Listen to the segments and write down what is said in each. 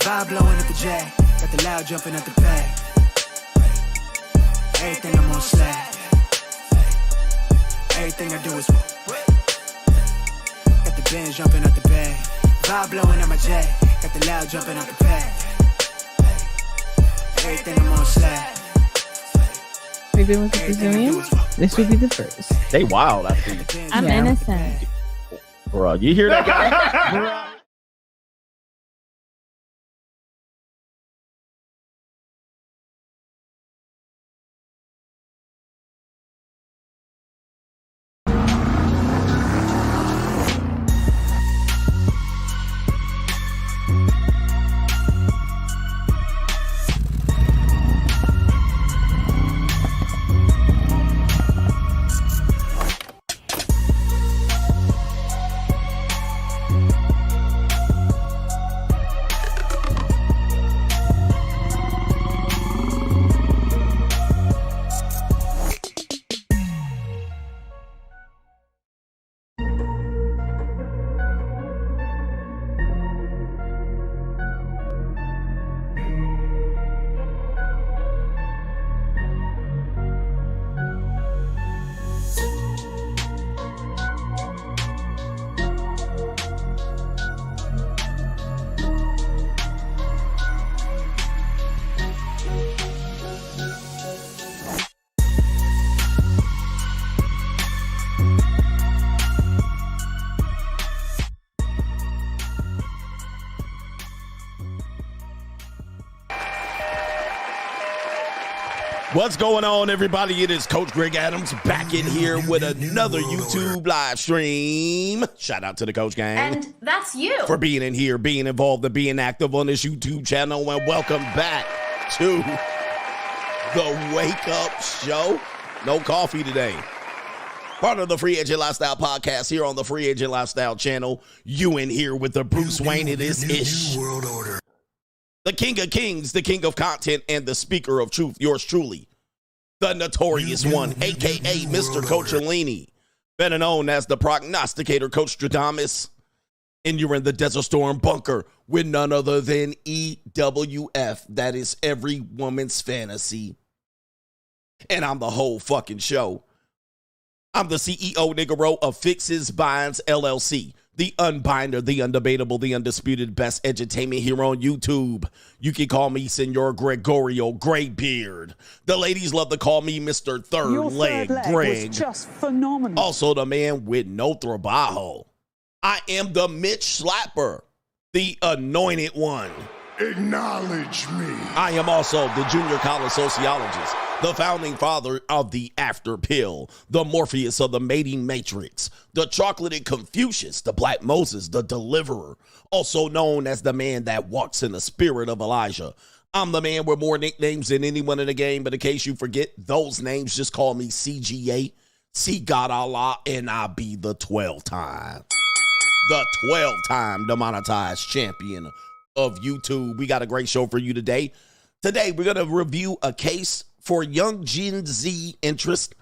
Vibe blowing at the jack. Got the loud jumping at the back. Everything I'm on slack. Everything I do is got the Benz jumping at the bag. Vibe blowing at my jack. Got the loud jumping at the back. Everything I'm on slack. We've been with the Brazilians. This would be the first. They wild, I think. I'm innocent. Bro, you hear that guy? What's going on, everybody? It is Coach Greg Adams back in here with another YouTube live stream. Shout out to the Coach Gang. And that's you. For being in here, being involved, and being active on this YouTube channel. And welcome back to the Wake Up Show. No coffee today. Part of the Free Agent Lifestyle podcast here on the Free Agent Lifestyle channel. You in here with the Bruce Wayne. It is Ish. New world order. The King of Kings, the King of Content, and the Speaker of Truth. Yours truly. The Notorious One, a.k.a. Mr. Coach Alini, better known as the Prognosticator, Coach Stradamus. And you're in the Desert Storm bunker with none other than EWF. That is every woman's fantasy. And I'm the whole fucking show. I'm the CEO, Niggero, of Fixes Binds LLC. The unbinder, the undebatable, the undisputed best edutainment here on YouTube. You can call me Senor Gregorio Graybeard. The ladies love to call me Mr. Third Leg Greg. Was just phenomenal. Also the man with no trabajo. I am the Mitch Slapper, the anointed one. Acknowledge me. I am also the junior college sociologist, the founding father of the after pill, the Morpheus of the mating matrix, the chocolated Confucius, the Black Moses, the deliverer, also known as the man that walks in the spirit of Elijah. I'm the man with more nicknames than anyone in the game, but in case you forget those names, just call me CGA, see God Allah, and I'll be the 12-time demonetized champion of YouTube. We got a great show for you today. Today, we're going to review a case for young Gen Z interest.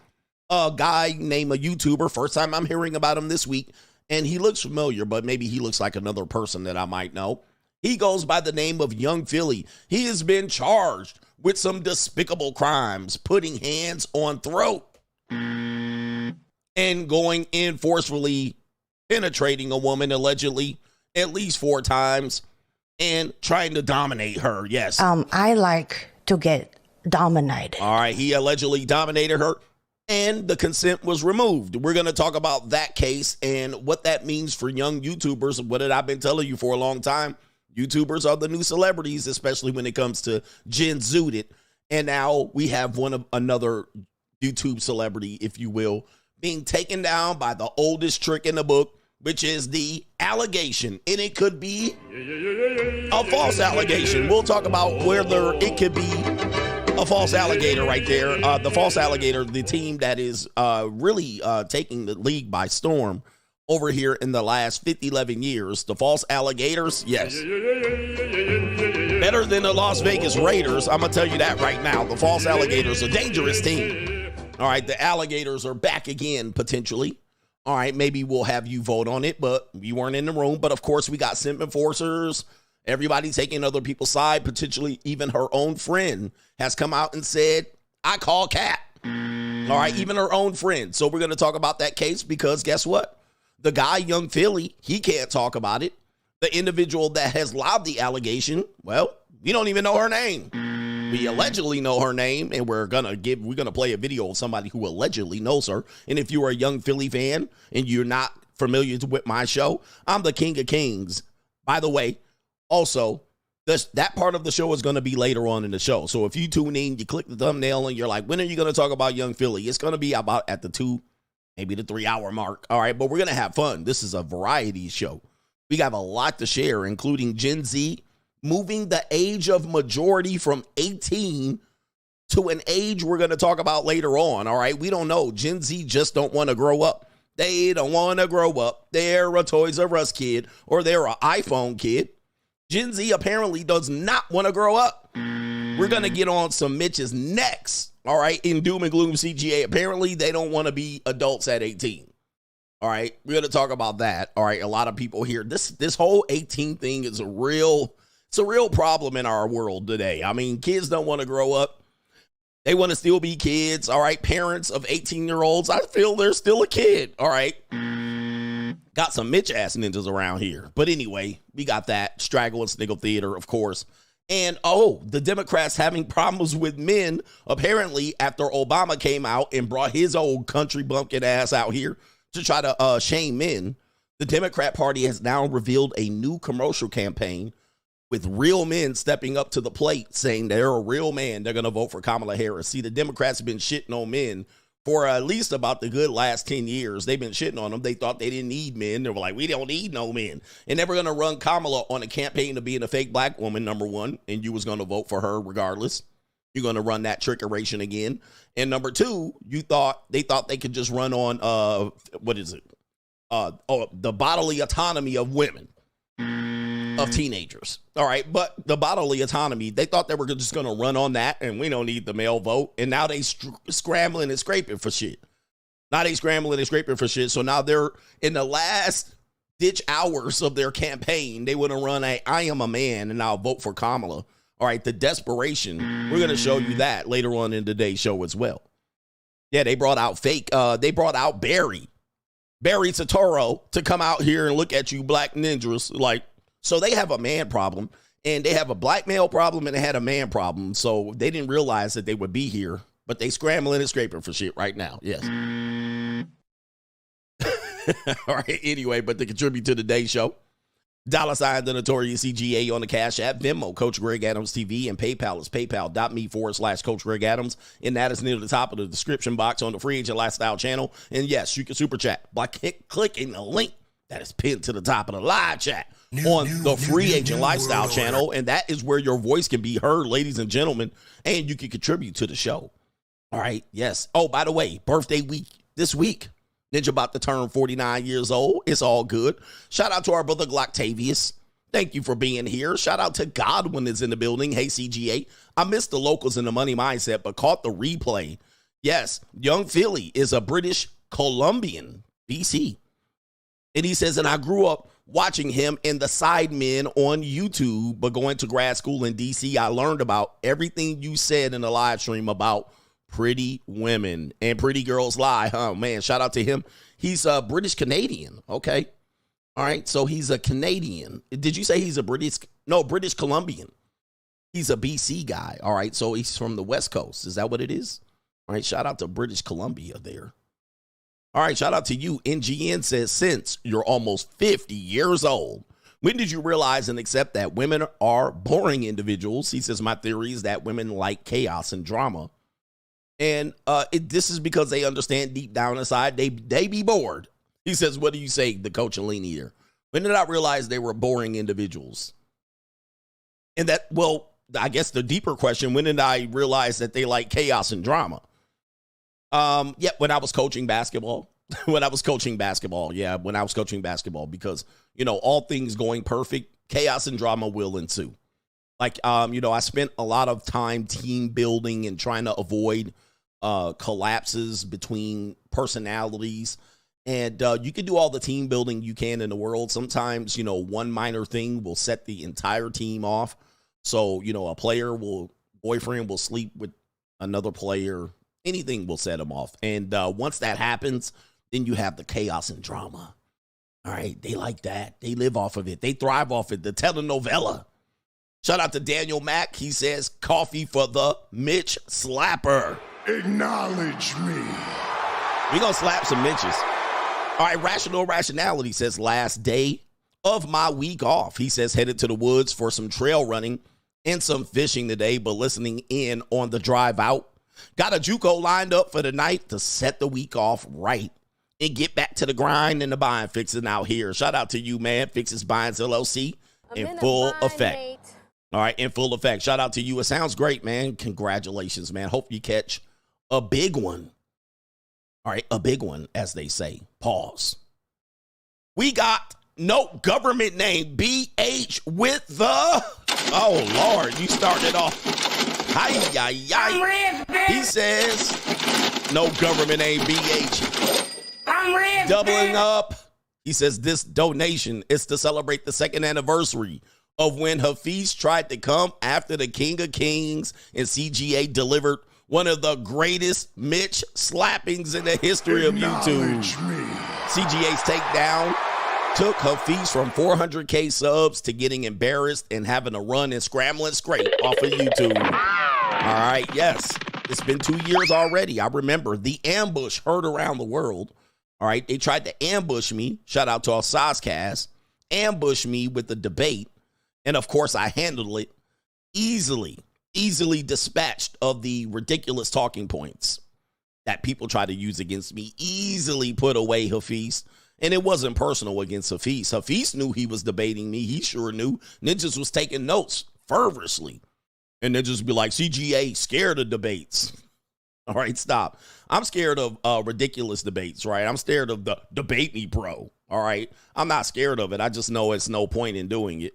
A guy named a YouTuber. First time I'm hearing about him this week. And he looks familiar, but maybe he looks like another person that I might know. He goes by the name of Young Philly. He has been charged with some despicable crimes, putting hands on throat and going in forcefully penetrating a woman allegedly at least 4 times. And trying to dominate her, yes. I like to get dominated. All right, he allegedly dominated her, and the consent was removed. We're going to talk about that case and what that means for young YouTubers. What have I been telling you for a long time? YouTubers are the new celebrities, especially when it comes to Gen Zooted. And now we have another YouTube celebrity, if you will, being taken down by the oldest trick in the book, which is the allegation. And it could be a false allegation. We'll talk about whether it could be a false alligator right there. The false alligator, the team that is really taking the league by storm over here in the last 11 years. The false alligators, yes. Better than the Las Vegas Raiders. I'm going to tell you that right now. The false alligators, a dangerous team. All right, the alligators are back again, potentially. All right, maybe we'll have you vote on it, but you weren't in the room. But, of course, we got simp enforcers Everybody taking other people's side, potentially even her own friend has come out and said, I call Cat. All right, even her own friend. So we're going to talk about that case because guess what? The guy, Young Philly, he can't talk about it. The individual that has lobbed the allegation, well, we don't even know her name. We allegedly know her name, and we're gonna play a video of somebody who allegedly knows her. And if you are a Young Philly fan and you're not familiar with my show, I'm the King of Kings. By the way, also, that part of the show is going to be later on in the show. So if you tune in, you click the thumbnail, and you're like, when are you going to talk about Young Philly? It's going to be about at the 2, maybe the 3 hour mark. All right, but we're going to have fun. This is a variety show. We have a lot to share, including Gen Z moving the age of majority from 18 to an age we're going to talk about later on. All right, we don't know. Gen Z just don't want to grow up. They don't want to grow up. They're a Toys R Us kid or they're an iPhone kid. Gen Z apparently does not want to grow up. We're going to get on some Mitch's next, all right, in Doom and Gloom CGA. Apparently, they don't want to be adults at 18. All right, we're going to talk about that. All right, a lot of people here. This whole 18 thing is a real problem in our world today. I mean, kids don't want to grow up. They want to still be kids. All right, parents of 18-year-olds, I feel they're still a kid. All right. Got some Mitch-ass ninjas around here. But anyway, we got that. Straggle and Sniggle Theater, of course. And, the Democrats having problems with men, apparently, after Obama came out and brought his old country bumpkin ass out here to try to shame men. The Democrat Party has now revealed a new commercial campaign with real men stepping up to the plate saying they're a real man. They're going to vote for Kamala Harris. See, the Democrats have been shitting on men for at least about the good last 10 years. They've been shitting on them. They thought they didn't need men. They were like, we don't need no men. And they were going to run Kamala on a campaign of being a fake black woman, number one, and you was going to vote for her regardless. You're going to run that trickeration again. And number two, they thought they could just run on, the bodily autonomy of women, of teenagers. All right. But the bodily autonomy, they thought they were just going to run on that and we don't need the male vote. And now they scrambling and scraping for shit. So now they're in the last ditch hours of their campaign. They want to run I am a man and I'll vote for Kamala. All right. The desperation. We're going to show you that later on in today's show as well. Yeah. They brought out Barry Satoro to come out here and look at you black ninjas. Like, so they have a man problem and they have a black male problem and they had a man problem. So they didn't realize that they would be here, but they scrambling and scraping for shit right now. Yes. All right. Anyway, but to contribute to today's show, $ the Notorious CGA on the Cash App, Venmo, Coach Greg Adams TV, and PayPal is paypal.me/Coach Greg Adams. And that is near the top of the description box on the Free Agent Lifestyle channel. And yes, you can super chat by clicking the link that is pinned to the top of the live chat on the Free Agent Lifestyle channel. And that is where your voice can be heard, ladies and gentlemen, and you can contribute to the show. All right. Yes. Oh, by the way, birthday week this week. Ninja about to turn 49 years old. It's all good. Shout out to our brother Glocktavius. Thank you for being here. Shout out to Godwin is in the building. Hey, CGA. I missed the locals in the money mindset, but caught the replay. Yes, Young Philly is a British Columbian, BC. And he says, and I grew up watching him and the Sidemen on YouTube, but going to grad school in DC, I learned about everything you said in the live stream about pretty women and pretty girls lie. Oh, man, shout out to him. He's a British Canadian. Okay. All right. So he's a Canadian. Did you say he's a British Columbian? He's a BC guy. All right. So he's from the West Coast. Is that what it is? All right. Shout out to British Columbia there. All right. Shout out to you. NGN says, since you're almost 50 years old, when did you realize and accept that women are boring individuals? He says, my theory is that women like chaos and drama. And this is because they understand deep down inside they be bored. He says, what do you say, the coach and lean eater? When did I realize they were boring individuals? And that, well, I guess the deeper question, when did I realize that they like chaos and drama? Yeah, when I was coaching basketball. When I was coaching basketball, because, all things going perfect, chaos and drama will ensue. Like, I spent a lot of time team building and trying to avoid collapses between personalities And you can do all the team building you can in the world. Sometimes, you know, one minor thing will set the entire team off. So, you know, boyfriend will sleep with another player. Anything will set them off. And once that happens, then you have the chaos and drama. All right, they like that. They live off of it. They thrive off it. The telenovela. Shout out to Daniel Mack. He says, coffee for the Mitch Slapper. Acknowledge me. We're going to slap some Mitches. All right, Rational Rationality says, last day of my week off. He says, headed to the woods for some trail running and some fishing today, but listening in on the drive out. Got a JUCO lined up for the night to set the week off right and get back to the grind and the buying fixing out here. Shout out to you, man. Fixes Buyings LLC in full effect. Mate. All right, in full effect. Shout out to you. It sounds great, man. Congratulations, man. Hope you catch a big one. All right, a big one, as they say. Pause. We got no government name, BH with the... Oh, Lord, you started off. He says, no government name, BH. Doubling up. He says, this donation is to celebrate the 2nd anniversary of when Hafiz tried to come after the King of Kings and CGA delivered one of the greatest Mitch slappings in the history of YouTube. CGA's takedown took Hafiz from 400K subs to getting embarrassed and having to run and scramble and scrape off of YouTube. All right, yes, it's been 2 years already. I remember the ambush heard around the world. All right, they tried to ambush me. Shout out to our Sozcast. Ambush me with the debate. And, of course, I handled it easily dispatched of the ridiculous talking points that people try to use against me. Easily put away Hafiz. And it wasn't personal against Hafiz. Hafiz knew he was debating me. He sure knew. Ninjas was taking notes fervorously. And then just be like, CGA scared of debates. All right, stop. I'm scared of ridiculous debates, right? I'm scared of the debate me, bro. All right. I'm not scared of it. I just know it's no point in doing it.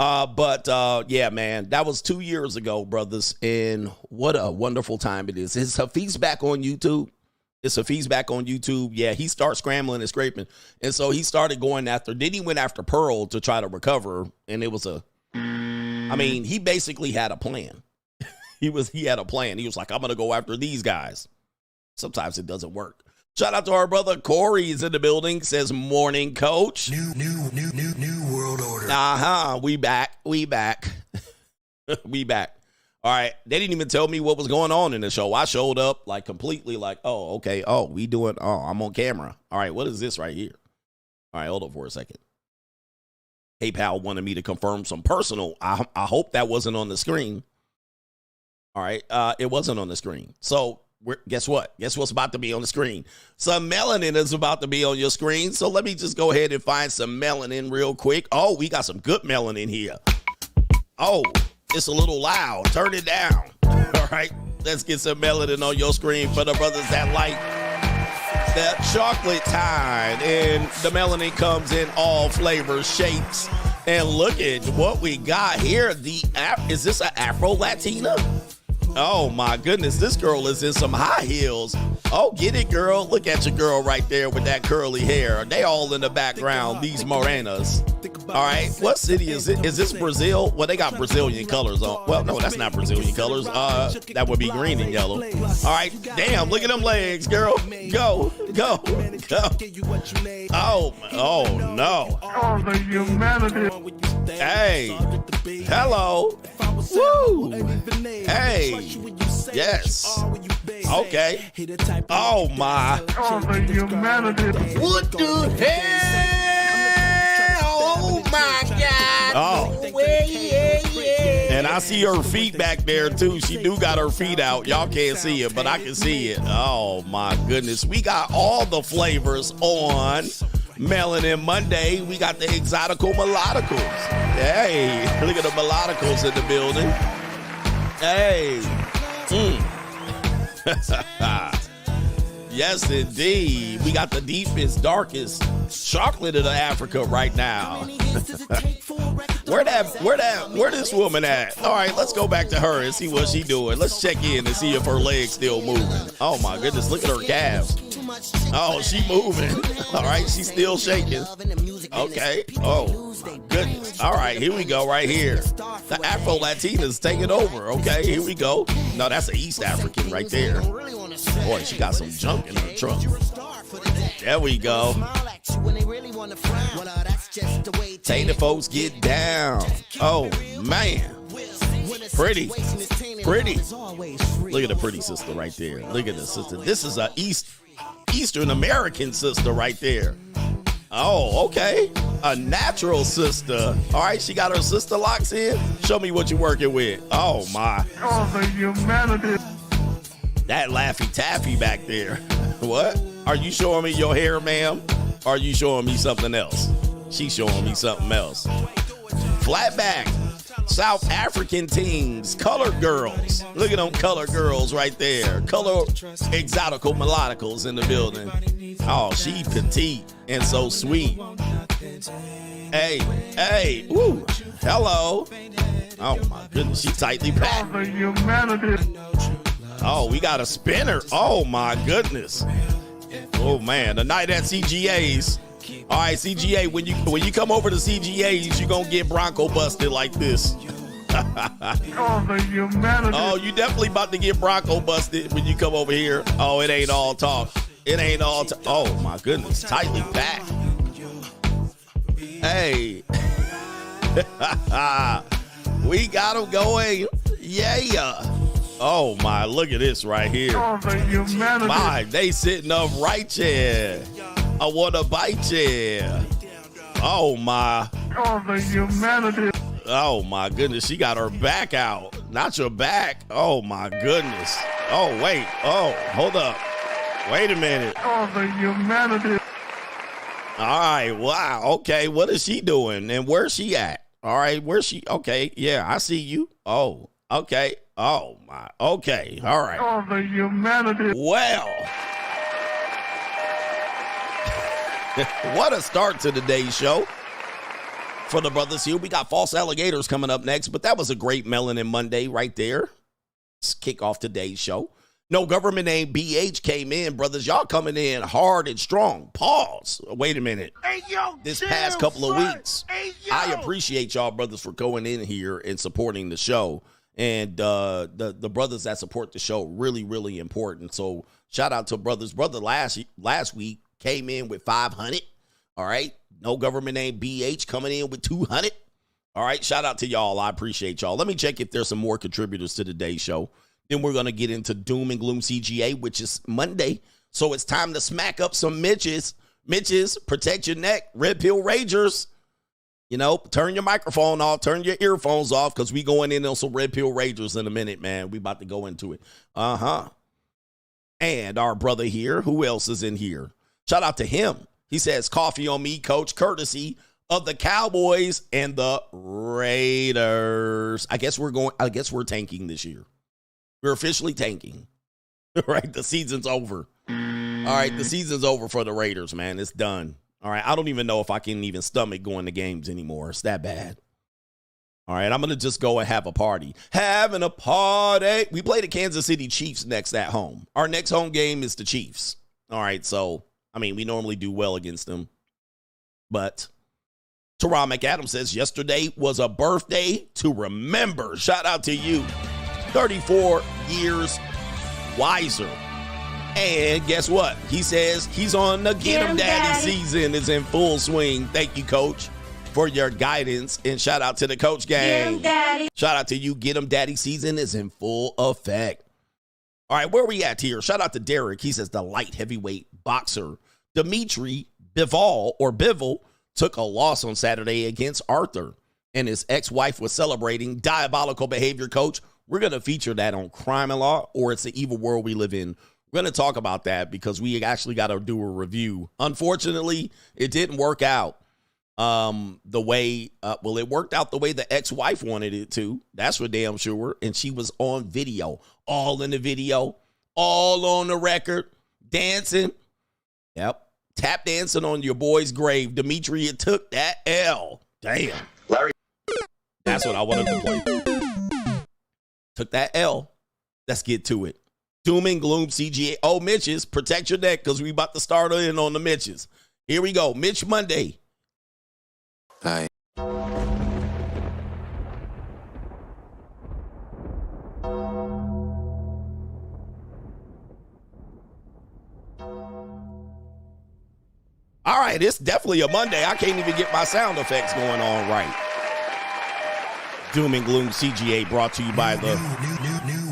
Yeah, man, that was 2 years ago, brothers. And what a wonderful time it is. Is Hafiz back on YouTube? Is Hafiz back on YouTube? Yeah, he started scrambling and scraping. And so he started going after, then he went after Pearl to try to recover. And it was he basically had a plan. He had a plan. He was like, I'm going to go after these guys. Sometimes it doesn't work. Shout out to our brother Corey is in the building. Says, morning, coach. New world order. We back. We back. All right. They didn't even tell me what was going on in the show. I showed up like completely like, oh, okay. Oh, I'm on camera. All right. What is this right here? All right. Hold on for a second. PayPal wanted me to confirm some personal. I hope that wasn't on the screen. All right. It wasn't on the screen. So guess what? Guess what's about to be on the screen? Some melanin is about to be on your screen. So let me just go ahead and find some melanin real quick. Oh, we got some good melanin here. Oh, it's a little loud. Turn it down. All right. Let's get some melanin on your screen for the brothers that like that chocolate time. And the melanin comes in all flavors, shapes. And look at what we got here. Is this an Afro-Latina? Oh, my goodness. This girl is in some high heels. Oh, get it, girl. Look at your girl right there with that curly hair. They all in the background, these morenas. All right. What city is it? Is this Brazil? Well, they got Brazilian colors on. Well, no, that's not Brazilian colors. That would be green and yellow. All right. Damn, look at them legs, girl. Go. Oh, no. Oh, the humanity. Hey. Hello. Woo. Hey. Yes. Okay. Oh, my. Oh, the humanity. What the hell? Oh, my God. Oh. And I see her feet back there, too. She do got her feet out. Y'all can't see it, but I can see it. Oh, my goodness. We got all the flavors on Melanin Monday. We got the exotical melodicals. Hey, look at the melodicals in the building. Hey. Yes, indeed. We got the deepest, darkest chocolate of Africa right now. Where this woman at? All right, let's go back to her and see what she doing. Let's check in and see if her leg's still moving. Oh my goodness, look at her calves. Oh, she moving. All right, she's still shaking. Okay. Oh, my goodness. All right, here we go right here. The Afro-Latina's taking over. Okay, here we go. No, that's an East African right there. Boy, she got some junk in her trunk. There we go. Tater folks get down. Oh, man. Pretty. Pretty. Look at the pretty sister right there. Look at the sister. This is a Eastern American sister right there. Oh, okay. A natural sister. All right, she got her sister locks in. Show me what you're working with. Oh, my. Oh, the humanity. That Laffy Taffy back there. What? Are you showing me your hair, ma'am? Or are you showing me something else? She's showing me something else. Flatback. South African teens, colored girls. Look at them colored girls right there. Color exotical melodicals in the building. Oh, she petite and so sweet. Hey, hey, woo, hello. Oh my goodness, she tightly packed. Oh, we got a spinner. Oh my goodness. Oh man, the night at CGA's. All right, CGA, when you come over to CGA's, you're gonna get Bronco busted like this. Oh, you definitely about to get Bronco busted when you come over here. Oh, it ain't all talk. It ain't all talk. Oh my goodness, tightly packed. Hey. We got them going. Yeah. Oh my, look at this right here. My, they sitting up right here. I want to bite you. Oh my. Oh, the humanity. Oh my goodness, she got her back out. Not your back. Oh my goodness. Oh wait. Oh, hold up. Wait a minute. Oh, the humanity. All right. Wow. Okay. What is she doing? And where's she at? All right. Where's she? Okay. Yeah, I see you. Oh, okay. Oh my. Okay. All right. Oh, the humanity. Well. What a start to today's show. For the brothers here, we got False Alligators coming up next, but that was a great Melanin Monday right there. Let's kick off today's show. No Government Name BH came in, brothers. Y'all coming in hard and strong. Pause. Wait a minute. Hey, yo, this past couple of weeks, I appreciate y'all brothers for going in here and supporting the show. And the brothers that support the show, really, really important. So shout out to brothers. Brother last week came in with 500. All right. No Government Name BH coming in with 200. All right. Shout out to y'all. I appreciate y'all. Let me check if there's some more contributors to today's show. Then we're going to get into Doom and Gloom CGA, which is Monday. So it's time to smack up some Mitches. Mitches, protect your neck. Red Pill Ragers. You know, turn your microphone off. Turn your earphones off because we going in on some Red Pill Ragers in a minute, man. We about to go into it. And our brother here. Who else is in here? Shout out to him. He says, coffee on me, coach, courtesy of the Cowboys and the Raiders. I guess we're tanking this year. We're officially tanking. All right, the season's over. All right, the season's over for the Raiders, man. It's done. All right, I don't even know if I can even stomach going to games anymore. It's that bad. All right, I'm going to just go and have a party. Having a party. We play the Kansas City Chiefs next at home. Our next home game is the Chiefs. All right, so, I mean, we normally do well against them. But Teron McAdams says, yesterday was a birthday to remember. Shout out to you. 34 years wiser. And guess what? He says he's on the Get 'em Daddy season is in full swing. Thank you, Coach, for your guidance. And shout out to the Coach gang. Shout out to you. Get 'em Daddy season is in full effect. All right, where are we at here? Shout out to Derek. He says the light heavyweight boxer Dimitri Bivol took a loss on Saturday against Arthur. And his ex-wife was celebrating diabolical behavior, Coach. We're going to feature that on Crime and Law, or It's the Evil World We Live In. We're going to talk about that because we actually got to do a review. Unfortunately, it didn't work out the way, it worked out the way the ex-wife wanted it to. That's for damn sure. And she was on video, all in the video, all on the record, dancing. Yep. Tap dancing on your boy's grave. Demetria took that L. Damn. Larry. That's what I wanted to play. Took that L. Let's get to it. Doom and Gloom CGA. Oh, Mitches, protect your neck because we about to start in on the Mitches. Here we go. Mitch Monday. Hi. All right, it's definitely a Monday. I can't even get my sound effects going on right. Doom and Gloom CGA brought to you by the...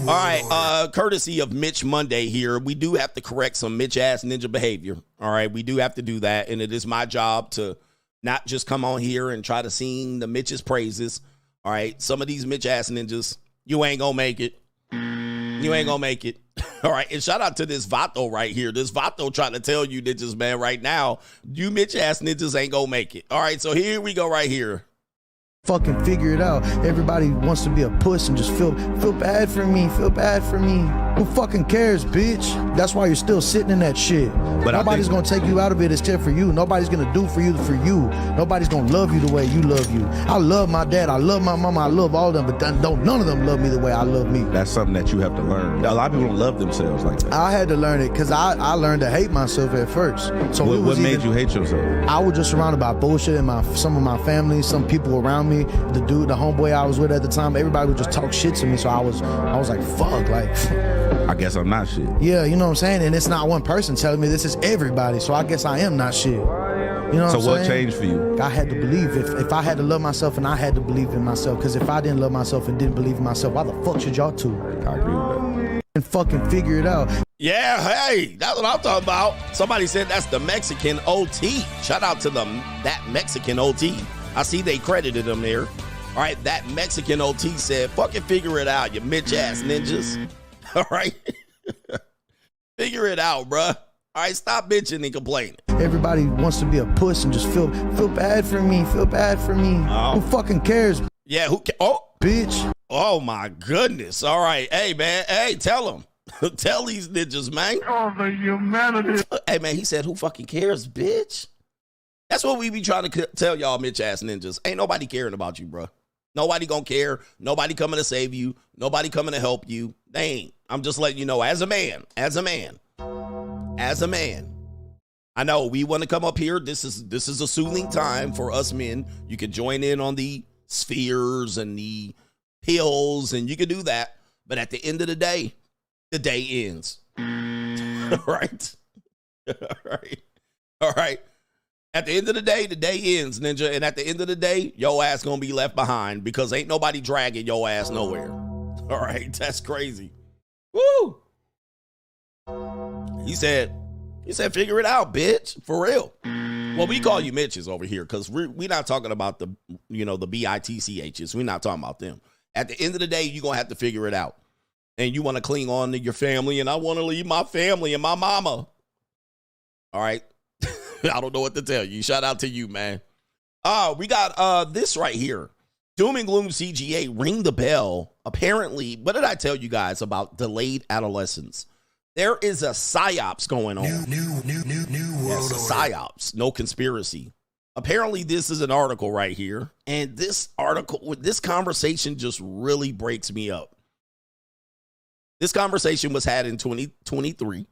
All right, courtesy of Mitch Monday here, we do have to correct some Mitch-ass ninja behavior. All right, we do have to do that, and it is my job to not just come on here and try to sing the Mitch's praises. All right, some of these Mitch-ass ninjas, you ain't gonna make it. You ain't gonna make it. All right, and shout out to this Vato right here. This Vato trying to tell you ninjas, man, right now, you Mitch-ass ninjas ain't gonna make it. All right, so here we go right here. Fucking figure it out. Everybody wants to be a puss and just feel bad for me. Feel bad for me. Who fucking cares, bitch? That's why you're still sitting in that shit. But nobody's gonna take you out of it except for you. Nobody's gonna do for you. Nobody's gonna love you the way you love you. I love my dad. I love my mama. I love all of them, but none of them love me the way I love me. That's something that you have to learn. A lot of people don't love themselves like that. I had to learn it because I learned to hate myself at first. So what made you hate yourself? I was just surrounded by bullshit and some of my family, some people around me. The homeboy I was with at the time, everybody would just talk shit to me. So I was like, fuck, like. I guess I'm not shit. Yeah, you know what I'm saying? And it's not one person telling me, this is everybody. So I guess I am not shit. You know so what changed for you? I had to believe. If I had to love myself, and I had to believe in myself, because if I didn't love myself and didn't believe in myself, why the fuck should y'all two? I agree with that. And fucking figure it out. Yeah, hey, that's what I'm talking about. Somebody said that's the Mexican OT. Shout out to that Mexican OT. I see they credited him there. All right, that Mexican OT said, fucking figure it out, you Mitch-ass ninjas. All right? Figure it out, bruh. All right, stop bitching and complaining. Everybody wants to be a puss and just feel bad for me. Feel bad for me. Oh. Who fucking cares? Yeah, who cares? Oh. Bitch. Oh, my goodness. All right. Hey, man. Hey, tell them. Tell these ninjas, man. Oh, the humanity. Hey, man, he said, who fucking cares, bitch? That's what we be trying to tell y'all Mitch-ass ninjas. Ain't nobody caring about you, bruh. Nobody gonna care. Nobody coming to save you. Nobody coming to help you. They ain't. I'm just letting you know, as a man. I know we want to come up here. This is a soothing time for us men. You can join in on the spheres and the pills, and you can do that. But at the end of the day ends. All right. All right. At the end of the day ends, ninja. And at the end of the day, your ass gonna be left behind because ain't nobody dragging your ass nowhere. All right, that's crazy. Woo! He said, figure it out, bitch. For real. Well, we call you Mitches over here because we're not talking about the BITCHs. We're not talking about them. At the end of the day, you're gonna have to figure it out. And you want to cling on to your family, and I want to leave my family and my mama. All right. I don't know what to tell you. Shout out to you, man. We got this right here. Doom and Gloom CGA, ring the bell. Apparently, what did I tell you guys about delayed adolescence? There is a psyops going on. Yes, a psyops, no conspiracy. Apparently, this is an article right here. And this conversation just really breaks me up. This conversation was had in 2023.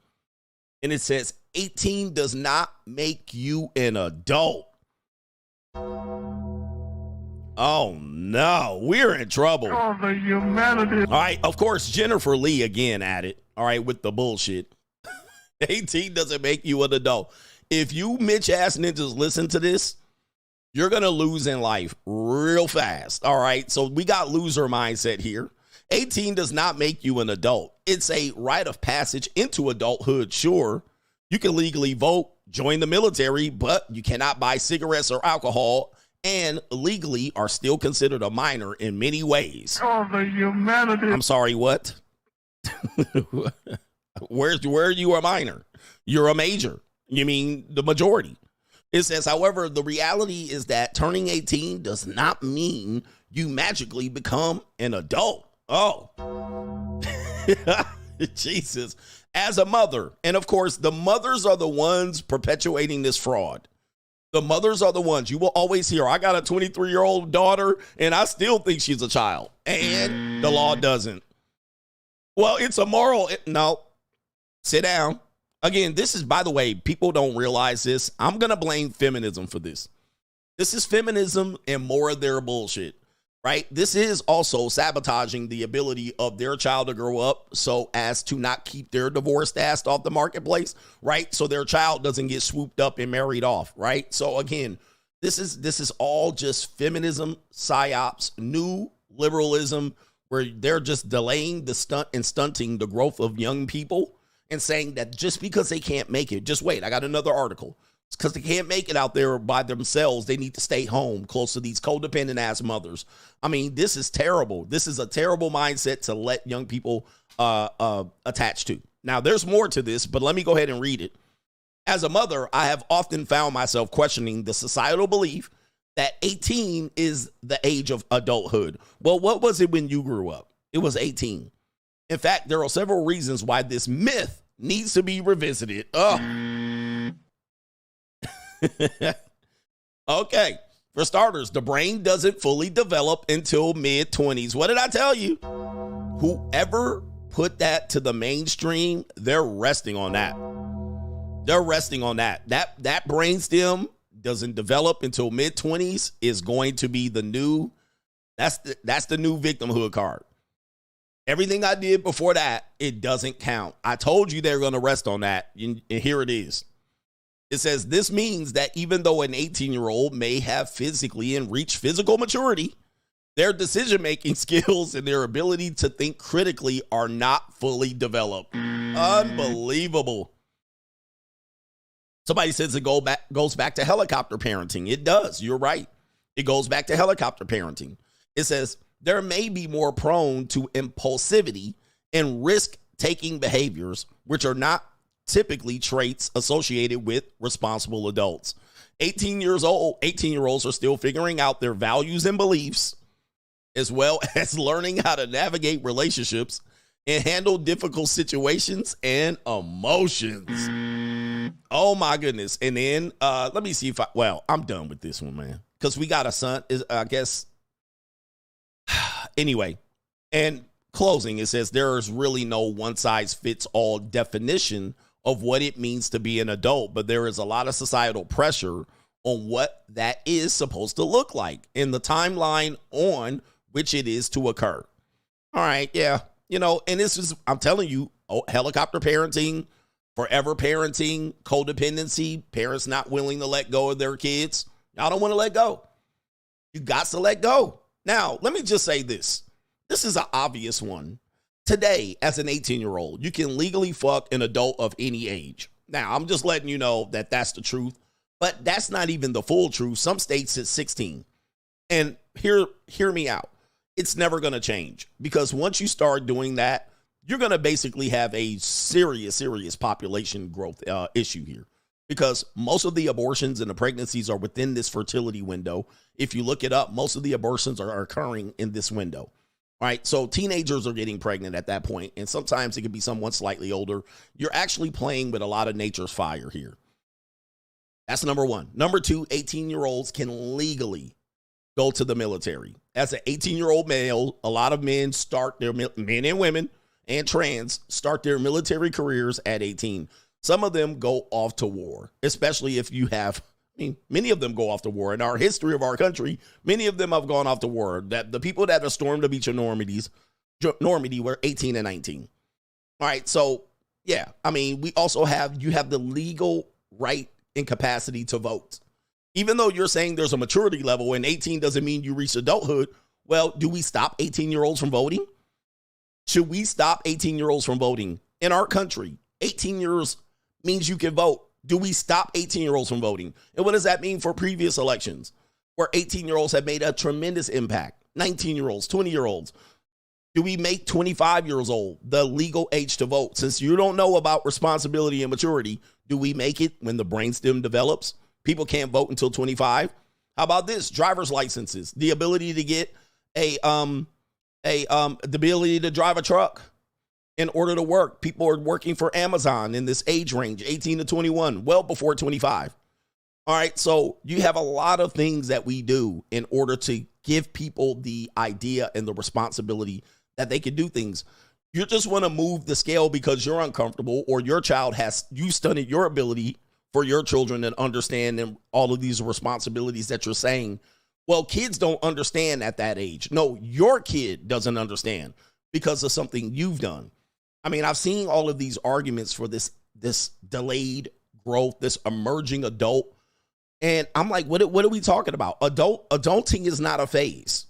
And it says, 18 does not make you an adult. Oh, no. We're in trouble. Oh, the humanity. All right. Of course, Jennifer Lee again at it. All right. With the bullshit. 18 doesn't make you an adult. If you Mitch-ass ninjas listen to this, you're going to lose in life real fast. All right. So we got loser mindset here. 18 does not make you an adult. It's a rite of passage into adulthood, sure. You can legally vote, join the military, but you cannot buy cigarettes or alcohol, and legally are still considered a minor in many ways. Oh, the humanity. I'm sorry, what? Where you a minor? You're a major. You mean the majority. It says, however, the reality is that turning 18 does not mean you magically become an adult. Oh, Jesus. As a mother, and of course, the mothers are the ones perpetuating this fraud. The mothers are the ones. You will always hear, I got a 23-year-old daughter, and I still think she's a child. And the law doesn't. Well, it's a moral. No, Sit down. Again, this is, by the way, people don't realize this. I'm going to blame feminism for this. This is feminism and more of their bullshit, right? This is also sabotaging the ability of their child to grow up so as to not keep their divorced ass off the marketplace, right? So their child doesn't get swooped up and married off, right? So again, this is all just feminism, psyops, new liberalism, where they're just delaying the stunt and stunting the growth of young people and saying that just because they can't make it, just wait, I got another article. It's because they can't make it out there by themselves. They need to stay home close to these codependent ass mothers. I mean, this is terrible. This is a terrible mindset to let young people attach to. Now, there's more to this, but let me go ahead and read it. As a mother, I have often found myself questioning the societal belief that 18 is the age of adulthood. Well, what was it when you grew up? It was 18. In fact, there are several reasons why this myth needs to be revisited. Okay. For starters, the brain doesn't fully develop until mid-20s. What did I tell you? Whoever put that to the mainstream, they're resting on that. They're resting on that. That brainstem doesn't develop until mid-20s is going to be the new, that's the new victimhood card. Everything I did before that, it doesn't count. I told you they're going to rest on that, and here it is. It says, this means that even though an 18-year-old may have physically and reach physical maturity, their decision-making skills and their ability to think critically are not fully developed. Unbelievable. Somebody says it goes back to helicopter parenting. It does. You're right. It goes back to helicopter parenting. It says there may be more prone to impulsivity and risk-taking behaviors, which are not typically traits associated with responsible adults. 18-year-olds are still figuring out their values and beliefs, as well as learning how to navigate relationships and handle difficult situations and emotions. Oh my goodness. And then let me see if I'm done with this one, man, because we got a son, I guess. Anyway, and closing, it says there is really no one size fits all definition of what it means to be an adult, but there is a lot of societal pressure on what that is supposed to look like in the timeline on which it is to occur. All right. Yeah. You know, and this is, I'm telling you, helicopter parenting, forever parenting, codependency, parents not willing to let go of their kids. Y'all don't want to let go. You got to let go. Now, let me just say this. This is an obvious one. Today, as an 18-year-old, you can legally fuck an adult of any age. Now, I'm just letting you know that that's the truth, but that's not even the full truth. Some states it's 16. And hear me out. It's never going to change, because once you start doing that, you're going to basically have a serious population growth issue here, because most of the abortions and the pregnancies are within this fertility window. If you look it up, most of the abortions are occurring in this window. All right. So teenagers are getting pregnant at that point, and sometimes it could be someone slightly older. You're actually playing with a lot of nature's fire here. That's number one. Number two, 18-year-olds can legally go to the military. As an 18-year-old male, a lot of men start their, men and women and trans, start their military careers at 18. Some of them go off to war, especially if you have, many of them go off to war. In our history of our country, many of them have gone off to war. That the people that have stormed the beach of Normandy were 18 and 19. All right, so yeah, we also have, you have the legal right and capacity to vote. Even though you're saying there's a maturity level and 18 doesn't mean you reach adulthood, well, do we stop 18-year-olds from voting? Should we stop 18-year-olds from voting? In our country, 18 years means you can vote. Do we stop 18-year-olds from voting? And what does that mean for previous elections, where 18-year-olds have made a tremendous impact? 19-year-olds, 20-year-olds. Do we make 25 years old the legal age to vote? Since you don't know about responsibility and maturity, do we make it when the brainstem develops? People can't vote until 25. How about this? Driver's licenses, the ability to get the ability to drive a truck in order to work. People are working for Amazon in this age range, 18 to 21, well before 25. All right. So you have a lot of things that we do in order to give people the idea and the responsibility that they can do things. You just want to move the scale because you're uncomfortable, or your child you stunted your ability for your children to understand and all of these responsibilities that you're saying. Well, kids don't understand at that age. No, your kid doesn't understand because of something you've done. I mean, I've seen all of these arguments for this delayed growth, this emerging adult. And I'm like, what are we talking about? Adulting is not a phase.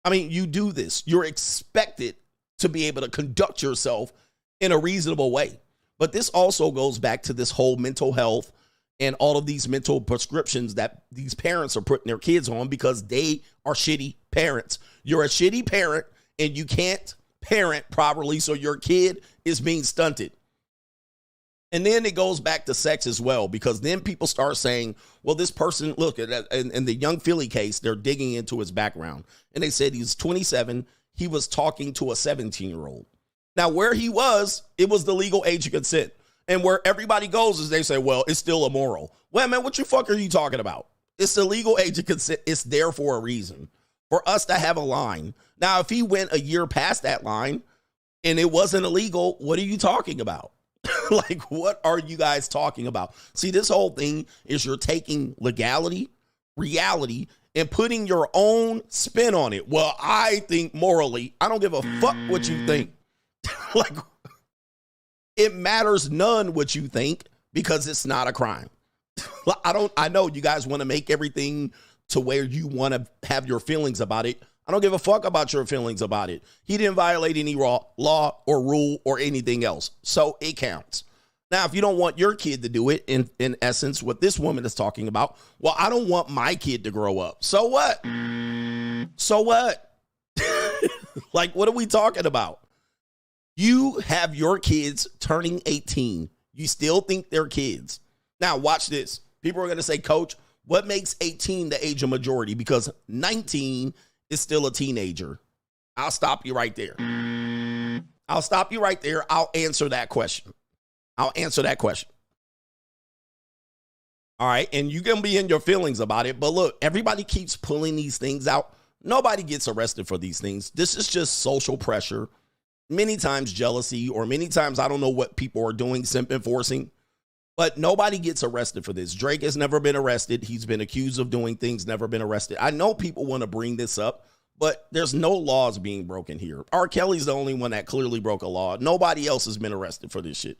I mean, you do this. You're expected to be able to conduct yourself in a reasonable way. But this also goes back to this whole mental health and all of these mental prescriptions that these parents are putting their kids on because they are shitty parents. You're a shitty parent and you can't parent properly, so your kid is being stunted. And then it goes back to sex as well, because then people start saying, well, this person, look, in the young Philly case, they're digging into his background. And they said he's 27. He was talking to a 17-year-old. Now, where he was, it was the legal age of consent. And where everybody goes is they say, well, it's still immoral. Well, man, what the fuck are you talking about? It's the legal age of consent. It's there for a reason, for us to have a line. Now, if he went a year past that line and it wasn't illegal, what are you talking about? Like, what are you guys talking about? See, this whole thing is you're taking legality, reality, and putting your own spin on it. Well, I think morally, I don't give a fuck what you think. Like, it matters none what you think because it's not a crime. I know you guys want to make everything to where you want to have your feelings about it. I don't give a fuck about your feelings about it. He didn't violate any law or rule or anything else. So it counts. Now, if you don't want your kid to do it, in essence, what this woman is talking about, well, I don't want my kid to grow up. So what? So what? Like, what are we talking about? You have your kids turning 18. You still think they're kids. Now, watch this. People are going to say, Coach, what makes 18 the age of majority? Because 19 is still a teenager. I'll stop you right there. I'll stop you right there. I'll answer that question. All right. And you're going to be in your feelings about it. But look, everybody keeps pulling these things out. Nobody gets arrested for these things. This is just social pressure. Many times jealousy, or many times I don't know what people are doing, simp enforcing. But nobody gets arrested for this. Drake has never been arrested. He's been accused of doing things, never been arrested. I know people want to bring this up, but there's no laws being broken here. R. Kelly's the only one that clearly broke a law. Nobody else has been arrested for this shit.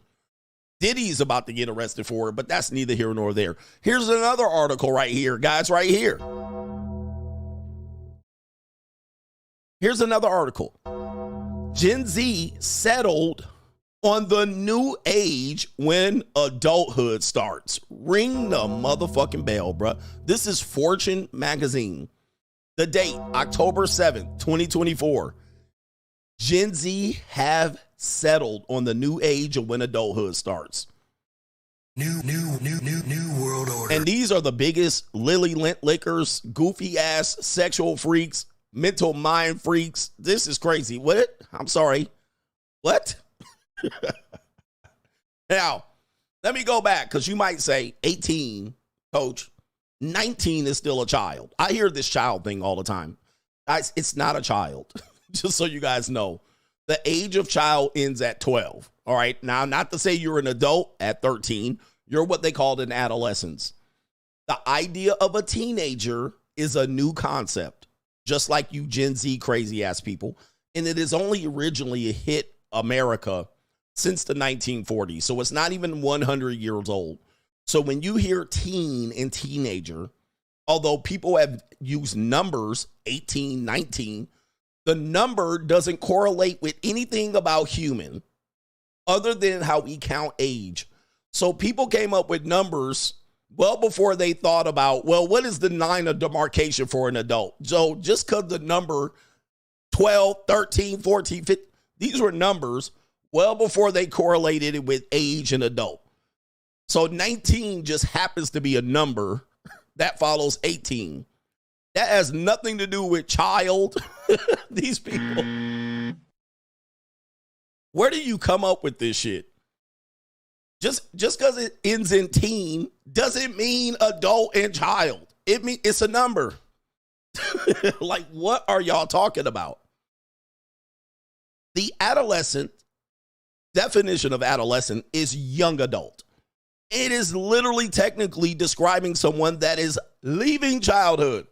Diddy's about to get arrested for it, but that's neither here nor there. Here's another article right here, guys, right here. Here's another article. Gen Z settled on the new age when adulthood starts. Ring the motherfucking bell, bruh. This is Fortune magazine. The date, October 7th, 2024. Gen Z have settled on the new age of when adulthood starts. New world order. And these are the biggest lily lint lickers, goofy ass sexual freaks, mental mind freaks. This is crazy. What? I'm sorry. What? Now, let me go back, because you might say 18, Coach. 19 is still a child. I hear this child thing all the time. Guys, it's not a child. Just so you guys know. The age of child ends at 12. All right. Now, not to say you're an adult at 13. You're what they called an adolescence. The idea of a teenager is a new concept, just like you Gen Z crazy ass people. And it is only originally hit America since the 1940s. So it's not even 100 years old. So when you hear teen and teenager, although people have used numbers, 18, 19, the number doesn't correlate with anything about human other than how we count age. So people came up with numbers well before they thought about, well, what is the line of demarcation for an adult? So just because the number 12, 13, 14, 15, these were numbers well before they correlated it with age and adult. So 19 just happens to be a number that follows 18. That has nothing to do with child. These people. Where do you come up with this shit? Just because it ends in teen doesn't mean adult and child. It's a number. Like, what are y'all talking about? The adolescent definition of adolescent is young adult. It is literally technically describing someone that is leaving childhood.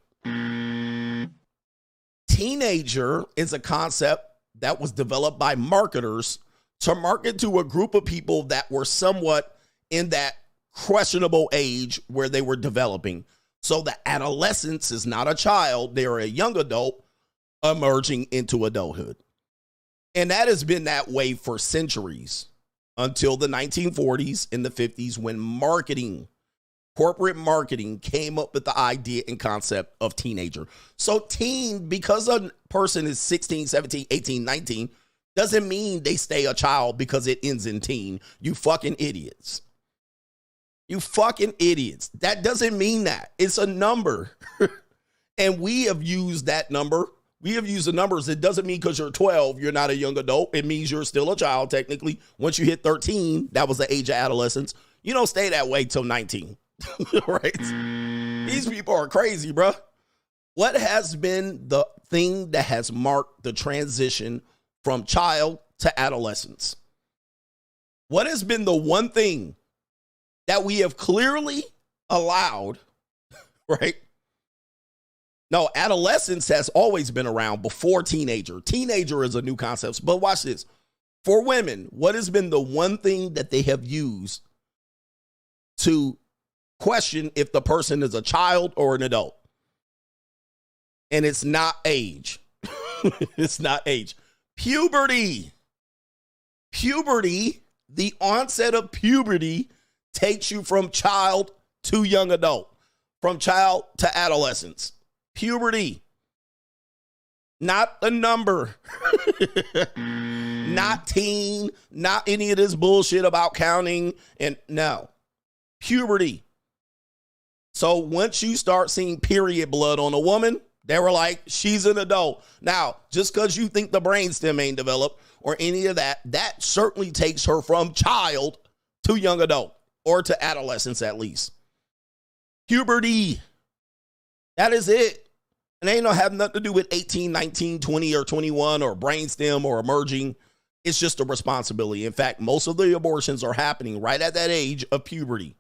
Teenager is a concept that was developed by marketers to market to a group of people that were somewhat in that questionable age where they were developing. So the adolescence is not a child. They're a young adult emerging into adulthood. And that has been that way for centuries until the 1940s and the 50s when corporate marketing came up with the idea and concept of teenager. So teen, because a person is 16, 17, 18, 19, doesn't mean they stay a child because it ends in teen. You fucking idiots. You fucking idiots. That doesn't mean that. It's a number. And we have used that number. We have used the numbers. It doesn't mean because you're 12, you're not a young adult. It means you're still a child, technically. Once you hit 13, that was the age of adolescence. You don't stay that way till 19. Right? These people are crazy, bro. What has been the thing that has marked the transition from child to adolescence? What has been the one thing that we have clearly allowed, right? No, adolescence has always been around before teenager. Teenager is a new concept. But watch this. For women, what has been the one thing that they have used to question if the person is a child or an adult? And it's not age. It's not age. Puberty. Puberty, the onset of puberty takes you from child to young adult, from child to adolescence. Puberty. Not the number. Not teen, not any of this bullshit about counting. And no. Puberty. So once you start seeing period blood on a woman, they were like, she's an adult. Now, just because you think the brainstem ain't developed or any of that, that certainly takes her from child to young adult or to adolescence at least. Puberty. That is it. And they don't have nothing to do with 18, 19, 20, or 21 or brainstem or emerging. It's just a responsibility. In fact, most of the abortions are happening right at that age of puberty.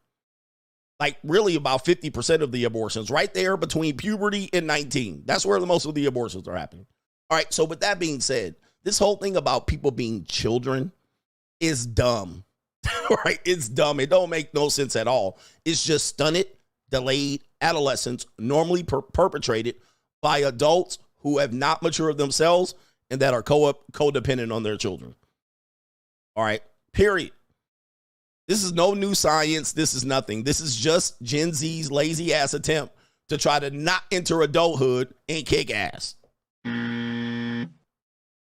Like really about 50% of the abortions right there between puberty and 19. That's where most of the abortions are happening. All right. So with that being said, this whole thing about people being children is dumb. Right? It's dumb. It don't make no sense at all. It's just stunted, delayed adolescence normally perpetrated by adults who have not matured themselves and that are codependent on their children. All right. Period. This is no new science. This is nothing. This is just Gen Z's lazy ass attempt to try to not enter adulthood and kick ass.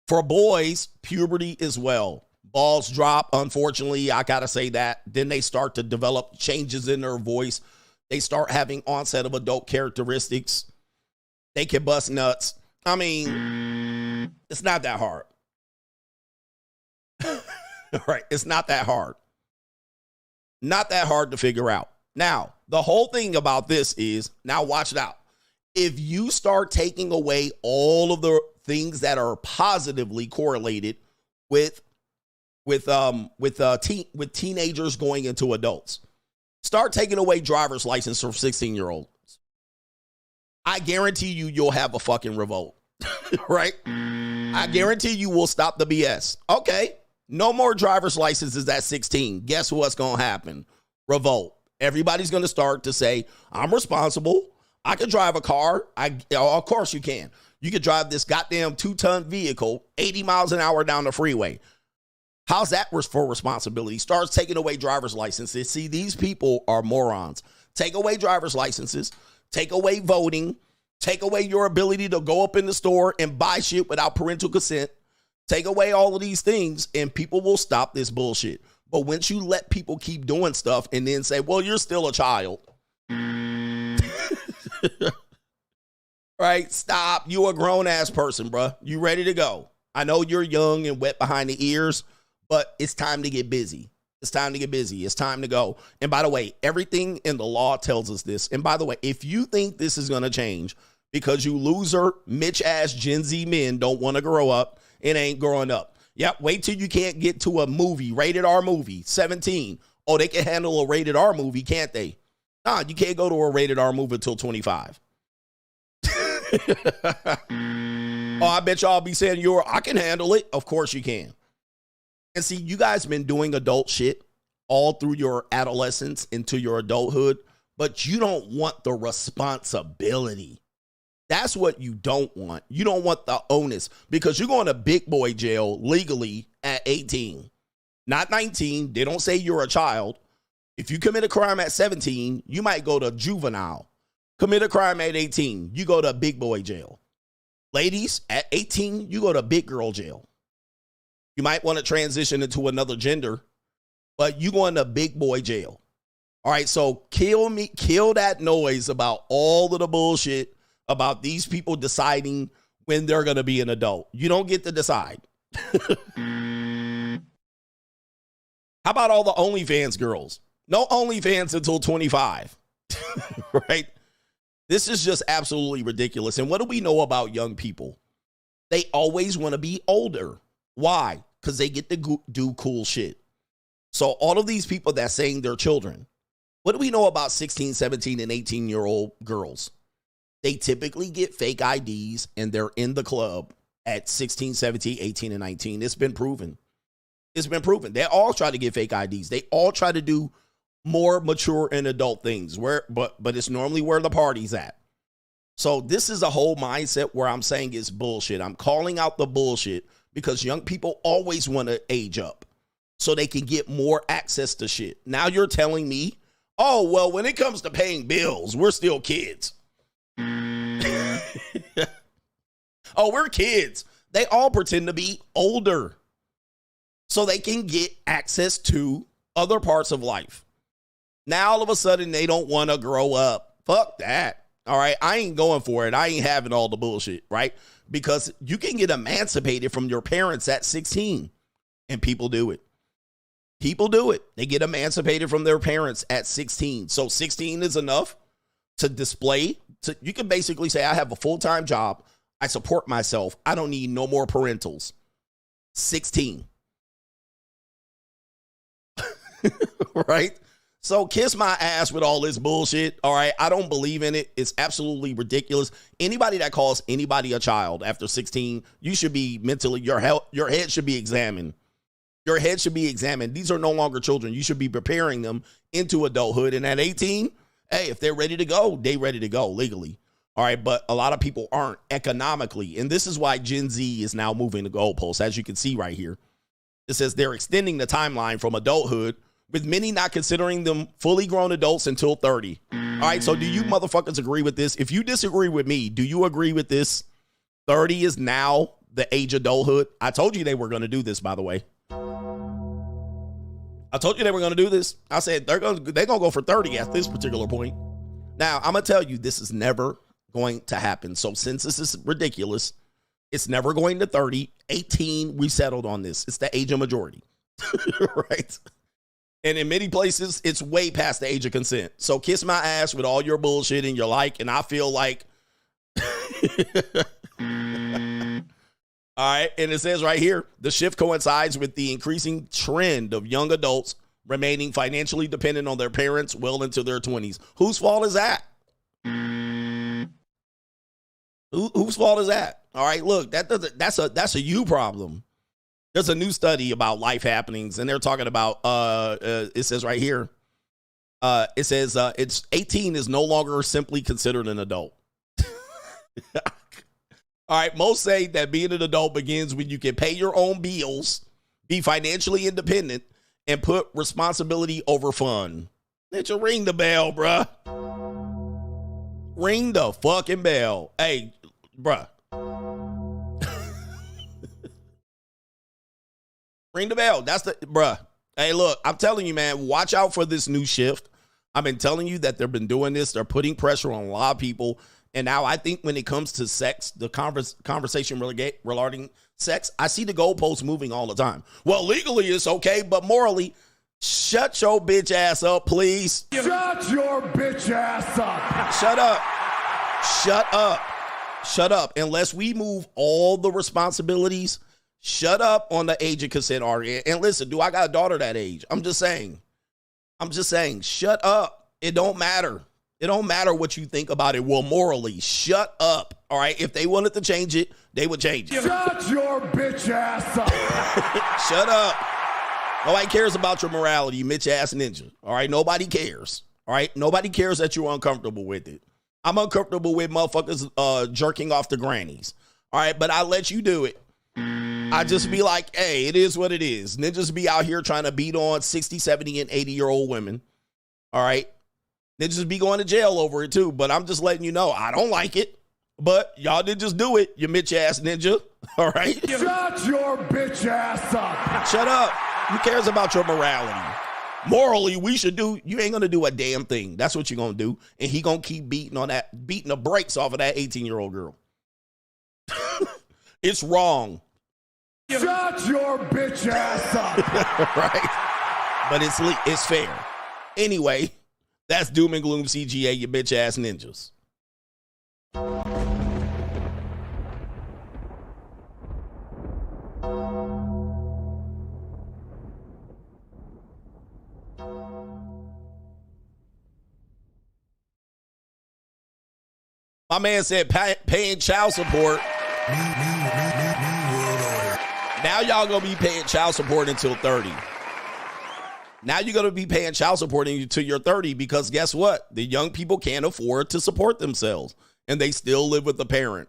For boys, puberty as well. Balls drop, unfortunately, I gotta say that. Then they start to develop changes in their voice. They start having onset of adult characteristics. They can bust nuts. I mean, it's not that hard. Right? It's not that hard. Not that hard to figure out. Now, the whole thing about this is, now watch it out. If you start taking away all of the things that are positively correlated with teenagers going into adults, start taking away driver's license from 16-year-olds. I guarantee you'll have a fucking revolt, right? I guarantee you will stop the BS. Okay, no more driver's licenses at 16. Guess what's going to happen? Revolt. Everybody's going to start to say, I'm responsible. I can drive a car. Of course you can. You can drive this goddamn 2-ton vehicle 80 miles an hour down the freeway. How's that for responsibility? Starts taking away driver's licenses. See, these people are morons. Take away driver's licenses. Take away voting. Take away your ability to go up in the store and buy shit without parental consent. Take away all of these things and people will stop this bullshit. But once you let people keep doing stuff and then say, well, you're still a child. Right? Stop. You a grown-ass person, bruh. You ready to go. I know you're young and wet behind the ears, but it's time to get busy. It's time to get busy. It's time to go. And by the way, everything in the law tells us this. And by the way, if you think this is going to change because you loser, Mitch-ass Gen Z men don't want to grow up, it ain't growing up. Yep, wait till you can't get to a movie, rated R movie, 17. Oh, they can handle a rated R movie, can't they? Nah, you can't go to a rated R movie until 25. Oh, I bet y'all be saying I can handle it. Of course you can. And see, you guys been doing adult shit all through your adolescence into your adulthood, but you don't want the responsibility. That's what you don't want. You don't want the onus because you're going to big boy jail legally at 18, not 19. They don't say you're a child. If you commit a crime at 17, you might go to juvenile. Commit a crime at 18, you go to big boy jail. Ladies, at 18, you go to big girl jail. You might want to transition into another gender, but you go into big boy jail. All right, so kill that noise about all of the bullshit about these people deciding when they're going to be an adult. You don't get to decide. How about all the OnlyFans girls? No OnlyFans until 25, right? This is just absolutely ridiculous. And what do we know about young people? They always want to be older. Why? Because they get to do cool shit. So all of these people that saying they're children, what do we know about 16, 17, and 18-year-old girls? They typically get fake IDs and they're in the club at 16, 17, 18, and 19. It's been proven. It's been proven. They all try to get fake IDs. They all try to do more mature and adult things, but it's normally where the party's at. So this is a whole mindset where I'm saying it's bullshit. I'm calling out the bullshit because young people always want to age up so they can get more access to shit. Now you're telling me, oh, well, when it comes to paying bills, we're still kids. Oh, we're kids. They all pretend to be older so they can get access to other parts of life. Now, all of a sudden, they don't want to grow up. Fuck that. All right. I ain't going for it. I ain't having all the bullshit, right? Because you can get emancipated from your parents at 16, and people do it. People do it. They get emancipated from their parents at 16. So 16 is enough to display. You can basically say, I have a full-time job. I support myself. I don't need no more parentals. 16. Right? So kiss my ass with all this bullshit. All right. I don't believe in it. It's absolutely ridiculous. Anybody that calls anybody a child after 16, you should be mentally, your head should be examined. Your head should be examined. These are no longer children. You should be preparing them into adulthood. And at 18, hey, if they're ready to go, they ready to go legally. All right. But a lot of people aren't economically. And this is why Gen Z is now moving the goalposts, as you can see right here. It says they're extending the timeline from adulthood, with many not considering them fully grown adults until 30. All right, so do you motherfuckers agree with this? If you disagree with me, do you agree with this? 30 is now the age of adulthood. I told you they were going to do this, by the way. I told you they were going to do this. I said they're going to go for 30 at this particular point. Now, I'm going to tell you this is never going to happen. So since this is ridiculous, it's never going to 30. 18, we settled on this. It's the age of majority, right? And in many places, it's way past the age of consent. So kiss my ass with all your bullshit and your like. And I feel like, all right. And it says right here, the shift coincides with the increasing trend of young adults remaining financially dependent on their parents well into their 20s. Whose fault is that? Whose fault is that? All right. Look, that's a you problem. There's a new study about life happenings, and they're talking about, it says right here, it says it's 18 is no longer simply considered an adult. All right, most say that being an adult begins when you can pay your own bills, be financially independent, and put responsibility over fun. Let you ring the bell, bruh. Ring the fucking bell. Hey, bruh. Ring the bell. That's the, bruh. Hey, look, I'm telling you, man, watch out for this new shift. I've been telling you that they've been doing this. They're putting pressure on a lot of people. And now I think when it comes to sex, the conversation regarding sex, I see the goalposts moving all the time. Well, legally it's okay, but morally, shut your bitch ass up, please. Shut your bitch ass up. Shut up. Shut up. Shut up. Unless we move all the responsibilities shut up on the age of consent argument. And listen, do I got a daughter that age? I'm just saying, shut up. It don't matter. It don't matter what you think about it. Well, morally, shut up. All right. If they wanted to change it, they would change it. Shut your bitch ass up. Shut up. Nobody cares about your morality, you bitch ass ninja. All right. Nobody cares. All right. Nobody cares that you're uncomfortable with it. I'm uncomfortable with motherfuckers jerking off the grannies. All right. But I let you do it. I just be like, hey, it is what it is. Ninjas be out here trying to beat on 60, 70, and 80-year-old women. All right. Ninjas be going to jail over it too. But I'm just letting you know, I don't like it. But y'all did just do it, you bitch ass ninja. All right. Shut your bitch ass up. Shut up. Who cares about your morality? Morally, we should do, you ain't going to do a damn thing. That's what you're going to do. And he going to keep beating the brakes off of that 18-year-old girl. It's wrong. Shut your bitch ass up. Right? But it's fair. Anyway, that's Doom and Gloom CGA, you bitch ass ninjas. My man said paying child support. Now y'all gonna be paying child support until 30. Now you're gonna be paying child support until you're 30 because guess what? The young people can't afford to support themselves and they still live with the parent.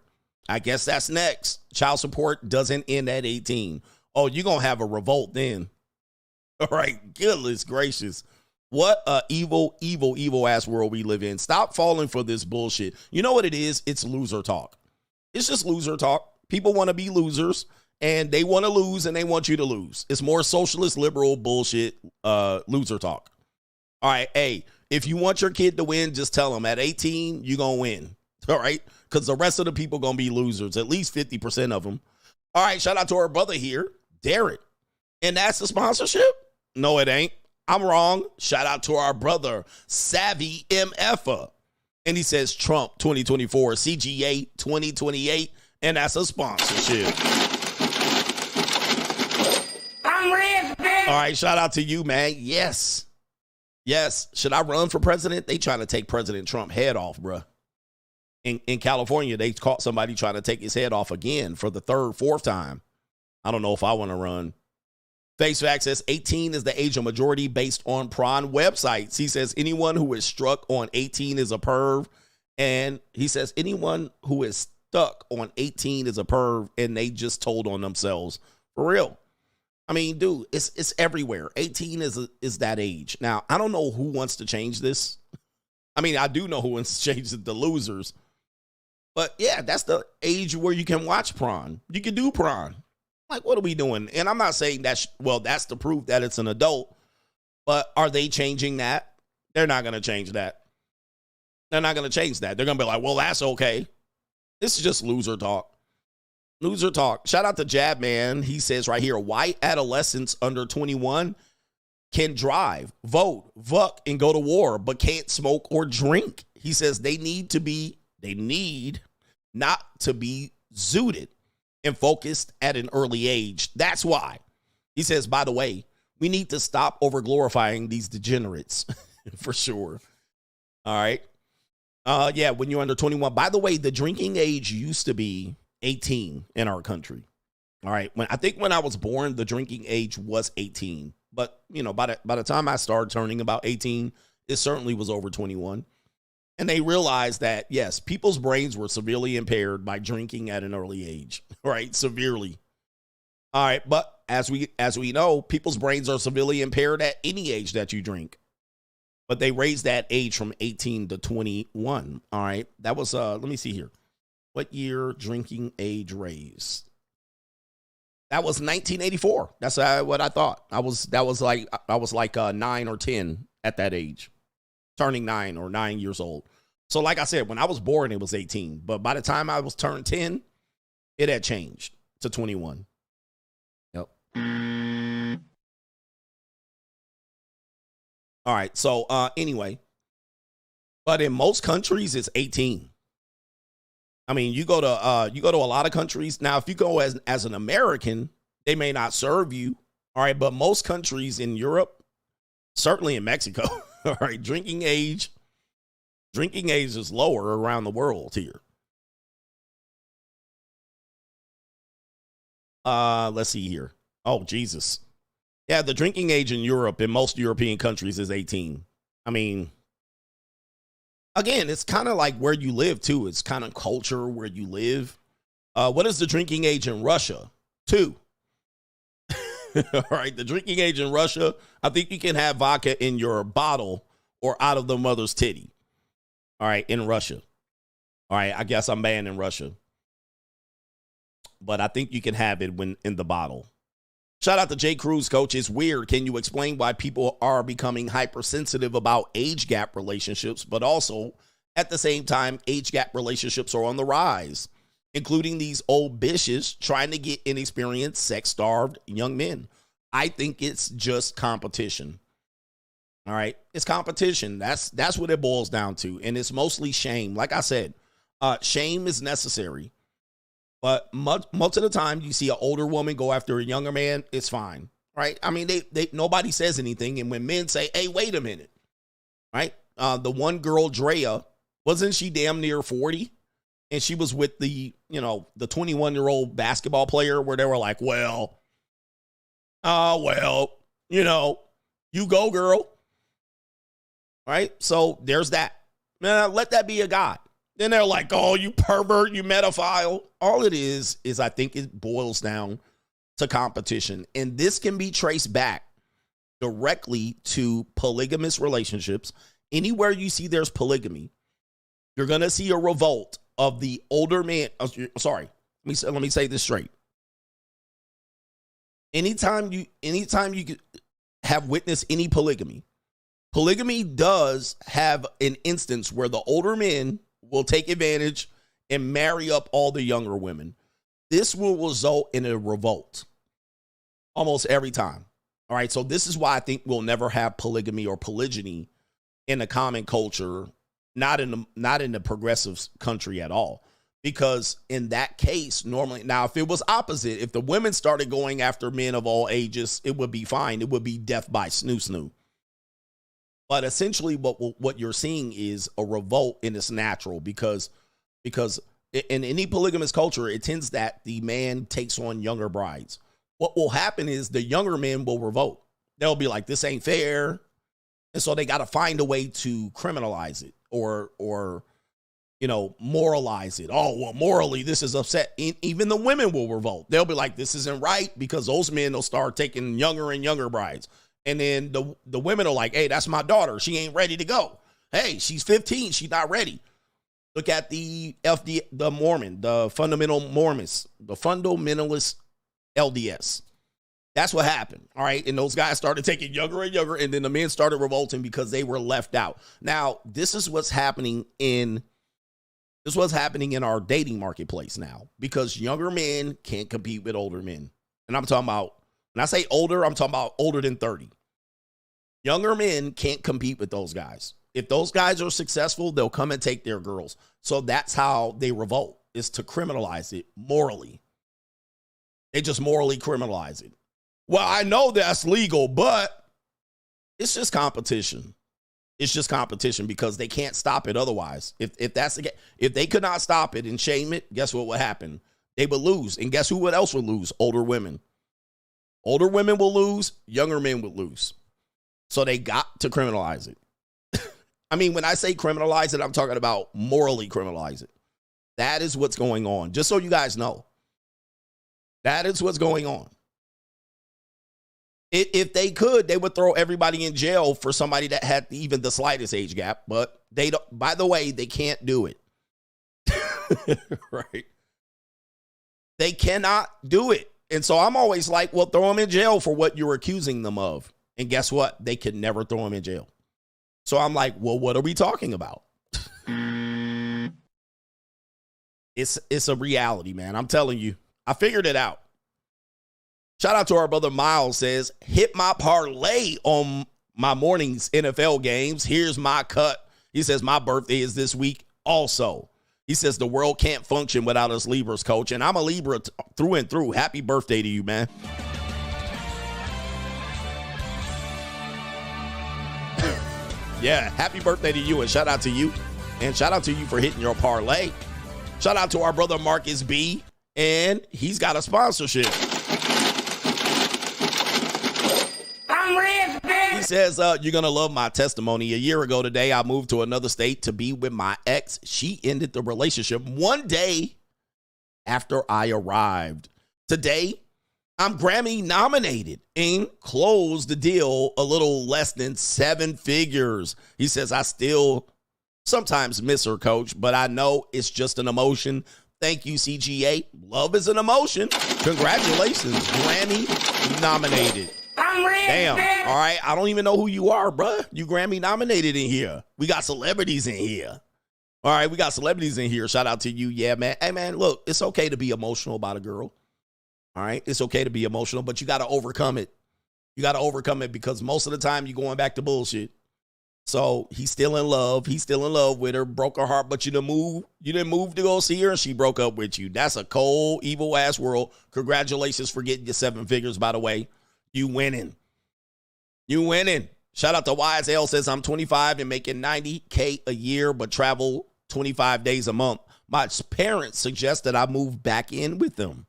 I guess that's next. Child support doesn't end at 18. Oh, you're gonna have a revolt then. All right, goodness gracious. What a evil ass world we live in. Stop falling for this bullshit. You know what it is? It's loser talk. It's just loser talk. People want to be losers and they want to lose and they want you to lose. It's more socialist, liberal bullshit, loser talk. All right. Hey, if you want your kid to win, just tell them at 18, you're going to win. All right. Because the rest of the people going to be losers, at least 50% of them. All right. Shout out to our brother here, Derek. And that's the sponsorship? No, it ain't. I'm wrong. Shout out to our brother, Savvy MFA. And he says Trump 2024, CGA 2028, and that's a sponsorship. I'm rich, bitch. All right, shout out to you, man. Yes. Yes. Should I run for president? They trying to take President Trump head off, bruh. In California, they caught somebody trying to take his head off again for the fourth time. I don't know if I want to run. Face Fact says 18 is the age of majority based on prawn websites. He says anyone who is struck on 18 is a perv. And he says anyone who is stuck on 18 is a perv and they just told on themselves. For real. I mean, dude, it's everywhere. 18 is that age. Now, I don't know who wants to change this. I mean, I do know who wants to change it, the losers. But yeah, that's the age where you can watch prawn. You can do prawn. Like, what are we doing? And I'm not saying that, well, that's the proof that it's an adult. But are they changing that? They're not going to change that. They're not going to change that. They're going to be like, well, that's okay. This is just loser talk. Loser talk. Shout out to Jab Man. He says right here, white adolescents under 21 can drive, vote, vuck, and go to war, but can't smoke or drink. He says they need not to be zooted and focused at an early age. That's why. He says, by the way, we need to stop over glorifying these degenerates for sure. All right. Yeah, when you're under 21. By the way, the drinking age used to be 18 in our country. All right. I think when I was born, the drinking age was 18. But, you know, by the time I started turning about 18, it certainly was over 21. And they realized that, yes, people's brains were severely impaired by drinking at an early age, right? Severely. All right. But as we know, people's brains are severely impaired at any age that you drink. But they raised that age from 18 to 21. All right. That was, let me see here. What year drinking age raised? That was 1984. That's what I thought. I was like 9 or 10 at that age. Turning 9 or 9 years old. So like I said, when I was born, it was 18. But by the time I was turned 10, it had changed to 21. Yep. All right. So anyway, but in most countries, it's 18. I mean, you go to a lot of countries. Now, if you go as an American, They may not serve you. All right. But most countries in Europe, certainly in Mexico, all right, drinking age is lower around the world here. Let's see here. Oh, Jesus. Yeah, the drinking age in Europe, in most European countries, is 18. I mean, again, it's kind of like where you live, too. It's kind of culture where you live. What is the drinking age in Russia? 2. All right, the drinking age in Russia, I think you can have vodka in your bottle or out of the mother's titty. All right, in Russia. All right, I guess I'm banned in Russia. But I think you can have it when in the bottle. Shout out to J. Cruz, coach. It's weird. Can you explain why people are becoming hypersensitive about age gap relationships, but also at the same time, age gap relationships are on the rise, including these old bitches trying to get inexperienced, sex-starved young men? I think it's just competition. All right. It's competition. That's what it boils down to. And it's mostly shame. Like I said, shame is necessary. But much of the time, you see an older woman go after a younger man, it's fine, right? I mean, nobody says anything. And when men say, hey, wait a minute, right? The one girl, Drea, wasn't she damn near 40? And she was with the 21-year-old basketball player where they were like, you go, girl. Right? So there's that. Man, let that be a guy. Then they're like, oh, you pervert, you pedophile. All it is I think it boils down to competition. And this can be traced back directly to polygamous relationships. Anywhere you see there's polygamy, you're going to see a revolt of the older man. Sorry, let me say this straight. Anytime you have witnessed any polygamy does have an instance where the older men will take advantage and marry up all the younger women. This will result in a revolt almost every time. All right. So this is why I think we'll never have polygamy or polygyny in the common culture, not in the progressive country at all. Because in that case, normally, now, if it was opposite, if the women started going after men of all ages, it would be fine. It would be death by snoo. But essentially what you're seeing is a revolt, and it's natural because in any polygamous culture, it tends that the man takes on younger brides. What will happen is the younger men will revolt. They'll be like, this ain't fair. And so they got to find a way to criminalize it or moralize it. Oh, well, morally, this is upset. Even the women will revolt. They'll be like, this isn't right, because those men will start taking younger and younger brides. And then the women are like, hey, that's my daughter. She ain't ready to go. Hey, she's 15. She's not ready. Look at the Mormon, the fundamental Mormons, the fundamentalist LDS. That's what happened. All right. And those guys started taking younger and younger. And then the men started revolting because they were left out. Now, this is what's happening in our dating marketplace now, because younger men can't compete with older men. And I'm talking about, when I say older, I'm talking about older than 30. Younger men can't compete with those guys. If those guys are successful, they'll come and take their girls. So that's how they revolt, is to criminalize it morally. They just morally criminalize it. Well, I know that's legal, but it's just competition. It's just competition because they can't stop it otherwise. If that's the case, if they could not stop it and shame it, guess what would happen? They would lose. And guess who else would lose? Older women. Older women will lose. Younger men would lose. So they got to criminalize it. I mean, when I say criminalize it, I'm talking about morally criminalize it. That is what's going on. Just so you guys know. That is what's going on. If they could, they would throw everybody in jail for somebody that had even the slightest age gap. But they don't. By the way, they can't do it. Right? They cannot do it. And so I'm always like, well, throw them in jail for what you're accusing them of. And guess what? They could never throw them in jail. So I'm like, well, what are we talking about? It's a reality, man. I'm telling you. I figured it out. Shout out to our brother Miles, says, hit my parlay on my morning's NFL games. Here's my cut. He says, my birthday is this week also. He says the world can't function without us Libras, coach. And I'm a Libra through and through. Happy birthday to you, man. Yeah, happy birthday to you, and shout out to you. And shout out to you for hitting your parlay. Shout out to our brother Marcus B, and he's got a sponsorship. I'm rich, bitch. He says, you're going to love my testimony. A year ago today, I moved to another state to be with my ex. She ended the relationship one day after I arrived. Today, I'm Grammy nominated and closed the deal a little less than 7 figures. He says, I still sometimes miss her, coach, but I know it's just an emotion. Thank you, CGA. Love is an emotion. Congratulations, Grammy nominated. I'm rich, Damn. bitch. All right. I don't even know who you are, bruh. You Grammy nominated in here. We got celebrities in here. All right. We got celebrities in here. Shout out to you. Yeah, man. Hey, man, look, it's okay to be emotional about a girl. All right. It's okay to be emotional, but you got to overcome it. You got to overcome it because most of the time you're going back to bullshit. So he's still in love. He's still in love with her, broke her heart, but you didn't move to go see her, and she broke up with you. That's a cold, evil ass world. Congratulations for getting your 7 figures, by the way. You winning. You winning. Shout out to YSL says, I'm 25 and making $90K a year, but travel 25 days a month. My parents suggest that I move back in with them.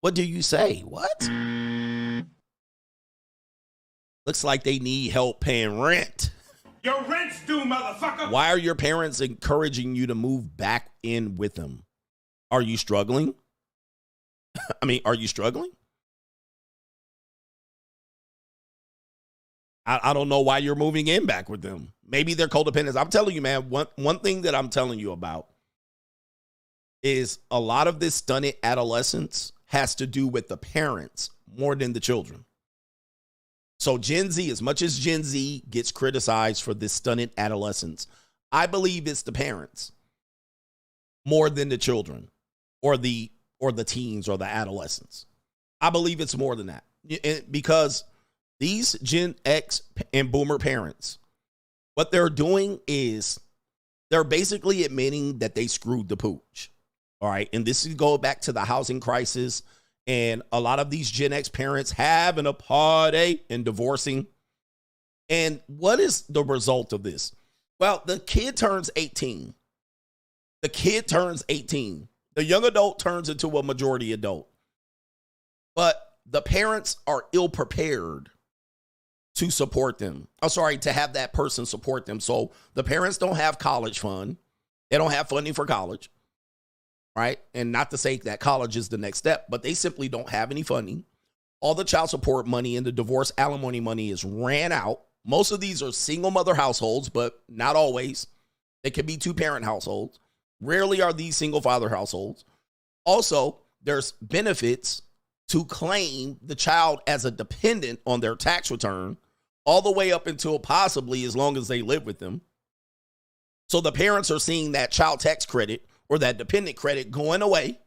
What do you say? What? Looks like they need help paying rent. Your rent's due, motherfucker. Why are your parents encouraging you to move back in with them? Are you struggling? Are you struggling? I don't know why you're moving in back with them. Maybe they're codependents. I'm telling you, man, one thing that I'm telling you about is a lot of this stunted adolescence has to do with the parents more than the children. So Gen Z, as much as Gen Z gets criticized for this stunted adolescence, I believe it's the parents more than the children or the teens or the adolescents. I believe it's more than that because these Gen X and Boomer parents, what they're doing is they're basically admitting that they screwed the pooch. All right. And this is go back to the housing crisis. And a lot of these Gen X parents having a party and divorcing. And what is the result of this? Well, the kid turns 18. The kid turns 18. The young adult turns into a majority adult. But the parents are ill prepared to support them. To have that person support them. So the parents don't have college fund. They don't have funding for college. Right? And not to say that college is the next step, but they simply don't have any funding. All the child support money and the divorce alimony money is ran out. Most of these are single mother households, but not always. It can be 2-parent households. Rarely are these single father households. Also, there's benefits to claim the child as a dependent on their tax return all the way up until possibly as long as they live with them. So the parents are seeing that child tax credit or that dependent credit going away.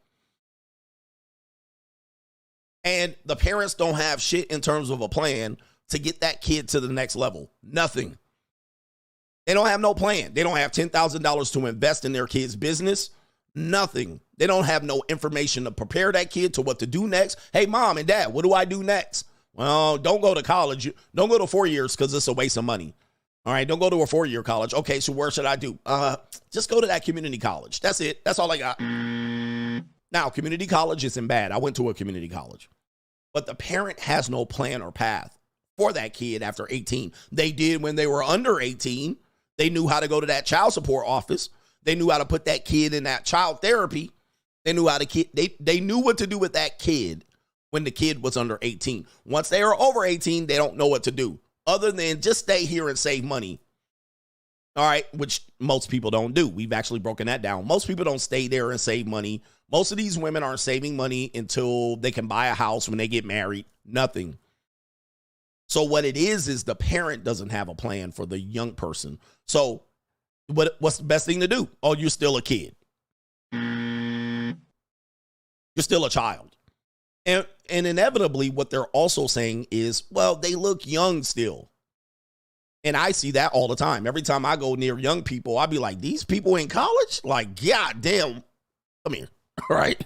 And the parents don't have shit in terms of a plan to get that kid to the next level. Nothing. They don't have no plan. They don't have $10,000 to invest in their kid's business. Nothing. They don't have no information to prepare that kid to what to do next. Hey, mom and dad, what do I do next? Well, don't go to college. Don't go to 4 years because it's a waste of money. All right, don't go to a 4-year college. Okay, so where should I do? Just go to that community college. That's it. That's all I got. Now, community college isn't bad. I went to a community college. But the parent has no plan or path for that kid after 18. They did when they were under 18. They knew how to go to that child support office. They knew how to put that kid in that child therapy. They knew how to they knew what to do with that kid when the kid was under 18. Once they are over 18, they don't know what to do. Other than just stay here and save money. All right, which most people don't do. We've actually broken that down. Most people don't stay there and save money. Most of these women aren't saving money until they can buy a house when they get married. Nothing. So what it is the parent doesn't have a plan for the young person. So what's the best thing to do? Oh, you're still a kid. You're still a child. And inevitably, what they're also saying is, well, they look young still. And I see that all the time. Every time I go near young people, I'll be like, these people in college? Like, God damn, come here, right?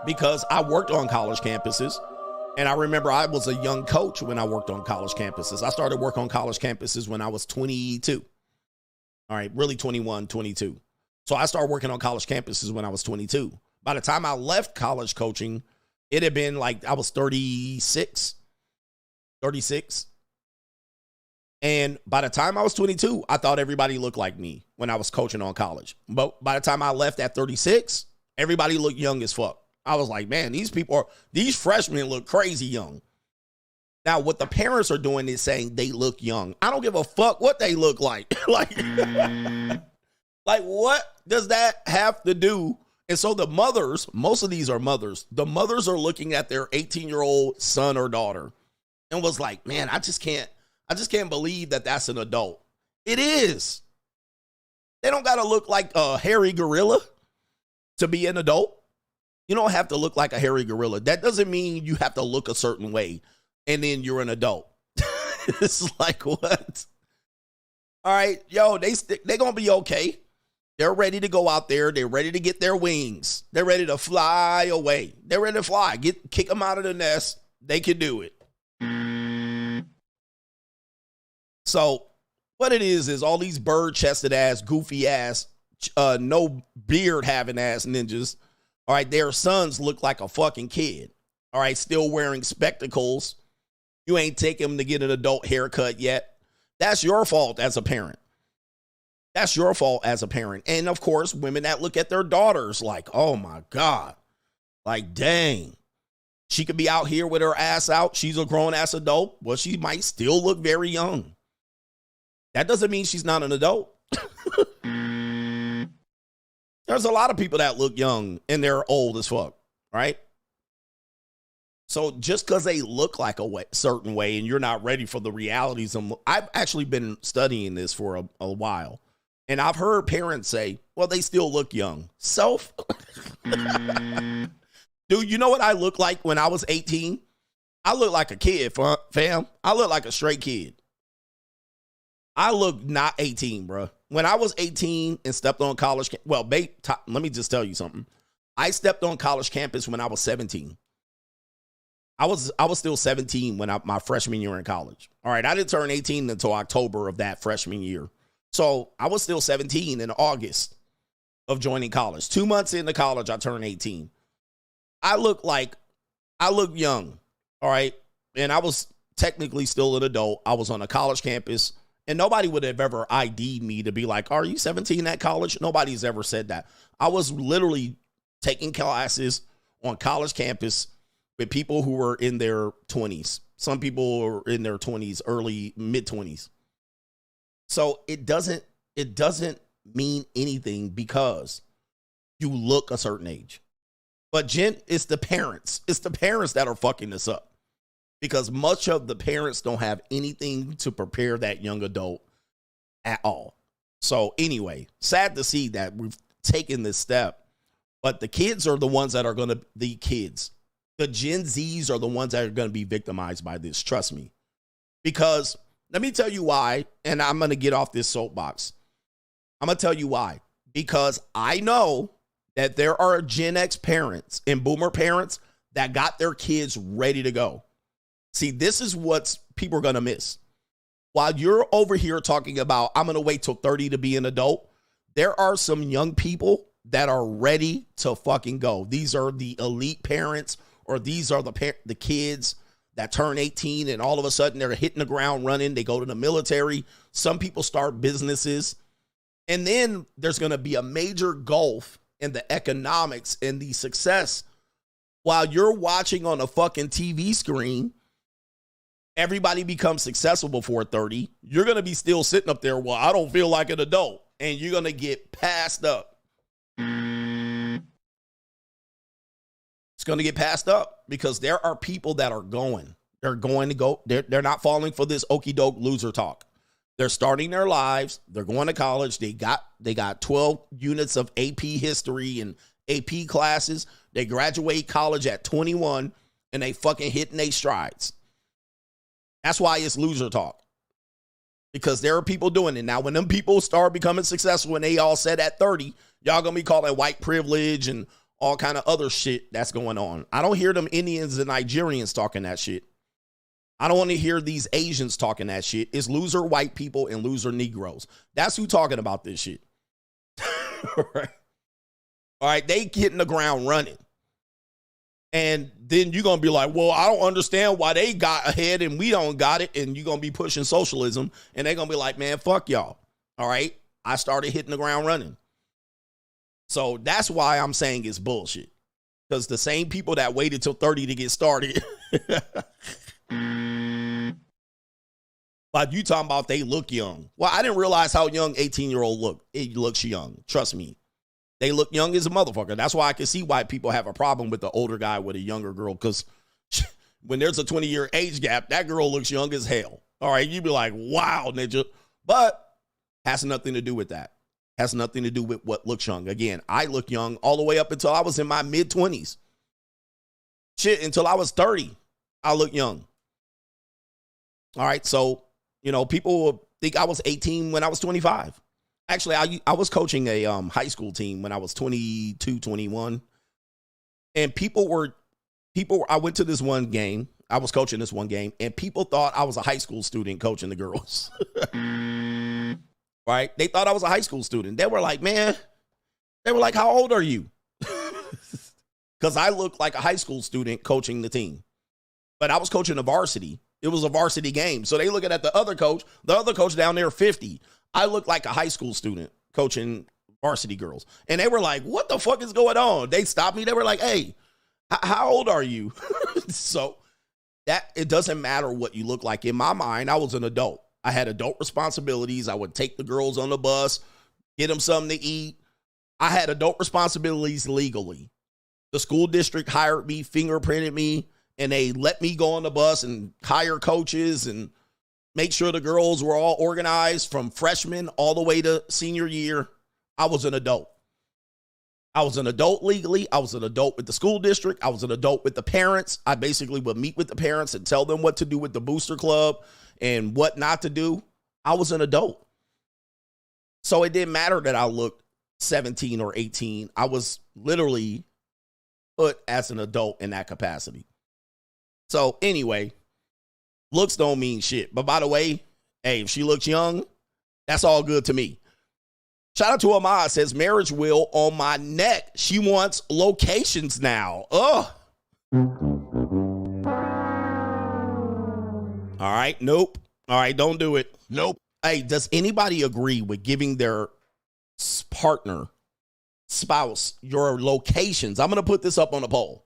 Because I worked on college campuses, and I remember I was a young coach when I worked on college campuses. I started work on college campuses when I was 22. All right, really 21, 22. So I started working on college campuses when I was 22. By the time I left college coaching, it had been like I was 36. And by the time I was 22, I thought everybody looked like me when I was coaching on college. But by the time I left at 36, everybody looked young as fuck. I was like, man, these freshmen look crazy young. Now, what the parents are doing is saying they look young. I don't give a fuck what they look like. like what does that have to do? And so the mothers, most of these are mothers. The mothers are looking at their 18-year-old son or daughter and was like, man, I just can't believe that that's an adult. It is. They don't got to look like a hairy gorilla to be an adult. You don't have to look like a hairy gorilla. That doesn't mean you have to look a certain way and then you're an adult. It's like, what? All right, yo, they're going to be okay. They're ready to go out there. They're ready to get their wings. They're ready to fly away. They're ready to fly. Kick them out of the nest. They can do it. So what it is all these bird-chested ass, goofy ass, no beard having ass ninjas. All right, their sons look like a fucking kid. All right, still wearing spectacles. You ain't taking them to get an adult haircut yet. That's your fault as a parent. That's your fault as a parent. And of course, women that look at their daughters like, oh my God, like, dang, she could be out here with her ass out. She's a grown ass adult. Well, she might still look very young. That doesn't mean she's not an adult. There's a lot of people that look young and they're old as fuck, right? So just because they look like a certain way and you're not ready for the realities of, I've actually been studying this for a while. And I've heard parents say, well, they still look young. Dude, you know what I looked like when I was 18? I looked like a kid, fam. I looked like a straight kid. I look not 18, bro. When I was 18 and stepped on college, let me just tell you something. I stepped on college campus when I was 17. I was still 17 when my freshman year in college. All right, I didn't turn 18 until October of that freshman year. So I was still 17 in August of joining college. 2 months into college, I turned 18. I look young, all right? And I was technically still an adult. I was on a college campus. And nobody would have ever ID'd me to be like, are you 17 at college? Nobody's ever said that. I was literally taking classes on college campus with people who were in their 20s. Some people were in their 20s, early, mid-20s. So it doesn't mean anything because you look a certain age. But it's the parents. It's the parents that are fucking this up. Because much of the parents don't have anything to prepare that young adult at all. So anyway, sad to see that we've taken this step. But the kids are the ones that are going to, the kids. The Gen Zs are the ones that are going to be victimized by this. Trust me. Because let me tell you why, and I'm going to get off this soapbox. I'm going to tell you why. Because I know that there are Gen X parents and boomer parents that got their kids ready to go. See, this is what people are going to miss. While you're over here talking about, I'm going to wait till 30 to be an adult, there are some young people that are ready to fucking go. These are the elite parents, or these are the kids that turn 18 and all of a sudden they're hitting the ground running. They go to the military. Some people start businesses. And then there's going to be a major gulf in the economics and the success. While you're watching on a fucking TV screen, everybody becomes successful before 30. You're going to be still sitting up there, well, I don't feel like an adult. And you're going to get passed up. It's going to get passed up because there are people that are going. They're going to go. They're not falling for this okey doke loser talk. They're starting their lives. They're going to college. They got 12 units of AP history and AP classes. They graduate college at 21 and they fucking hitting their strides. That's why it's loser talk. Because there are people doing it. Now, when them people start becoming successful and they all said at 30, y'all gonna be calling white privilege and all kind of other shit that's going on. I don't hear them Indians and Nigerians talking that shit. I don't want to hear these Asians talking that shit. It's loser white people and loser Negroes. That's who talking about this shit. All right. All right, they getting the ground running. And then you're going to be like, well, I don't understand why they got ahead and we don't got it. And you're going to be pushing socialism. And they're going to be like, man, fuck y'all. All right. I started hitting the ground running. So that's why I'm saying it's bullshit. Because the same people that waited till 30 to get started. But you talking about they look young. Well, I didn't realize how young 18-year-old look. It looks young. Trust me. They look young as a motherfucker. That's why I can see why people have a problem with the older guy with a younger girl. Because when there's a 20-year age gap, that girl looks young as hell. All right, you'd be like, wow, ninja. But has nothing to do with that. Has nothing to do with what looks young. Again, I look young all the way up until I was in my mid-20s. Shit, until I was 30, I look young. All right, so, you know, people will think I was 18 when I was 25. Actually, I was coaching a high school team when I was 22, 21. And I went to this one game. I was coaching this one game, and people thought I was a high school student coaching the girls. Right? They thought I was a high school student. They were like, man, how old are you? Because I looked like a high school student coaching the team. But I was coaching a varsity. It was a varsity game. So they looking at the other coach down there, 50. I looked like a high school student coaching varsity girls. And they were like, what the fuck is going on? They stopped me. They were like, hey, how old are you? So that it doesn't matter what you look like. In my mind, I was an adult. I had adult responsibilities. I would take the girls on the bus, get them something to eat. I had adult responsibilities legally. The school district hired me, fingerprinted me, and they let me go on the bus and hire coaches and make sure the girls were all organized from freshman all the way to senior year. I was an adult. I was an adult legally. I was an adult with the school district. I was an adult with the parents. I basically would meet with the parents and tell them what to do with the booster club and what not to do. I was an adult. So it didn't matter that I looked 17 or 18. I was literally put as an adult in that capacity. So anyway, looks don't mean shit. But by the way, hey, if she looks young, that's all good to me. Shout out to Ahmad, says marriage will on my neck. She wants locations now. Ugh. All right. Nope. All right. Don't do it. Nope. Hey, does anybody agree with giving their partner, spouse, your locations? I'm going to put this up on a poll.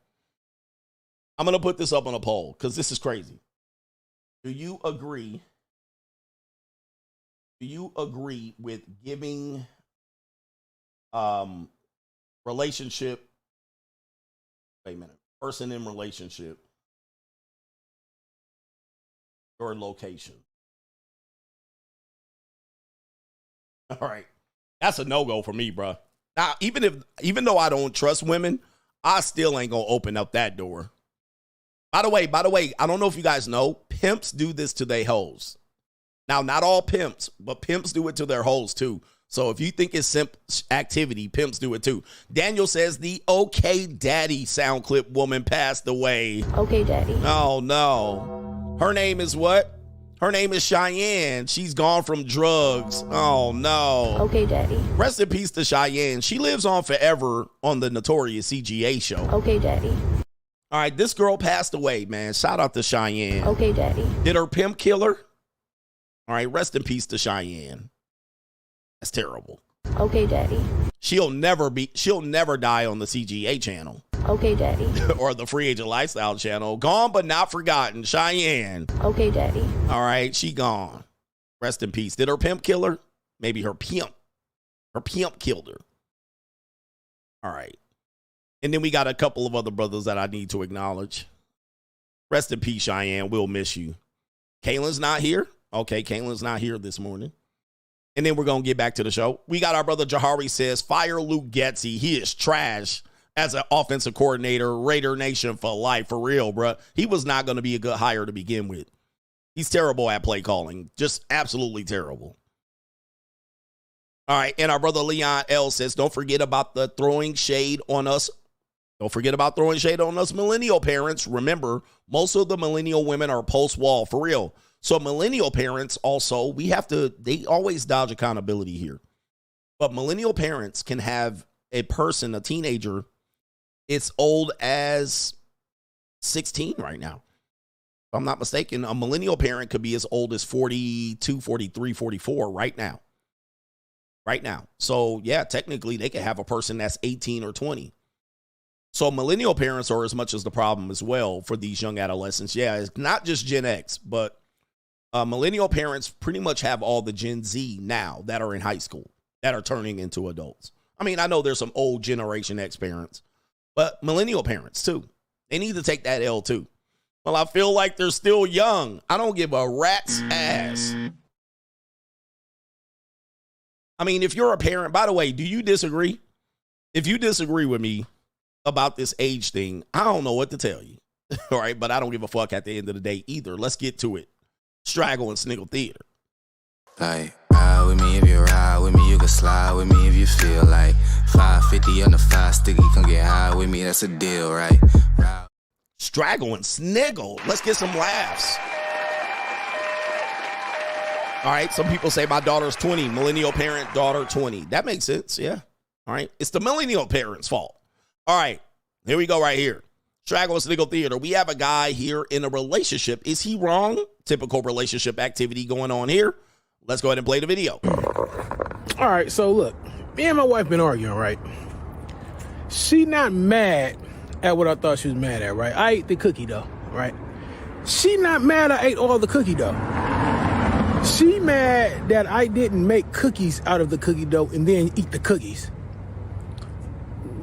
Because this is crazy. Do you agree? Do you agree with giving relationship, wait a minute, person in relationship your location? All right. That's a no-go for me, bro. Now, even though I don't trust women, I still ain't gonna open up that door. By the way, I don't know if you guys know, pimps do this to their hoes. Now, not all pimps, but pimps do it to their hoes too. So if you think it's simp activity, pimps do it too. Daniel says the OK Daddy sound clip woman passed away. OK Daddy. Oh, no. Her name is what? Her name is Cheyenne. She's gone from drugs. Oh, no. OK Daddy. Rest in peace to Cheyenne. She lives on forever on the Notorious CGA show. OK Daddy. All right, this girl passed away, man. Shout out to Cheyenne. OK Daddy. Did her pimp kill her? All right, rest in peace to Cheyenne. That's terrible. OK Daddy. She'll never die on the CGA channel. OK Daddy. Or the Free Agent Lifestyle channel. Gone but not forgotten. Cheyenne. OK Daddy. All right, she gone. Rest in peace. Did her pimp kill her? Maybe her pimp. Her pimp killed her. All right. And then we got a couple of other brothers that I need to acknowledge. Rest in peace, Cheyenne. We'll miss you. Kaylin's not here. Okay, Kaylin's not here this morning. And then we're going to get back to the show. We got our brother Jahari says, fire Luke Getsy. He is trash as an offensive coordinator. Raider Nation for life. For real, bro. He was not going to be a good hire to begin with. He's terrible at play calling. Just absolutely terrible. All right. And our brother Leon L says, don't forget about the throwing shade on us. Don't forget about throwing shade on us millennial parents. Remember, most of the millennial women are post-wall, for real. So millennial parents also, they always dodge accountability here. But millennial parents can have a person, a teenager, it's old as 16 right now. If I'm not mistaken, a millennial parent could be as old as 42, 43, 44 right now. Right now. So, yeah, technically they could have a person that's 18 or 20. So millennial parents are as much as the problem as well for these young adolescents. Yeah, it's not just Gen X, but millennial parents pretty much have all the Gen Z now that are in high school that are turning into adults. I mean, I know there's some old Generation X parents, but millennial parents too. They need to take that L too. Well, I feel like they're still young. I don't give a rat's ass. I mean, if you're a parent, by the way, do you disagree? If you disagree with me about this age thing, I don't know what to tell you. All right, but I don't give a fuck at the end of the day either. Let's get to it. Straggle and Sniggle Theater. Like, ride with me if you ride with me, you can slide with me if you feel like 550 on the 5 sticky, come get high with me, that's a deal, right? Straggle and Sniggle. Let's get some laughs. All right, some people say my daughter's 20, millennial parent, daughter 20. That makes sense, yeah. All right, it's the millennial parent's fault. All right, here we go right here. Straggle and Sniggle Theater. We have a guy here in a relationship. Is he wrong? Typical relationship activity going on here. Let's go ahead and play the video. All right, so look, me and my wife been arguing, right? She not mad at what I thought she was mad at, right? I ate the cookie dough, right? She not mad I ate all the cookie dough. She mad that I didn't make cookies out of the cookie dough and then eat the cookies.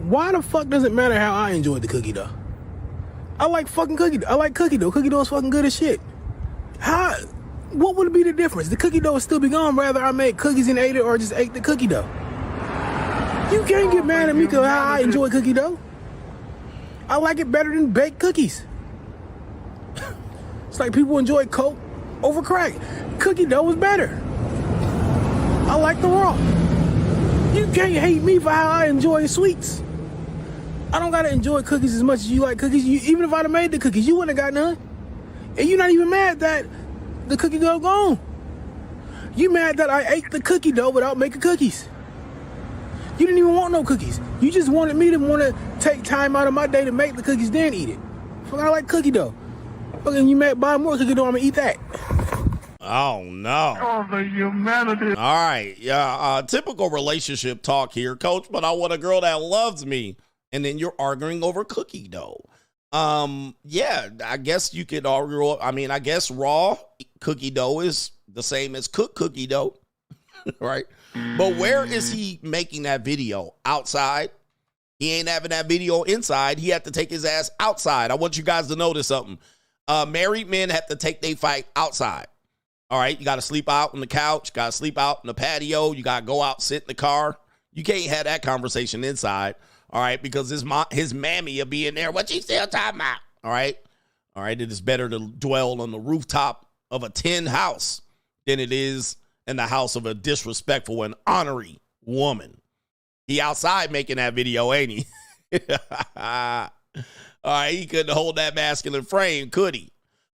Why the fuck does it matter how I enjoyed the cookie dough? I like fucking cookie dough. I like cookie dough. Cookie dough is fucking good as shit. What would be the difference? The cookie dough would still be gone whether I made cookies and ate it or just ate the cookie dough. You can't get mad at me because how I enjoy cookie dough. I like it better than baked cookies. It's like people enjoy Coke over crack. Cookie dough is better. I like the raw. You can't hate me for how I enjoy sweets. I don't gotta enjoy cookies as much as you like cookies. Even if I'd have made the cookies, you wouldn't have got none. And you're not even mad that the cookie dough gone. You mad that I ate the cookie dough without making cookies. You didn't even want no cookies. You just wanted me to want to take time out of my day to make the cookies, then eat it. Fuck, I like cookie dough. Fucking you buy more cookie dough, I'm gonna eat that. Oh, no. Oh, the humanity. All right. Yeah. Typical relationship talk here, coach, but I want a girl that loves me. And then you're arguing over cookie dough. Yeah, I guess you could argue. I mean, I guess raw cookie dough is the same as cooked cookie dough. Right. But where is he making that video? Outside? He ain't having that video inside. He had to take his ass outside. I want you guys to notice something. Married men have to take their fight outside. All right, you got to sleep out on the couch. Got to sleep out in the patio. You got to go out, sit in the car. You can't have that conversation inside. All right, because his mammy will be in there. What you still talking about? All right. All right, it is better to dwell on the rooftop of a tin house than it is in the house of a disrespectful and honorary woman. He outside making that video, ain't he? All right, he couldn't hold that masculine frame, could he?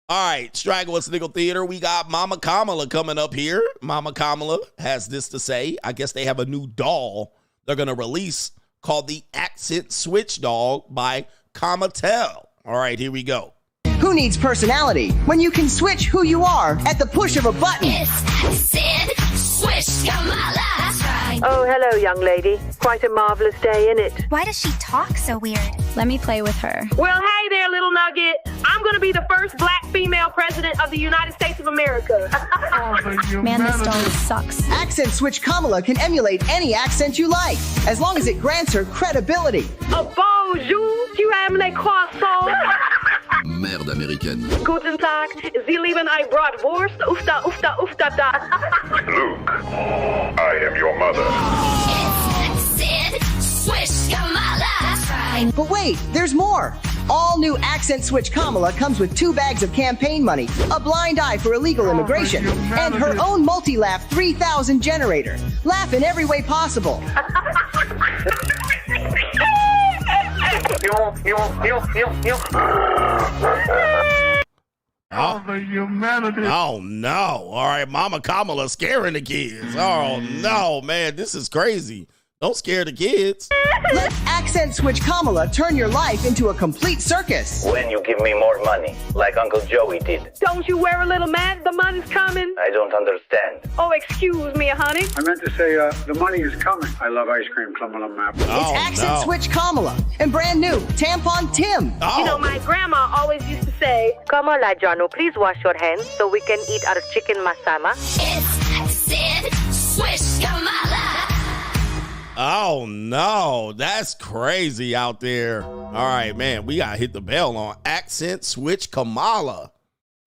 All right, Straggle and Sniggle Theater. We got Mama Kamala coming up here. Mama Kamala has this to say. I guess they have a new doll they're going to release called the Accent Switch Doll by Comatel. All right, here we go. Who needs personality when you can switch who you are at the push of a button? It's Accent Switch Kamala. That's right. Oh, hello, young lady. Quite a marvelous day, innit? Why does she talk so weird? Let me play with her. Well, hey there, little nugget. I'm going to be the first black female president of the United States of America. Man, this doll sucks. Accent Switch Kamala can emulate any accent you like, as long as it grants her credibility. A bonjour, tu aimes les croissants? Merde américaine. Guten Tag, Sie lieben ein Bratwurst? Ufta, ufta, ufta, da. Luke, I am your mother. It's Accent Switch Kamala. That's right. But wait, there's more. All new Accent Switch Kamala comes with 2 bags of campaign money, a blind eye for illegal immigration, and her own multi-laugh 3000 generator. Laugh in every way possible. Oh no. All right, Mama Kamala scaring the kids. Oh no, man, this is crazy. Don't scare the kids. Let Accent Switch Kamala turn your life into a complete circus. When you give me more money, like Uncle Joey did. Don't you wear a little mad? The money's coming. I don't understand. Oh, excuse me, honey. I meant to say, the money is coming. I love ice cream, Plum Map. It's Accent Switch Kamala and brand new Tampon Tim. You know, my grandma always used to say, Kamala Janu, please wash your hands so we can eat our chicken masama. It's Sid Swish Kamala. Oh no, that's crazy out there. All right, man, we gotta hit the bell on Accent Switch Kamala.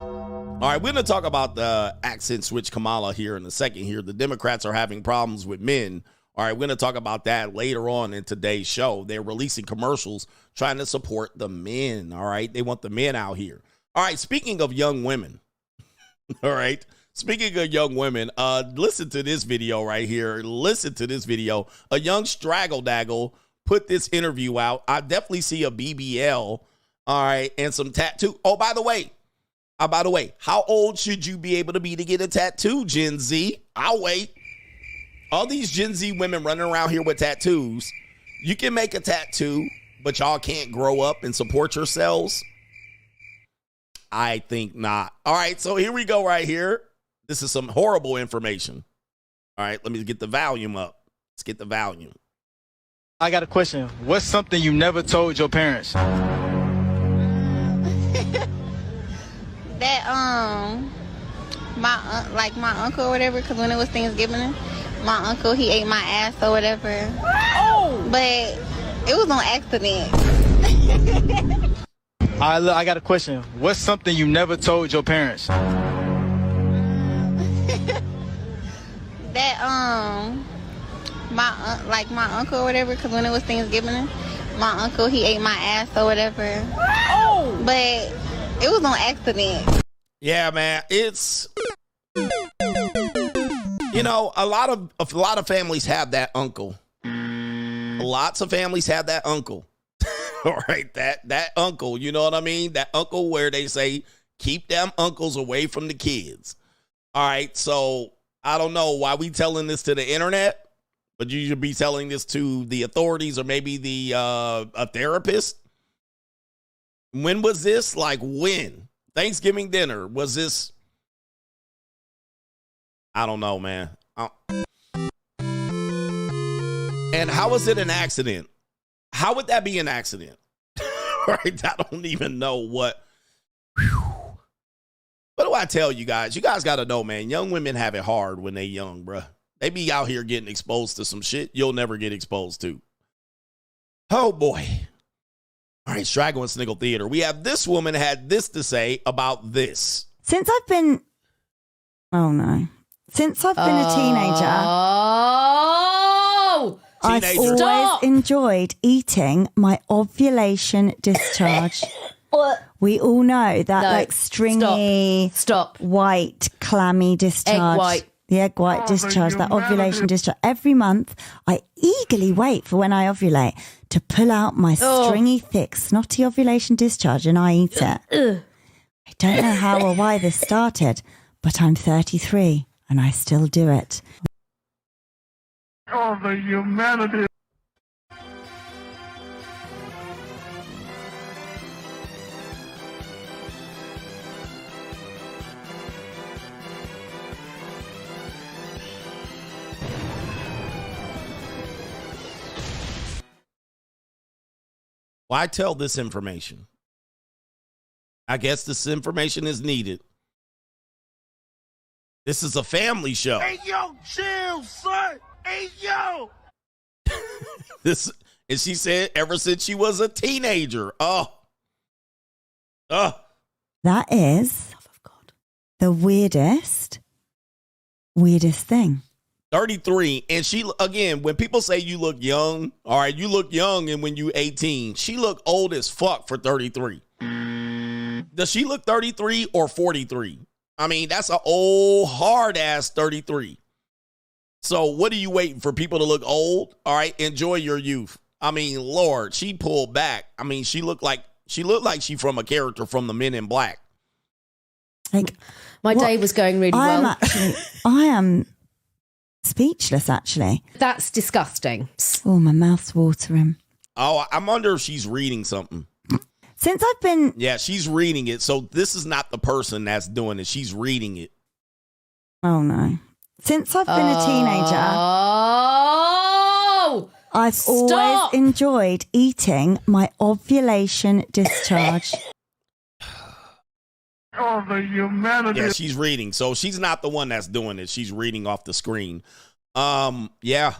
All right, we're gonna talk about the Accent Switch Kamala here in a second here. The Democrats are having problems with men. All right, we're gonna talk about that later on in today's show. They're releasing commercials trying to support the men. All right, they want the men out here. All right, speaking of young women, all right. Speaking of young women, listen to this video right here. Listen to this video. A young Straggle put this interview out. I definitely see a BBL, all right, and some tattoo. Oh, by the way, how old should you be able to be to get a tattoo, Gen Z? I'll wait. All these Gen Z women running around here with tattoos. You can make a tattoo, but y'all can't grow up and support yourselves? I think not. All right, so here we go right here. This is some horrible information. All right, let me get the volume up. Let's get the volume. I got a question. What's something you never told your parents? That my uncle or whatever, because when it was Thanksgiving, my uncle, he ate my ass or whatever. Oh! But it was on accident. All right, look, I got a question. What's something you never told your parents? That my uncle or whatever, because when it was Thanksgiving, my uncle, he ate my ass or whatever. Oh! But it was on accident. Yeah, man, it's, you know, a lot of families have that uncle. Lots of families have that uncle. All right, that uncle, you know what I mean? That uncle where they say keep them uncles away from the kids. All right, so I don't know why we telling this to the internet, but you should be telling this to the authorities or maybe a therapist. When was this? Like when? Thanksgiving dinner. Was this? I don't know, man. And how was it an accident? How would that be an accident? Right? I don't even know what. What do I tell you guys? You guys got to know, man, young women have it hard when they young, bruh. They be out here getting exposed to some shit you'll never get exposed to. Oh, boy. All right, Straggle and Sniggle Theater. We have this woman had this to say about this. Since I've been a teenager, I've always enjoyed eating my ovulation discharge. We all know that stringy, white, clammy discharge. Egg white. The egg white discharge, that ovulation discharge. Every month, I eagerly wait for when I ovulate to pull out my stringy, thick, snotty ovulation discharge and I eat it. I don't know how or why this started, but I'm 33 and I still do it. Oh, the humanity. Why tell this information? I guess this information is needed. This is a family show. Hey, yo, chill, son. Hey, yo. This, and she said ever since she was a teenager. That is the weirdest thing. 33. And she, again, when people say you look young, all right, you look young and when you 18. She look old as fuck for 33. Does she look 33 or 43? I mean, that's an old, hard-ass 33. So what are you waiting for, people to look old? All right, enjoy your youth. I mean, Lord, she pulled back. I mean, she looked like she from a character from the Men in Black. Like, my day was going really well. I am speechless, actually. That's disgusting. Oh, my mouth's watering. Oh, I wonder if she's reading something. Since I've been... Yeah, she's reading it. So this is not the person that's doing it. She's reading it. Oh, no. Since I've been a teenager... Oh! I've always enjoyed eating my ovulation discharge. Oh, the humanity. Yeah, she's reading. So she's not the one that's doing it. She's reading off the screen. Yeah.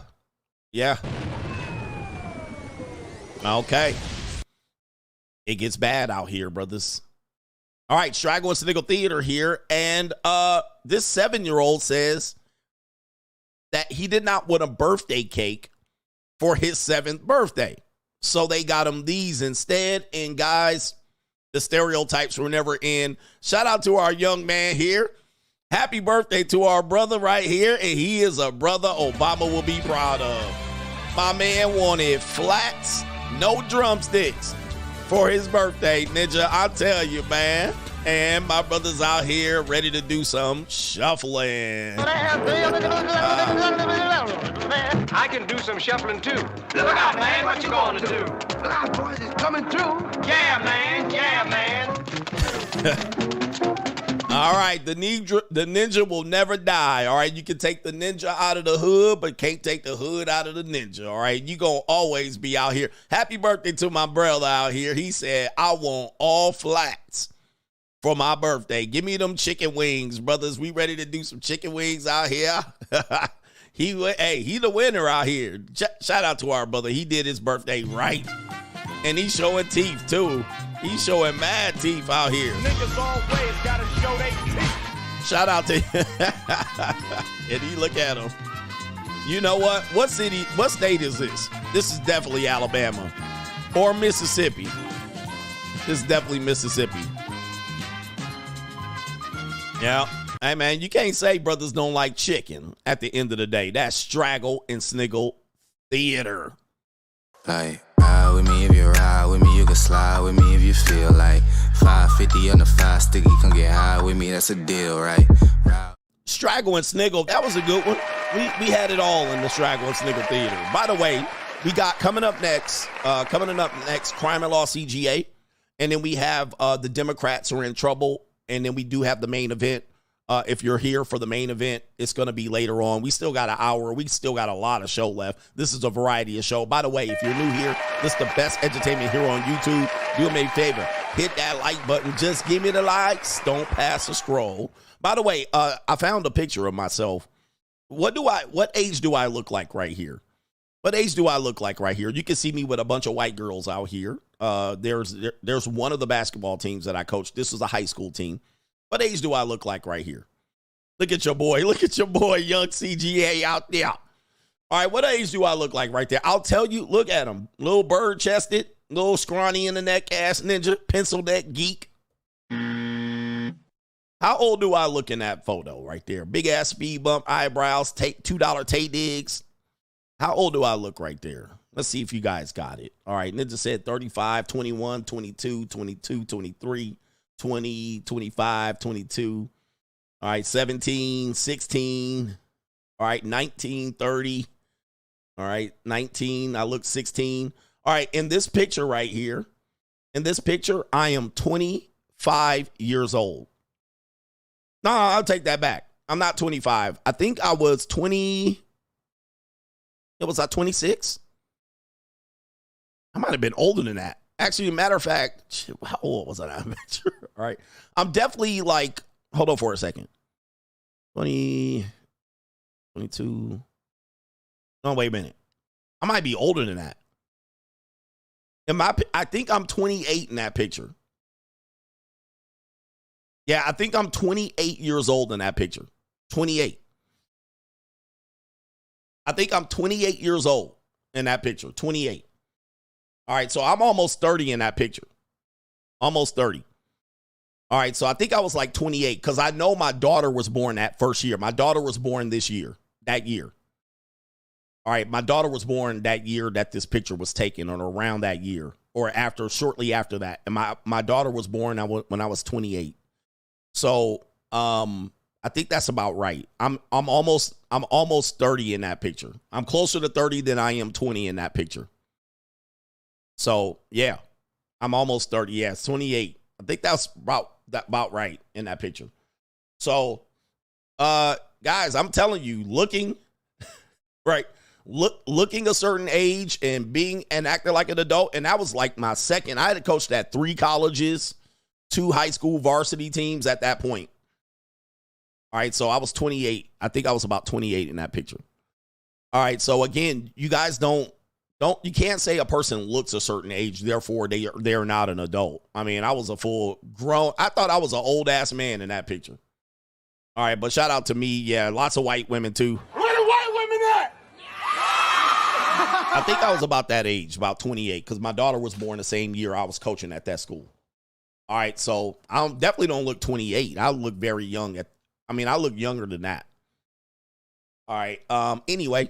Okay. It gets bad out here, brothers. All right, Straggle and Sniggle Theater here. And this 7-year-old says that he did not want a birthday cake for his 7th birthday. So they got him these instead. And guys, the stereotypes were never in. Shout out to our young man here. Happy birthday to our brother right here. And he is a brother Obama will be proud of. My man wanted flats, no drumsticks for his birthday, Ninja. I tell you, man. And my brother's out here ready to do some shuffling. I can do some shuffling too. Look out, man. What you gonna do? Look out, boys. It's coming through. Yeah, man. Yeah, man. All right. The ninja will never die. All right. You can take the ninja out of the hood, but can't take the hood out of the ninja. All right. You gonna always be out here. Happy birthday to my brother out here. He said, I want all flats for my birthday. Give me them chicken wings, brothers. We ready to do some chicken wings out here? He the winner out here. Shout out to our brother. He did his birthday right. And he's showing teeth, too. He's showing mad teeth out here. Niggas always gotta show they teeth. Shout out to him. And he look at him. You know what? What state is this? This is definitely Alabama. Or Mississippi. This is definitely Mississippi. Yeah. Hey, man, you can't say brothers don't like chicken at the end of the day. That's Straggle and Sniggle Theater. Like, ride with me if you ride with me, you can slide with me if you feel like 550 on the 5 sticky, come get high with me, that's a deal, right? Straggle and Sniggle, that was a good one. We had it all in the Straggle and Sniggle Theater. By the way, we got coming up next, Crime and Law CGA, and then we have the Democrats are in trouble, and then we do have the main event. If you're here for the main event, it's going to be later on. We still got an hour. We still got a lot of show left. This is a variety of show. By the way, if you're new here, this is the best entertainment here on YouTube. Do me a favor. Hit that like button. Just give me the likes. Don't pass a scroll. By the way, I found a picture of myself. What age do I look like right here? What age do I look like right here? You can see me with a bunch of white girls out here. There's one of the basketball teams that I coach. This is a high school team. What age do I look like right here? Look at your boy. Look at your boy, young CGA out there. All right, what age do I look like right there? I'll tell you, look at him. Little bird-chested, little scrawny in the neck ass ninja, pencil neck geek. How old do I look in that photo right there? Big ass speed bump, eyebrows, $2 Tay Diggs. How old do I look right there? Let's see if you guys got it. All right, Ninja said 35, 21, 22, 22, 23. 20, 25, 22, all right, 17, 16, all right, 19, 30, all right, 19, I look 16. All right, in this picture right here, I am 25 years old. No, I'll take that back. I'm not 25. I think I was 20, was I 26? I might have been older than that. Actually, matter of fact, how old was I? I'm not sure. All right. I'm definitely like, hold on for a second. 20, 22. No, wait a minute. I might be older than that. I think I'm 28 in that picture. Yeah, I think I'm 28 years old in that picture. 28. I think I'm 28 years old in that picture. 28. All right, so I'm almost 30 in that picture. Almost 30. All right, so I think I was like 28 because I know my daughter was born that first year. My daughter was born this year, that year. All right, my daughter was born that year that this picture was taken, or around that year, or after, shortly after that. And my daughter was born when I was 28. So I think that's about right. I'm almost 30 in that picture. I'm closer to 30 than I am 20 in that picture. So yeah, I'm almost 30. Yeah, it's 28. I think that's about right in that picture. So, guys, I'm telling you, looking a certain age and being and acting like an adult, and that was like my second. I had coached at 3 colleges, 2 high school varsity teams at that point. All right, so I was 28. I think I was about 28 in that picture. All right, so again, you guys you can't say a person looks a certain age, therefore they're not an adult. I mean, I was a full grown, I thought I was an old ass man in that picture. All right, but shout out to me. Yeah, lots of white women too. Where the white women at? I think I was about that age, about 28, because my daughter was born the same year I was coaching at that school. All right, so I definitely don't look 28. I look very young. I look younger than that. All right, anyway.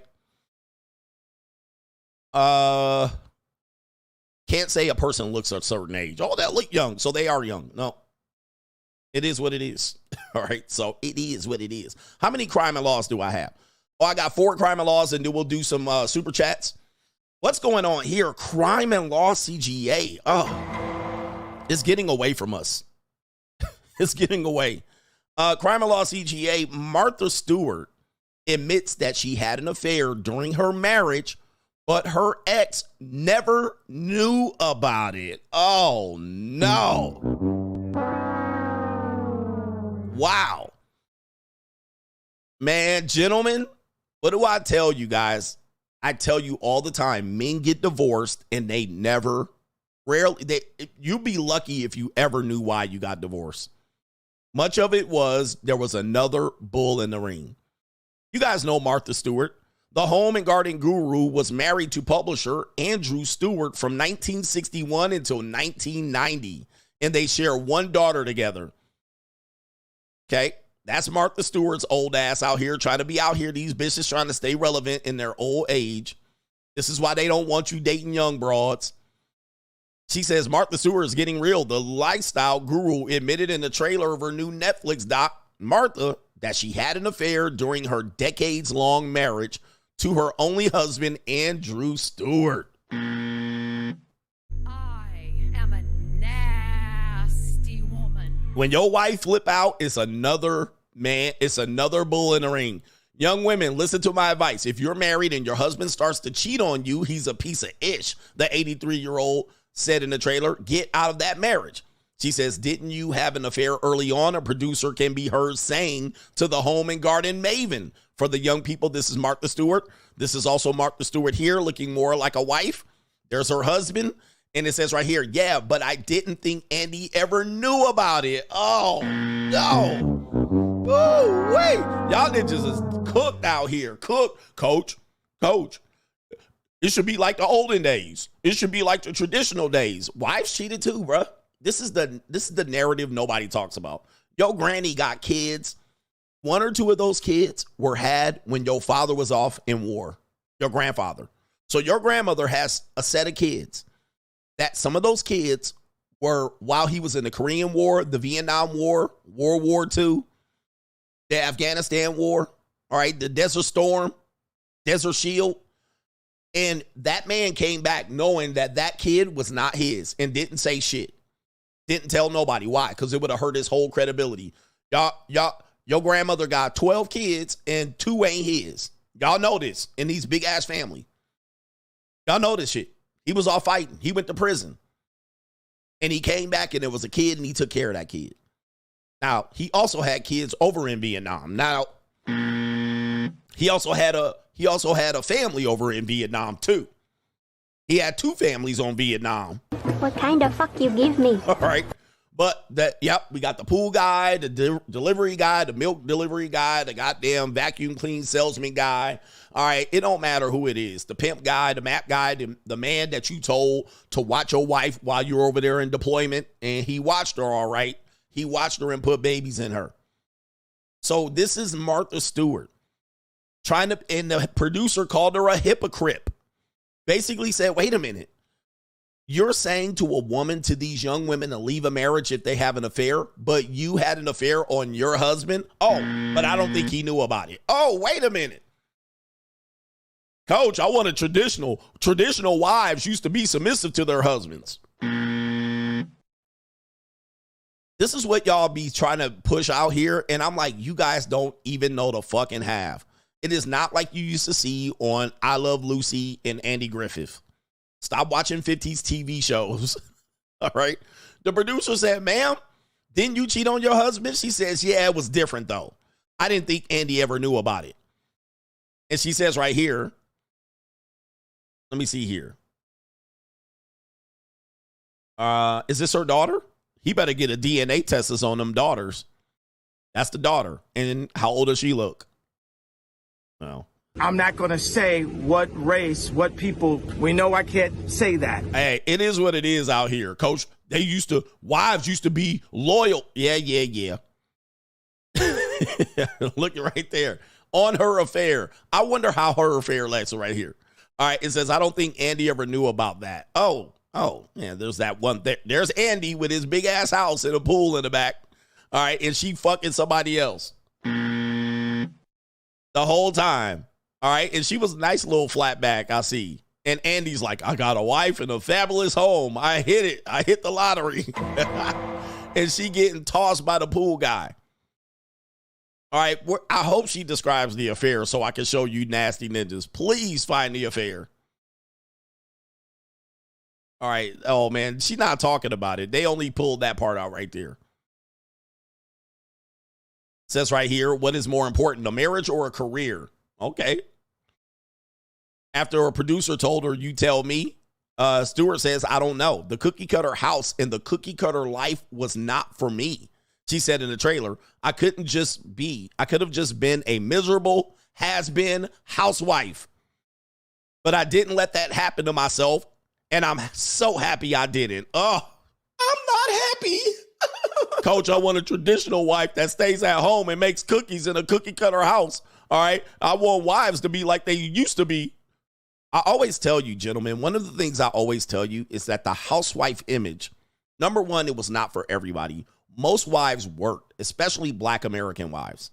Can't say a person looks a certain age. Oh, they look young, so they are young. No. It is what it is. All right, so it is what it is. How many crime and laws do I have? Oh, I got 4 crime and laws, and then we'll do some super chats. What's going on here? Crime and law CGA. Oh, it's getting away from us. It's getting away. Crime and law CGA, Martha Stewart admits that she had an affair during her marriage, but her ex never knew about it. Oh, no. Wow. Man, gentlemen, what do I tell you guys? I tell you all the time, men get divorced and they you'd be lucky if you ever knew why you got divorced. Much of it was there was another bull in the ring. You guys know Martha Stewart. The home and garden guru was married to publisher Andrew Stewart from 1961 until 1990, and they share 1 daughter together. Okay, that's Martha Stewart's old ass out here trying to be out here. These bitches trying to stay relevant in their old age. This is why they don't want you dating young broads. She says Martha Stewart is getting real. The lifestyle guru admitted in the trailer of her new Netflix doc, Martha, that she had an affair during her decades-long marriage to her only husband, Andrew Stewart. I am a nasty woman. When your wife flip out, it's another man, it's another bull in the ring. Young women, listen to my advice. If you're married and your husband starts to cheat on you, he's a piece of ish, the 83-year-old said in the trailer. Get out of that marriage. She says, didn't you have an affair early on? A producer can be heard saying to the home and garden maven. For the young people, this is Martha Stewart. This is also Martha Stewart here, looking more like a wife. There's her husband. And it says right here, yeah, but I didn't think Andy ever knew about it. Oh, no. Oh, wait. Y'all niggas is cooked out here. Cooked. Coach. It should be like the olden days. It should be like the traditional days. Wives cheated too, bruh. This is the narrative nobody talks about. Your granny got kids. 1 or 2 of those kids were had when your father was off in war, your grandfather. So your grandmother has a set of kids that some of those kids were while he was in the Korean War, the Vietnam War, World War II, the Afghanistan War, all right, the Desert Storm, Desert Shield. And that man came back knowing that that kid was not his and didn't say shit. Didn't tell nobody. Why? Because it would have hurt his whole credibility. Your grandmother got 12 kids and 2 ain't his. Y'all know this in these big ass family. Y'all know this shit. He was off fighting. He went to prison. And he came back and there was a kid and he took care of that kid. Now, he also had kids over in Vietnam. Now, he also had a family over in Vietnam too. He had 2 families on Vietnam. What kind of fuck you give me? All right. But we got the pool guy, the delivery guy, the milk delivery guy, the goddamn vacuum clean salesman guy. All right, it don't matter who it is. The pimp guy, the map guy, the man that you told to watch your wife while you're over there in deployment, and he watched her, all right. He watched her and put babies in her. So this is Martha Stewart and the producer called her a hypocrite. Basically said, wait a minute. You're saying to a woman, to these young women, to leave a marriage if they have an affair, but you had an affair on your husband? Oh, but I don't think he knew about it. Oh, wait a minute. Coach, I want a traditional wives used to be submissive to their husbands. This is what y'all be trying to push out here. And I'm like, you guys don't even know the fucking half. It is not like you used to see on I Love Lucy and Andy Griffith. Stop watching 50s TV shows. All right. The producer said, ma'am, didn't you cheat on your husband? She says, yeah, it was different though. I didn't think Andy ever knew about it. And she says right here, let me see here. Is this her daughter? He better get a DNA test on them daughters. That's the daughter. And how old does she look? No. I'm not going to say what race, what people. We know I can't say that. Hey, it is what it is out here, Coach. Wives used to be loyal. Yeah. Look right there. On her affair. I wonder how her affair lasts right here. All right, it says, I don't think Andy ever knew about that. Oh, yeah, there's that one. There's Andy with his big ass house and a pool in the back. All right, and she fucking somebody else. The whole time. All right, and she was a nice little flat back, I see. And Andy's like, I got a wife and a fabulous home. I hit it. I hit the lottery. And she getting tossed by the pool guy. All right, I hope she describes the affair so I can show you nasty ninjas. Please find the affair. All right. Oh, man, she's not talking about it. They only pulled that part out right there. It says right here, what is more important, a marriage or a career? Okay. After a producer told her, you tell me, Stewart says, I don't know. The cookie cutter house and the cookie cutter life was not for me. She said in the trailer, I could have just been a miserable has-been housewife. But I didn't let that happen to myself, and I'm so happy I didn't. Oh, I'm not happy. Coach, I want a traditional wife that stays at home and makes cookies in a cookie cutter house. All right? I want wives to be like they used to be. I always tell you, gentlemen, one of the things I always tell you is that the housewife image, number one, it was not for everybody. Most wives worked, especially Black American wives.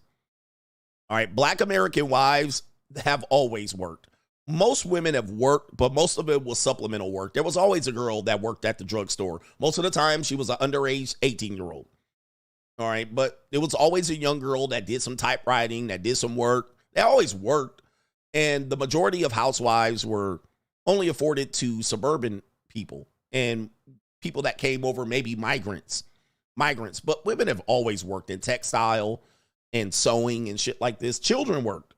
All right, Black American wives have always worked. Most women have worked, but most of it was supplemental work. There was always a girl that worked at the drugstore. Most of the time, she was an underage 18-year-old. All right, but it was always a young girl that did some typewriting, that did some work. They always worked. And the majority of housewives were only afforded to suburban people and people that came over, maybe migrants. But women have always worked in textile and sewing and shit like this. Children worked.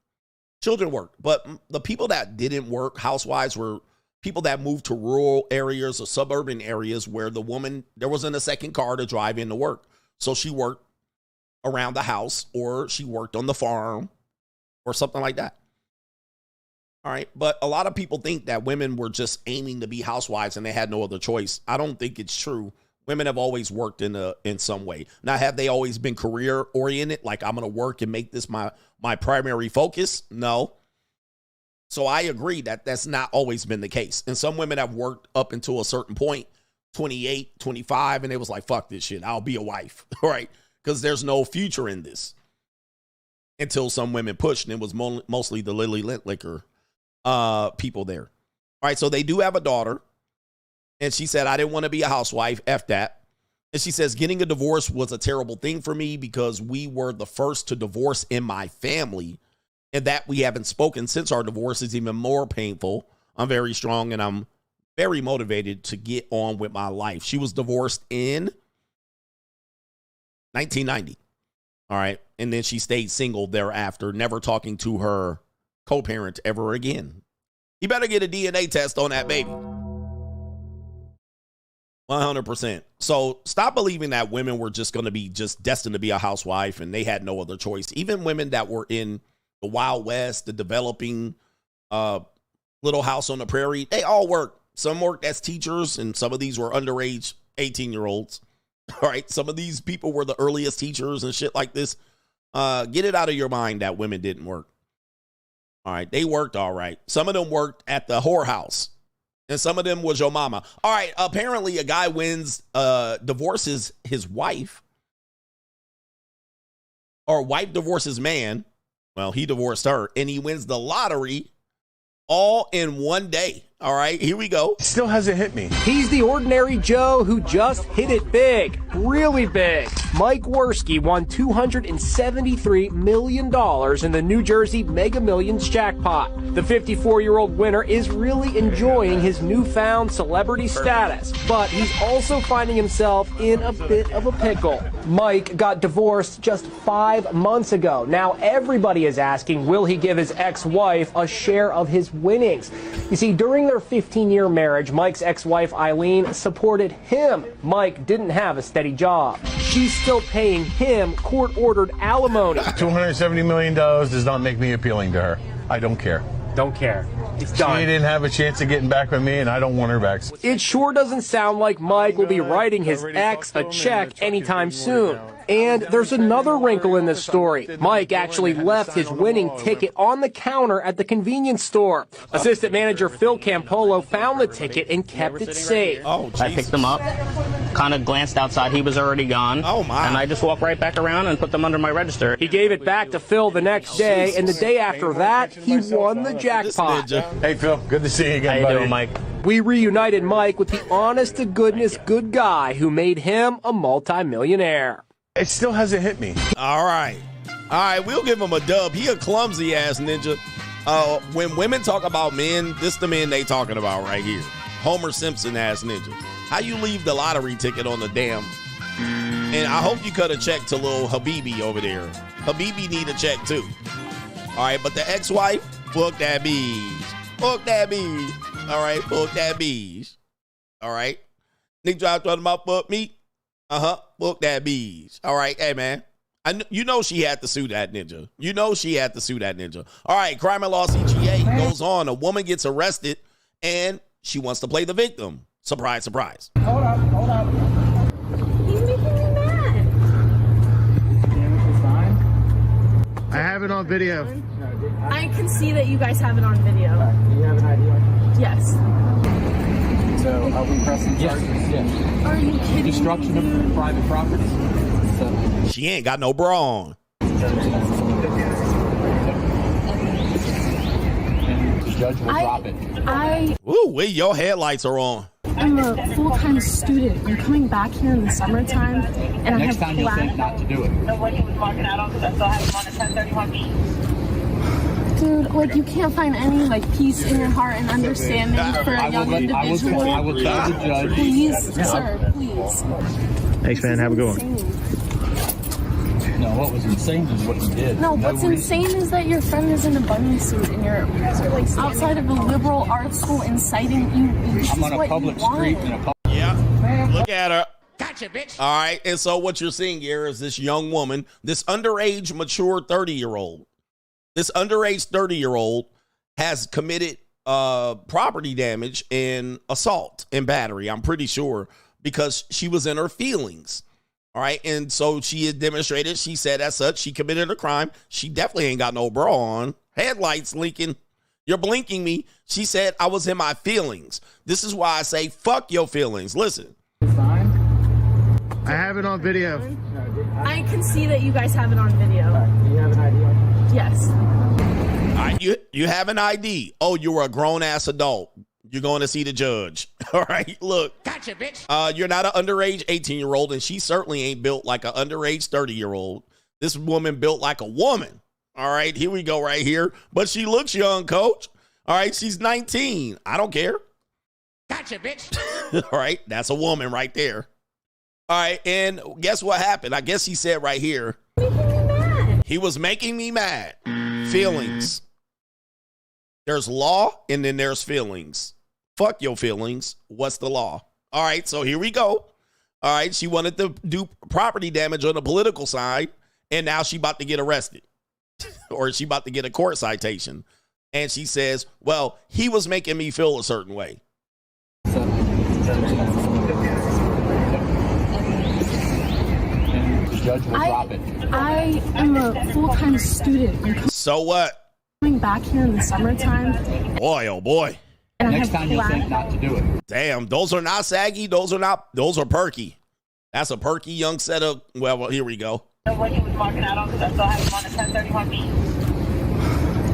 But the people that didn't work, housewives, were people that moved to rural areas or suburban areas where the woman, there wasn't a second car to drive into work. So she worked around the house, or she worked on the farm or something like that. All right. But a lot of people think that women were just aiming to be housewives and they had no other choice. I don't think it's true. Women have always worked in some way. Now, have they always been career oriented? Like, I'm going to work and make this my primary focus? No. So I agree that that's not always been the case. And some women have worked up until a certain point, 28, 25, and it was like, fuck this shit. I'll be a wife, right? Because there's no future in this. Until some women pushed, and it was mostly the Lily Lintlicker people there. All right, so they do have a daughter. And she said, I didn't want to be a housewife. F that. And she says, getting a divorce was a terrible thing for me because we were the first to divorce in my family. And that we haven't spoken since our divorce is even more painful. I'm very strong and I'm very motivated to get on with my life. She was divorced in 1990. All right. And then she stayed single thereafter, never talking to her co-parent ever again. You better get a DNA test on that baby. 100%. So stop believing that women were just going to be just destined to be a housewife and they had no other choice. Even women that were in the Wild West, the developing Little House on the Prairie. They all worked. Some worked as teachers, and some of these were underage 18-year-olds. All right, some of these people were the earliest teachers and shit like this. Get it out of your mind that women didn't work. All right, they worked all right. Some of them worked at the whorehouse, and some of them was your mama. All right, apparently a guy divorces his wife, or wife divorces man. Well, he divorced her, and he wins the lottery all in one day. All right, here we go. Still hasn't hit me. He's the ordinary Joe who just hit it big, really big. Mike Worski won $273 million in the New Jersey Mega Millions jackpot. The 54-year-old winner is really enjoying his newfound celebrity status, but he's also finding himself in a bit of a pickle. Mike got divorced just 5 months ago. Now everybody is asking, will he give his ex-wife a share of his winnings? You see, during their 15-year marriage, Mike's ex-wife Eileen supported him. Mike didn't have a steady job. She's still paying him court-ordered alimony. $270 million does not make me appealing to her. I don't care. Don't care. It's done. She didn't have a chance of getting back with me, and I don't want her back. It sure doesn't sound like Mike will be writing his ex a check anytime soon. And there's another wrinkle in this story. Mike actually left his winning ticket on the counter at the convenience store. Assistant manager Phil Campolo found the ticket and kept it safe. Oh, I picked them up, kind of glanced outside. He was already gone. Oh, my. And I just walked right back around and put them under my register. He gave it back to Phil the next day, and the day after that, he won the jackpot. Hey, Phil, good to see you again, How buddy. you doing, Mike? We reunited Mike with the honest-to-goodness good guy who made him a multimillionaire. It still hasn't hit me. All right, we'll give him a dub. He a clumsy ass ninja. When women talk about men, this the men they talking about right here. Homer Simpson ass ninja. How you leave the lottery ticket on the damn? And I hope you cut a check to little Habibi over there. Habibi need a check too. All right, but the ex-wife, fuck that bees. Fuck that bees. All right, fuck that bees. All right. Nick Drive talking about fuck me. Fuck that bees. All right, hey man. You know she had to sue that ninja. You know she had to sue that ninja. All right, crime and law CGA goes on. A woman gets arrested and she wants to play the victim. Surprise, surprise. Hold up. He's making me mad. I have it on video. I can see that you guys have it on video. Do you have an idea? Yes. So are we pressing charges? Yes. Are you kidding Destruction me? of private property. So. She ain't got no bra on. The judge will drop it. Ooh, wait, your headlights are on. I'm a full-time student. I'm coming back here in the summertime, and Next I time have you'll think not to do it. Nobody was walking out on because I still have them on the 1031. Dude, like you can't find any like peace in your heart and understanding for a young individual. I will tell the judge. Please, sir, please. Thanks, man. Have a good one. No, what was insane is what you did. No, what's insane is that your friend is in a bunny suit and you're outside of a liberal arts school inciting you. I'm on a public street in a public. Yeah, look at her. Gotcha, bitch. All right, and so what you're seeing here is this young woman, this underage, mature 30-year-old. This underage 30-year-old has committed property damage and assault and battery, I'm pretty sure, because she was in her feelings. All right, and so she had demonstrated, she said as such, she committed a crime. She definitely ain't got no bra on. Headlights linking. You're blinking me. She said I was in my feelings. This is why I say fuck your feelings. Listen. I have it on video. I can see that you guys have it on video. Do you have an idea? Yes. All right, you have an ID. Oh, you're a grown-ass adult. You're going to see the judge. All right, look. Gotcha, bitch. You're not an underage 18-year-old, and she certainly ain't built like an underage 30-year-old. This woman built like a woman. All right, here we go right here. But she looks young, coach. All right, she's 19. I don't care. Gotcha, bitch. All right, that's a woman right there. All right, and guess what happened? I guess he said right here. He was making me mad. Feelings. There's law, and then there's feelings. Fuck your feelings. What's the law? All right, so here we go. All right, she wanted to do property damage on the political side, and now she about to get arrested. Or she about to get a court citation. And she says, well, he was making me feel a certain way. The judge will drop it. I am a full-time student. So what? Coming back here in the summertime. Boy, oh boy. And next time you'll think not to do it. Damn, those are not saggy. Those are perky. That's a perky young setup. Well, here we go. What he was marking out on, because I still have him on the 1031.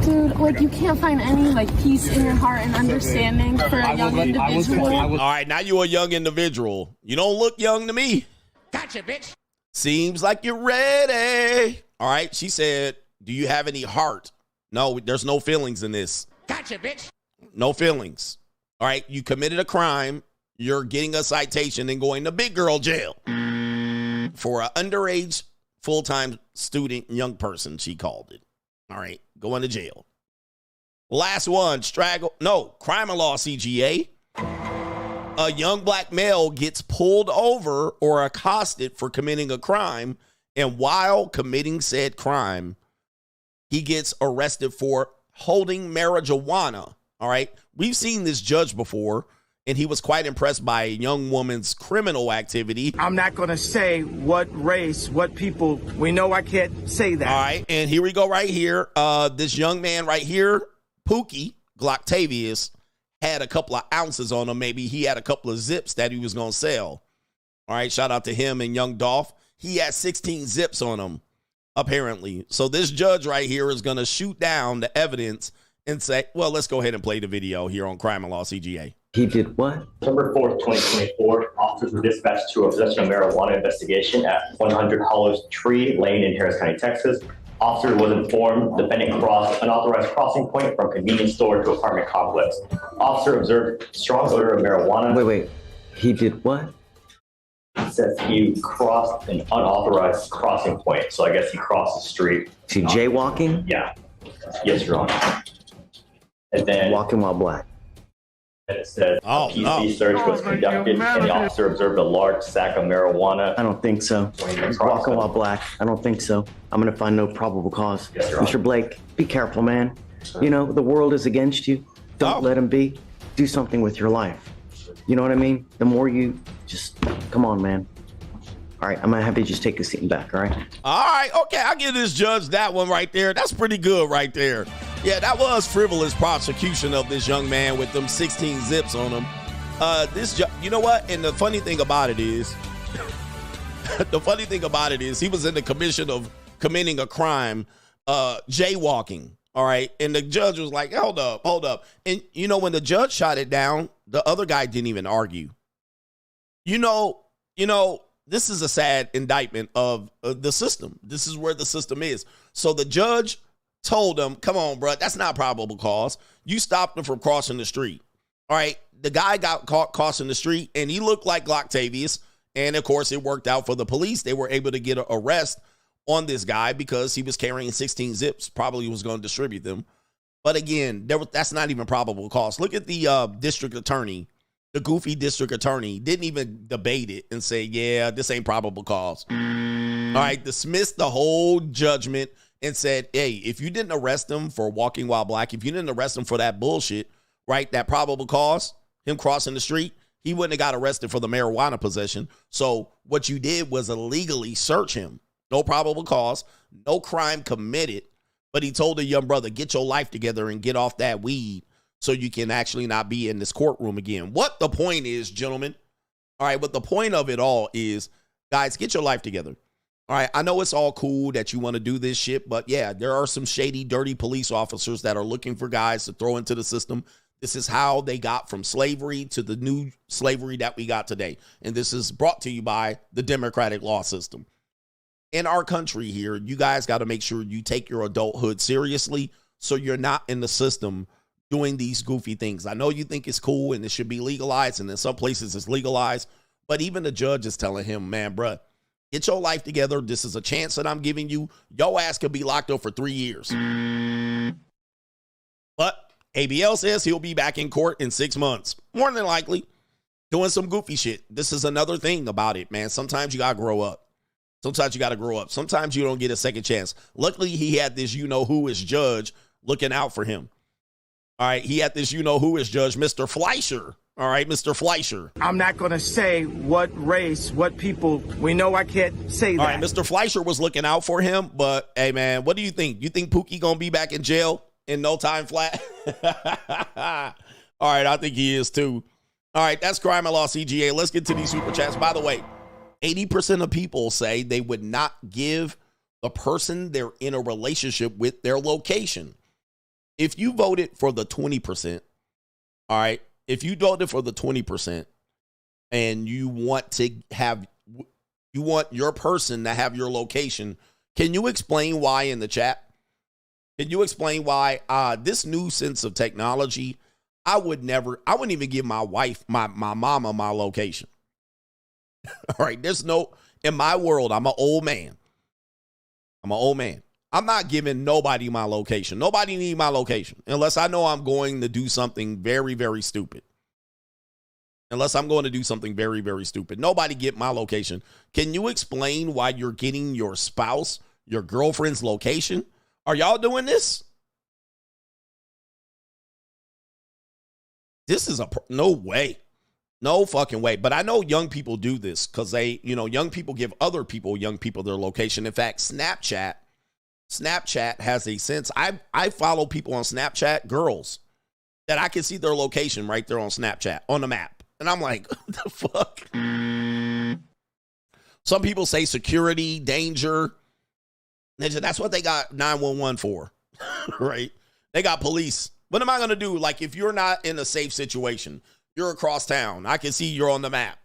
Dude, like, you can't find any, like, peace in your heart and understanding for a young individual. All right, now you're a young individual. You don't look young to me. Gotcha, bitch. Seems like you're ready. All right, she said, do you have any heart? No, there's no feelings in this. Gotcha, bitch. No feelings. All right, you committed a crime. You're getting a citation and going to big girl jail for an underage full-time student young person, she called it. All right, going to jail. Last one, Straggle. No, crime and law CGA. A young black male gets pulled over or accosted for committing a crime, and while committing said crime, he gets arrested for holding marijuana. All right, we've seen this judge before, and he was quite impressed by a young woman's criminal activity. I'm not going to say what race, what people. We know I can't say that. All right, and here we go right here. This young man right here, Pookie Glocktavius, had a couple of ounces on him. Maybe he had a couple of zips that he was going to sell. All right, shout out to him and young Dolph. He had 16 zips on him, apparently. So this judge right here is going to shoot down the evidence and say, well, let's go ahead and play the video here on Crime and Law CGA. He did what? September 4th, 2024, officers were dispatched to a possession of marijuana investigation at 100 Hollows Tree Lane in Harris County, Texas. Officer was informed defendant crossed unauthorized crossing point from convenience store to apartment complex. Officer observed strong odor of marijuana. Wait. He did what? It says he crossed an unauthorized crossing point. So I guess he crossed the street. Is he jaywalking? Yeah. Yes, Your Honor. And then walking while black. And it says a PC search was conducted and the officer observed a large sack of marijuana. I don't think so. He's walking while black. I don't think so. I'm going to find no probable cause. Yes, Mr. Blake, be careful, man. You know, the world is against you. Don't let him be. Do something with your life. You know what I mean? The more you just, come on, man. All right, I'm going to have you just take a seat and back, all right? All right, okay, I'll give this judge that one right there. That's pretty good right there. Yeah, that was frivolous prosecution of this young man with them 16 zips on him. You know what? And the funny thing about it is, he was in the commission of committing a crime, jaywalking. All right, and the judge was like, hold up. And you know, when the judge shot it down, the other guy didn't even argue. You know, this is a sad indictment of the system. This is where the system is. So the judge told him, come on, bro, that's not probable cause. You stopped him from crossing the street. All right, the guy got caught crossing the street, and he looked like Glocktavius. And, of course, it worked out for the police. They were able to get an arrest on this guy because he was carrying 16 zips, probably was going to distribute them. But, again, that's not even probable cause. Look at the district attorney. The goofy district attorney didn't even debate it and say, yeah, this ain't probable cause. All right, dismissed the whole judgment and said, hey, if you didn't arrest him for walking while black, if you didn't arrest him for that bullshit, right, that probable cause, him crossing the street, he wouldn't have got arrested for the marijuana possession. So what you did was illegally search him. No probable cause, no crime committed, but he told the young brother, get your life together and get off that weed so you can actually not be in this courtroom again. What the point is, gentlemen, all right, but the point of it all is, guys, get your life together. All right, I know it's all cool that you want to do this shit, but yeah, there are some shady, dirty police officers that are looking for guys to throw into the system. This is how they got from slavery to the new slavery that we got today. And this is brought to you by the democratic law system. In our country here, you guys got to make sure you take your adulthood seriously so you're not in the system doing these goofy things. I know you think it's cool and it should be legalized, and in some places it's legalized, but even the judge is telling him, man, bruh, get your life together. This is a chance that I'm giving you. Your ass could be locked up for 3 years. But ABL says he'll be back in court in 6 months, more than likely, doing some goofy shit. This is another thing about it, man. Sometimes you got to grow up. Sometimes you don't get a second chance. Luckily, he had this you-know-who-is judge looking out for him. All right, he had this you-know-who is judge, Mr. Fleischer. All right, Mr. Fleischer. I'm not going to say what race, what people. We know I can't say that. All right, Mr. Fleischer was looking out for him, but hey, man, what do you think? You think Pookie going to be back in jail in no time flat? All right, I think he is too. All right, that's Crime and Law CGA. Let's get to these super chats. By the way, 80% of people say they would not give the person they're in a relationship with their location. If you voted for the 20%, all right, if you voted for the 20% and you want your person to have your location, can you explain why in the chat? Can you explain why this new sense of technology, I wouldn't even give my wife, my mama, my location. All right, in my world, I'm an old man. I'm not giving nobody my location. Nobody need my location unless I know I'm going to do something very, very stupid. Nobody get my location. Can you explain why you're getting your spouse, your girlfriend's location? Are y'all doing this? This is no way. No fucking way. But I know young people do this because young people give young people their location. In fact, Snapchat has a sense. I follow people on Snapchat, girls, that I can see their location right there on Snapchat, on the map. And I'm like, what the fuck? Some people say security, danger. That's what they got 911 for, right? They got police. What am I going to do? Like, if you're not in a safe situation, you're across town, I can see you're on the map.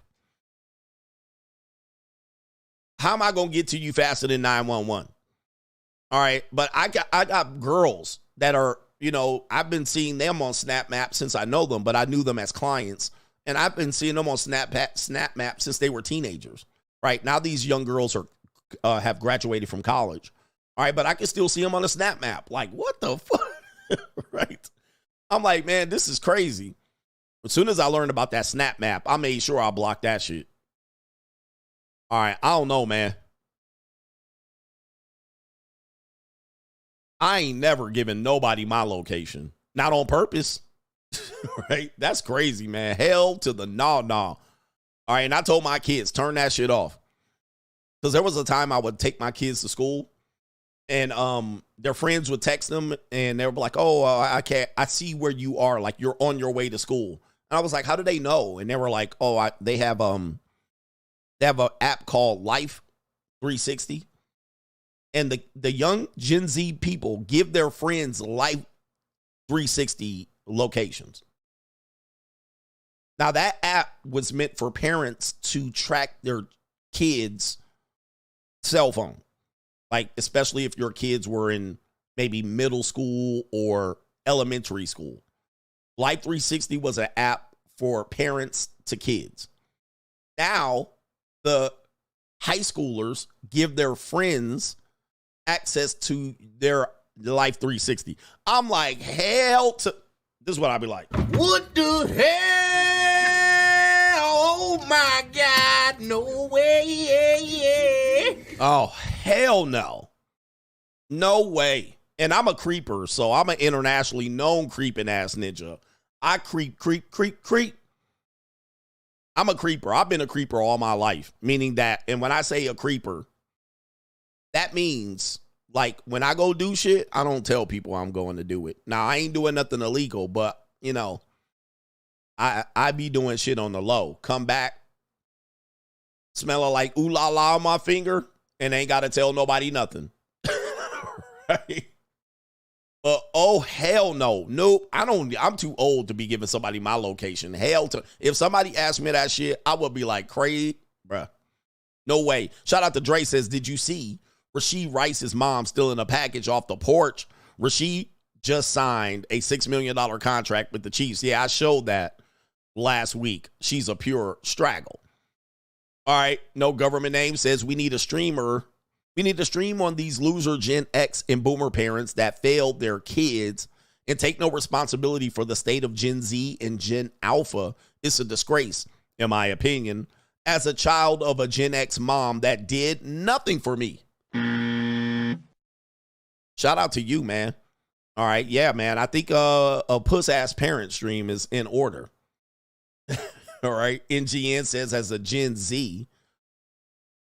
How am I going to get to you faster than 911? All right, but I got girls that are, I've been seeing them on Snap Map since I know them, but I knew them as clients. And I've been seeing them on Snap Map since they were teenagers. Right now, these young girls have graduated from college. All right, but I can still see them on the Snap Map. Like, what the fuck? Right? I'm like, man, this is crazy. As soon as I learned about that Snap Map, I made sure I blocked that shit. All right, I don't know, man. I ain't never given nobody my location. Not on purpose. Right? That's crazy, man. Hell to the no. All right, and I told my kids, turn that shit off. Because there was a time I would take my kids to school, and their friends would text them, and they were like, oh, I see where you are. Like, you're on your way to school. And I was like, how do they know? And they were like, oh, they have an app called Life 360. And the young Gen Z people give their friends Life 360 locations. Now, that app was meant for parents to track their kids' cell phone. Like, especially if your kids were in maybe middle school or elementary school. Life 360 was an app for parents to kids. Now, the high schoolers give their friends access to their Life 360. I'm like, hell to... This is what I'll be like. What the hell? Oh, my God. No way. Oh, hell no. No way. And I'm a creeper, so I'm an internationally known creeping ass ninja. I creep. I'm a creeper. I've been a creeper all my life, meaning that, and when I say a creeper, that means, like, when I go do shit, I don't tell people I'm going to do it. Now, I ain't doing nothing illegal, but, I be doing shit on the low. Come back, smelling like ooh la la on my finger, and ain't got to tell nobody nothing. Right? But, oh, hell no. Nope. I'm too old to be giving somebody my location. If somebody asked me that shit, I would be like, Craig, bruh. No way. Shout out to Dre says, did you see Rasheed Rice's mom still in a package off the porch? Rasheed just signed a $6 million contract with the Chiefs. Yeah, I showed that last week. She's a pure straggle. All right. No government name says we need a streamer. We need to stream on these loser Gen X and boomer parents that failed their kids and take no responsibility for the state of Gen Z and Gen Alpha. It's a disgrace, in my opinion, as a child of a Gen X mom that did nothing for me. Shout out to you, man. All right. Yeah, man. I think a puss-ass parent stream is in order. All right. NGN says as a Gen Z,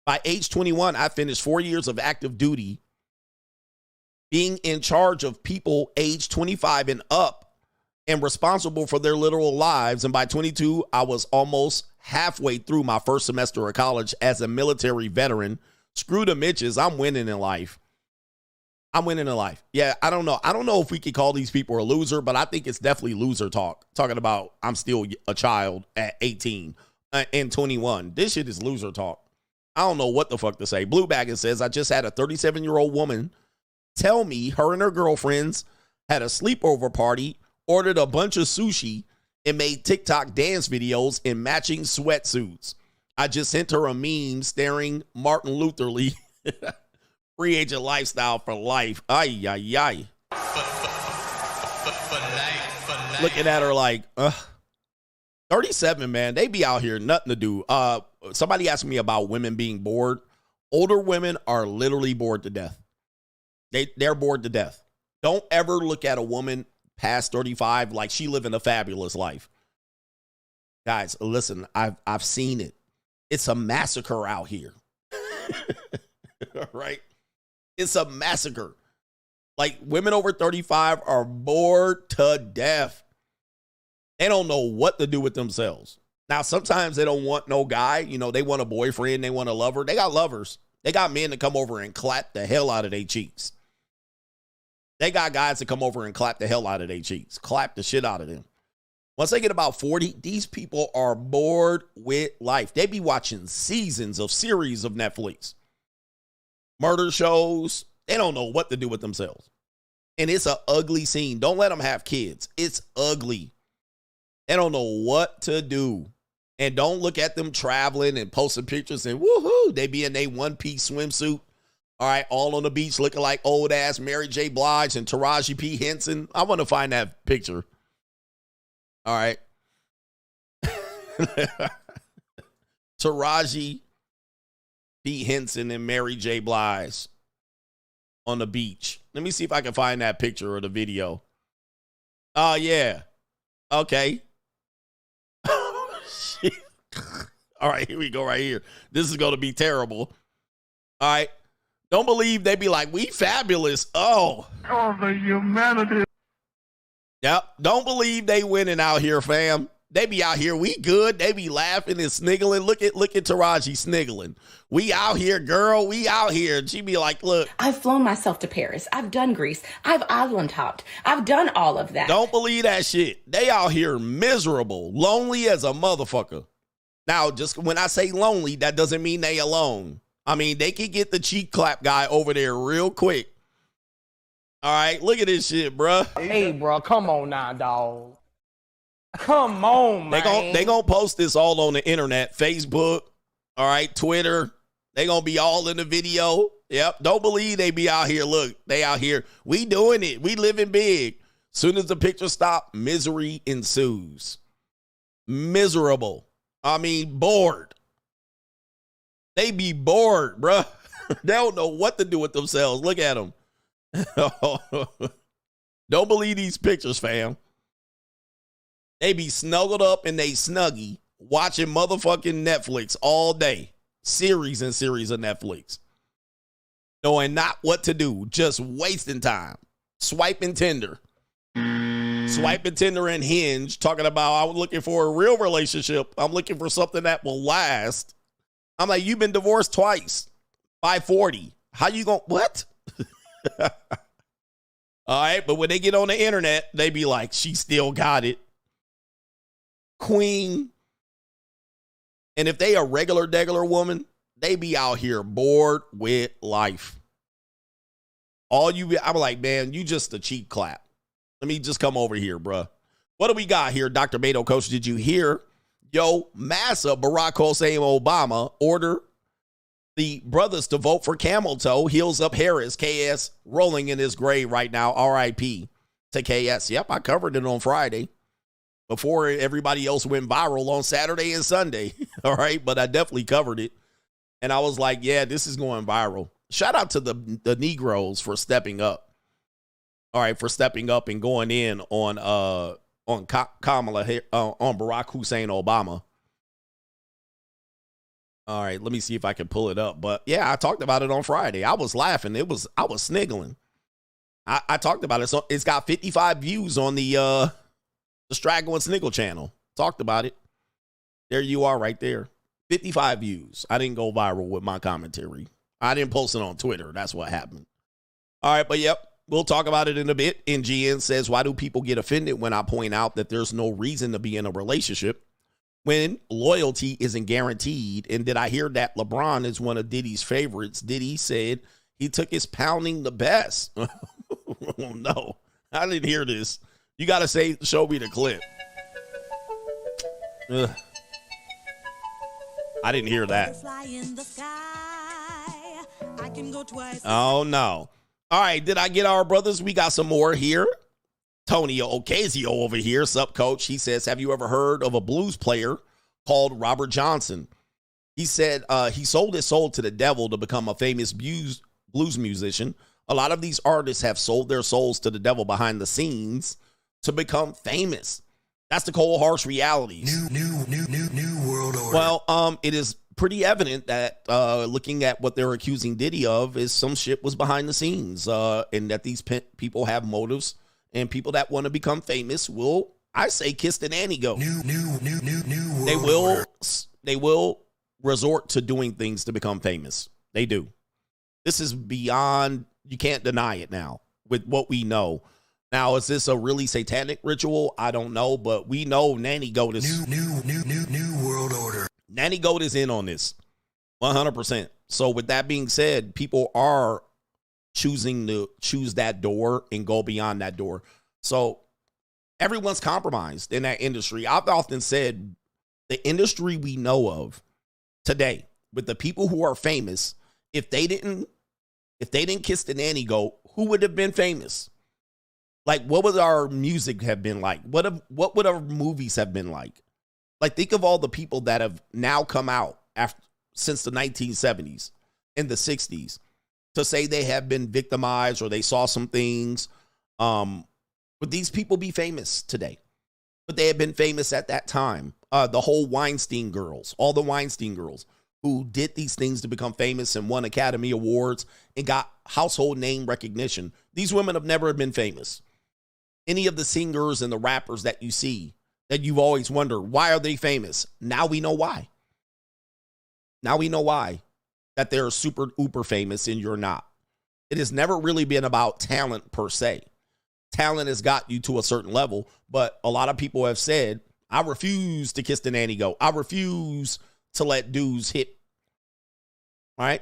by age 21, I finished 4 years of active duty being in charge of people age 25 and up and responsible for their literal lives. And by 22, I was almost halfway through my first semester of college as a military veteran. Screw the Mitches. I'm winning in life. I'm winning in life. Yeah, I don't know. I don't know if we could call these people a loser, but I think it's definitely loser talk. Talking about I'm still a child at 18 and 21. This shit is loser talk. I don't know what the fuck to say. Blue Baggin says, I just had a 37-year-old woman tell me her and her girlfriends had a sleepover party, ordered a bunch of sushi, and made TikTok dance videos in matching sweatsuits. I just sent her a meme staring Martin Luther Lee. Free agent lifestyle for life. Ay, ay, ay. Looking at her like, 37, man. They be out here, nothing to do. Somebody asked me about women being bored. Older women are literally bored to death. They're bored to death. Don't ever look at a woman past 35 like she living a fabulous life. Guys, listen, I've seen it. It's a massacre out here. Right? It's a massacre. Like, women over 35 are bored to death. They don't know what to do with themselves. Now, sometimes they don't want no guy. You know, they want a boyfriend. They want a lover. They got lovers. They got men to come over and clap the hell out of their cheeks. They got guys to come over and clap the hell out of their cheeks. Clap the shit out of them. Once they get about 40, these people are bored with life. They be watching seasons of series of Netflix. Murder shows. They don't know what to do with themselves. And it's an ugly scene. Don't let them have kids. It's ugly. They don't know what to do. And don't look at them traveling and posting pictures and woohoo. They be in a one-piece swimsuit. All right, all on the beach looking like old-ass Mary J. Blige and Taraji P. Henson. I want to find that picture. All right. Taraji P. Henson and Mary J. Blige on the beach. Let me see if I can find that picture or the video. Oh, yeah. Okay. Shit. All right, here we go right here. This is going to be terrible. All right. Don't believe they be like, we fabulous. Oh. Oh, the humanity. Yep. Don't believe they winning out here, fam. They be out here. We good. They be laughing and sniggling. Look at Taraji sniggling. We out here, girl. We out here. And she be like, look. I've flown myself to Paris. I've done Greece. I've island hopped. I've done all of that. Don't believe that shit. They out here miserable, lonely as a motherfucker. Now, just when I say lonely, that doesn't mean they alone. I mean, they can get the cheek clap guy over there real quick. All right, look at this shit, bruh. Hey, bro, come on now, dog. Come on, man. They gonna post this all on the internet, Facebook, all right, Twitter. They gonna be all in the video. Yep, don't believe they be out here. Look, they out here. We doing it. We living big. Soon as the picture stop, misery ensues. Miserable. I mean, bored. They be bored, bruh. They don't know what to do with themselves. Look at them. Don't believe these pictures, fam. They be snuggled up in they snuggie watching motherfucking Netflix all day. Series and series of Netflix. Knowing not what to do. Just wasting time. Swiping Tinder. Swiping Tinder and Hinge. Talking about I'm looking for a real relationship. I'm looking for something that will last. I'm like, you've been divorced twice by 40. How you going? What? All right. But when they get on the internet, they be like, she still got it. Queen. And if they a regular woman, they be out here bored with life. I'm like, man, you just a cheek clap. Let me just come over here, bruh. What do we got here, Dr. Beto Coach? Did you hear? Yo, Massa, Barack Hussein Obama, order the brothers to vote for Camel Toe. Heels up Harris. KS rolling in his grave right now. RIP to KS. Yep, I covered it on Friday before everybody else went viral on Saturday and Sunday. All right, but I definitely covered it. And I was like, yeah, this is going viral. Shout out to the Negroes for stepping up. All right, for stepping up and going in on Kamala, on Barack Hussein Obama. All right, let me see if I can pull it up. But yeah, I talked about it on Friday. I was laughing. I was sniggling. I talked about it. So it's got 55 views on the Straggle and Sniggle channel. Talked about it. There you are right there. 55 views. I didn't go viral with my commentary. I didn't post it on Twitter. That's what happened. All right, but yep, we'll talk about it in a bit. NGN says, why do people get offended when I point out that there's no reason to be in a relationship when loyalty isn't guaranteed? And did I hear that LeBron is one of Diddy's favorites? Diddy said he took his pounding the best. Oh, no, I didn't hear this. You got to show me the clip. Ugh. I didn't hear that. Oh, no. All right, did I get our brothers? We got some more here. Tony Ocasio over here, sup coach. He says, have you ever heard of a blues player called Robert Johnson? He said he sold his soul to the devil to become a famous blues musician. A lot of these artists have sold their souls to the devil behind the scenes to become famous. That's the cold, harsh reality. New world order. Well, it is pretty evident that looking at what they're accusing Diddy of is some shit was behind the scenes, and that these people have motives, and people that want to become famous will, I say, kiss the nanny go. New world. They will resort to doing things to become famous. They do. This is beyond. You can't deny it now with what we know. Now, is this a really satanic ritual? I don't know, but we know Nanny Goat is new world order. Nanny Goat is in on this 100%. So with that being said, people are choosing to choose that door and go beyond that door. So everyone's compromised in that industry. I've often said the industry we know of today with the people who are famous, if they didn't kiss the nanny goat, who would have been famous? Like, what would our music have been like? What would our movies have been like? Like, think of all the people that have now come out since the 1970s and the 60s to say they have been victimized or they saw some things. Would these people be famous today? But they have been famous at that time. The whole Weinstein girls, all the Weinstein girls who did these things to become famous and won Academy Awards and got household name recognition. These women have never been famous. Any of the singers and the rappers that you see that you've always wondered, why are they famous? Now we know why. Now we know why. That they're super uber famous and you're not. It has never really been about talent per se. Talent has got you to a certain level, but a lot of people have said, I refuse to kiss the nanny goat. I refuse to let dudes hit. All right?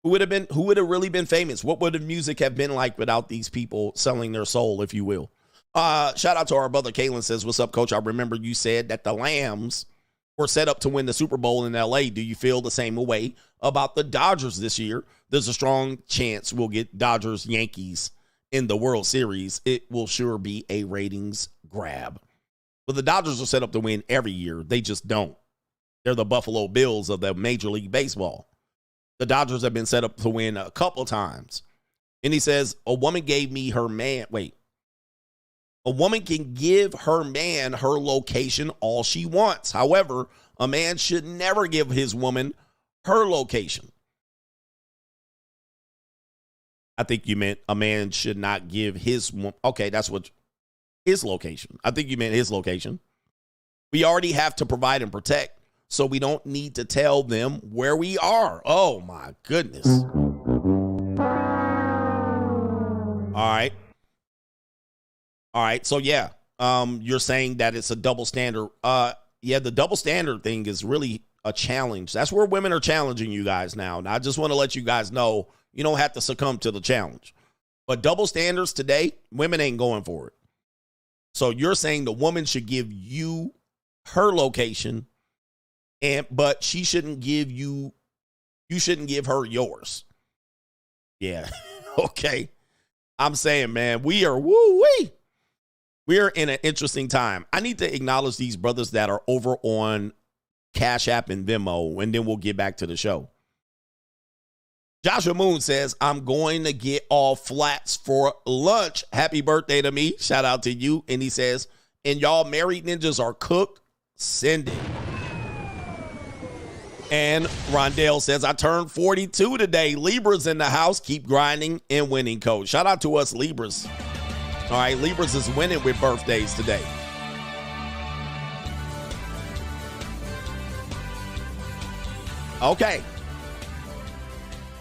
Who would have really been famous? What would the music have been like without these people selling their soul, if you will? Shout out to our brother Kalen says, what's up, coach? I remember you said that the Lambs were set up to win the Super Bowl in LA. Do you feel the same way about the Dodgers this year? There's a strong chance we'll get Dodgers Yankees in the World Series. It will sure be a ratings grab. But the Dodgers are set up to win every year. They just don't. They're the Buffalo Bills of the Major League Baseball. The Dodgers have been set up to win a couple times. And he says, a woman gave me her man. Wait. A woman can give her man her location all she wants. However, a man should never give his woman her location. I think you meant a man should not give his woman. Okay, that's what his location. I think you meant his location. We already have to provide and protect, so we don't need to tell them where we are. Oh, my goodness. All right. So, yeah, you're saying that it's a double standard. Yeah, the double standard thing is really a challenge. That's where women are challenging you guys now. And I just want to let you guys know you don't have to succumb to the challenge. But double standards today, women ain't going for it. So you're saying the woman should give you her location, but she shouldn't give you shouldn't give her yours. Yeah. Okay. I'm saying, man, we are in an interesting time. I need to acknowledge these brothers that are over on Cash App and Venmo, and then we'll get back to the show. Joshua Moon says, I'm going to get all flats for lunch. Happy birthday to me. Shout out to you. And he says, and y'all married ninjas are cooked. Send it. And Rondell says, I turned 42 today. Libras in the house. Keep grinding and winning, coach. Shout out to us Libras. All right, Libras is winning with birthdays today. Okay.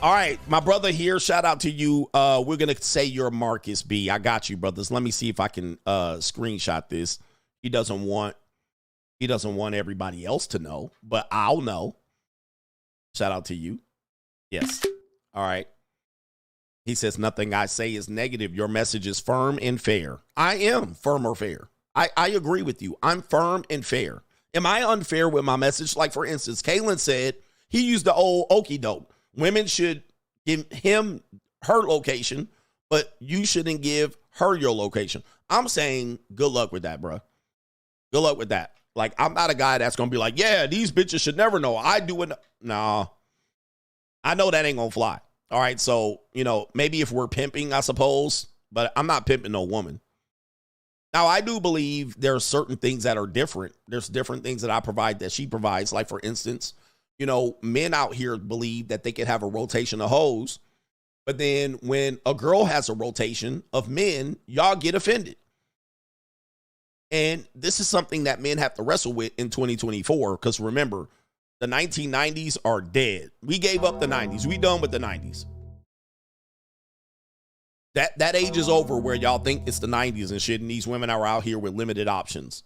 All right, my brother here, shout out to you. We're going to say you're Marcus B. I got you, brothers. Let me see if I can screenshot this. He doesn't want everybody else to know, but I'll know. Shout out to you. Yes. All right. He says, nothing I say is negative. Your message is firm and fair. I am firm or fair. I agree with you. I'm firm and fair. Am I unfair with my message? Like, for instance, Kaylin said he used the old okie doke. Women should give him her location, but you shouldn't give her your location. I'm saying good luck with that, bro. Good luck with that. Like, I'm not a guy that's going to be like, yeah, these bitches should never know. I do it. Nah. I know that ain't going to fly. All right, so, maybe if we're pimping, I suppose, but I'm not pimping no woman. Now, I do believe there are certain things that are different. There's different things that I provide that she provides. Like, for instance, men out here believe that they could have a rotation of hoes, but then when a girl has a rotation of men, y'all get offended. And this is something that men have to wrestle with in 2024, because remember, the 1990s are dead. We gave up the 90s. We done with the 90s. That age is over where y'all think it's the 90s and shit, and these women are out here with limited options.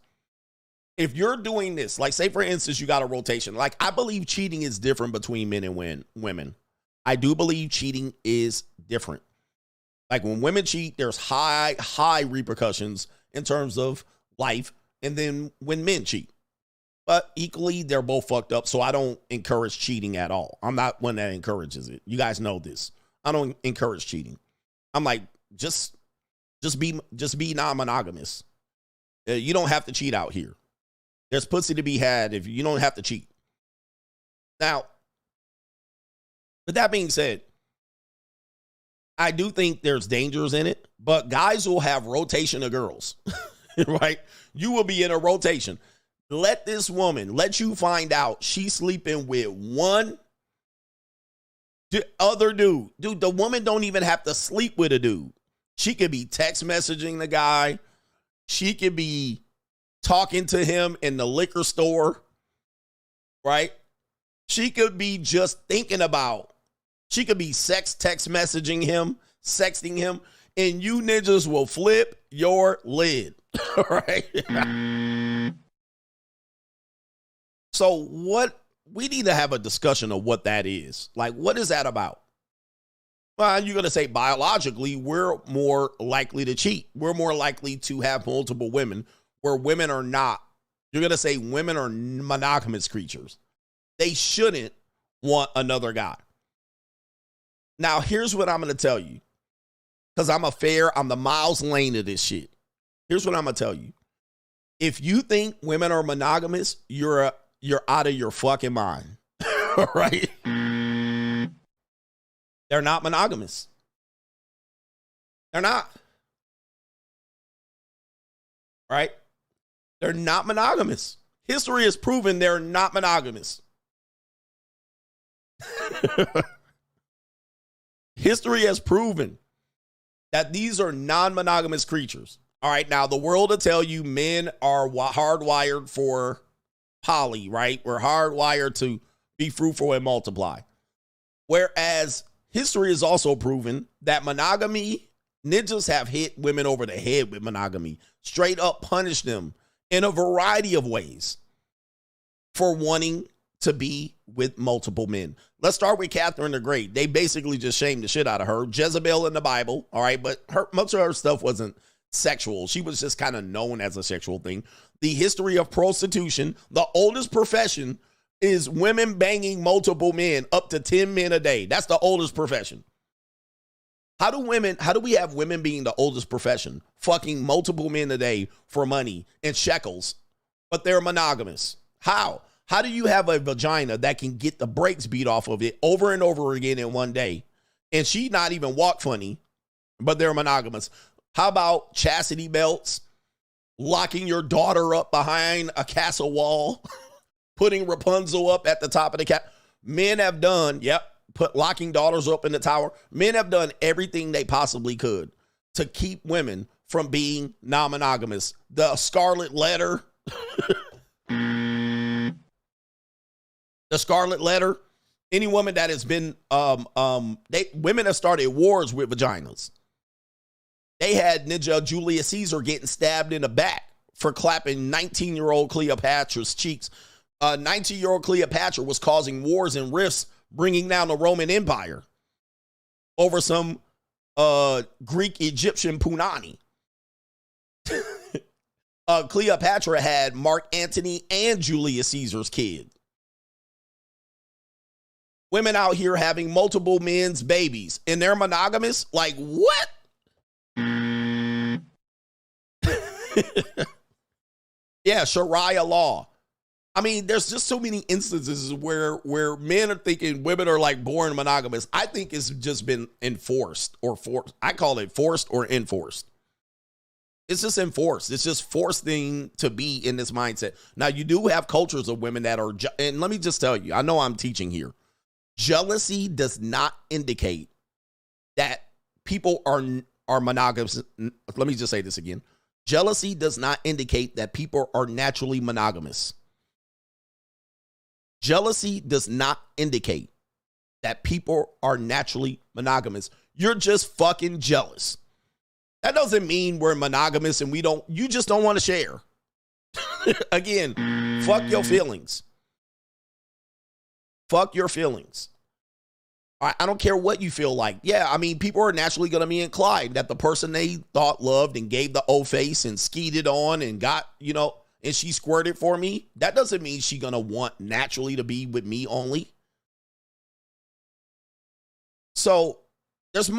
If you're doing this, like say for instance, you got a rotation. Like I believe cheating is different between men and women. I do believe cheating is different. Like when women cheat, there's high repercussions in terms of life. And then when men cheat, but equally, they're both fucked up. So I don't encourage cheating at all. I'm not one that encourages it. You guys know this. I don't encourage cheating. I'm like, just be non-monogamous. You don't have to cheat out here. There's pussy to be had if you don't have to cheat. Now, with that being said, I do think there's dangers in it, but guys will have rotation of girls, right? You will be in a rotation. Let this woman let you find out she's sleeping with one other dude. Dude, the woman don't even have to sleep with a dude. She could be text messaging the guy. She could be talking to him in the liquor store, right? She could be just thinking about, she could be text messaging him, sexting him, and you ninjas will flip your lid, right? So we need to have a discussion of what that is. Like, what is that about? Well, you're going to say biologically, we're more likely to cheat. We're more likely to have multiple women where women are not. You're going to say women are monogamous creatures. They shouldn't want another guy. Now, here's what I'm going to tell you. Because I'm the Miles Lane of this shit. Here's what I'm going to tell you. If you think women are monogamous, you're out of your fucking mind. All right? They're not monogamous. They're not. Right? They're not monogamous. History has proven they're not monogamous. History has proven that these are non-monogamous creatures. All right, now the world will tell you men are hardwired for poly, right? We're hardwired to be fruitful and multiply. Whereas history has also proven that monogamy, ninjas have hit women over the head with monogamy, straight up punish them in a variety of ways for wanting to be with multiple men. Let's start with Catherine the Great. They basically just shamed the shit out of her. Jezebel in the Bible, all right, but much of her stuff wasn't sexual. She was just kind of known as a sexual thing. The history of prostitution, the oldest profession is women banging multiple men, up to 10 men a day. That's the oldest profession. How do we have women being the oldest profession, fucking multiple men a day for money and shekels, but they're monogamous? How? How do you have a vagina that can get the brakes beat off of it over and over again in one day? And she not even walk funny, but they're monogamous. How about chastity belts, locking your daughter up behind a castle wall, putting Rapunzel up at the top of the cat? Men have done, locking daughters up in the tower. Men have done everything they possibly could to keep women from being non-monogamous. The Scarlet Letter. The Scarlet Letter. Any woman that has been, women have started wars with vaginas. They had Ninja Julius Caesar getting stabbed in the back for clapping 19-year-old Cleopatra's cheeks. 19-year-old Cleopatra was causing wars and rifts, bringing down the Roman Empire over some Greek Egyptian punani. Cleopatra had Mark Antony and Julius Caesar's kid. Women out here having multiple men's babies and they're monogamous? Like, what? Yeah, Sharia law. I mean, there's just so many instances where men are thinking women are like born monogamous. I think it's just been enforced or forced. I call it forced or enforced. It's just enforced. It's just forcing to be in this mindset. Now, you do have cultures of women that are, and let me just tell you, I know I'm teaching here. Jealousy does not indicate that people are monogamous. Let me just say this again. Jealousy does not indicate that people are naturally monogamous. Jealousy does not indicate that people are naturally monogamous. You're just fucking jealous. That doesn't mean we're monogamous and you just don't want to share. Again, fuck your feelings. Fuck your feelings. I don't care what you feel like. Yeah, I mean, people are naturally going to be inclined that the person they thought loved and gave the O-face and skeeted on and got, and she squirted for me. That doesn't mean she's going to want naturally to be with me only. So there's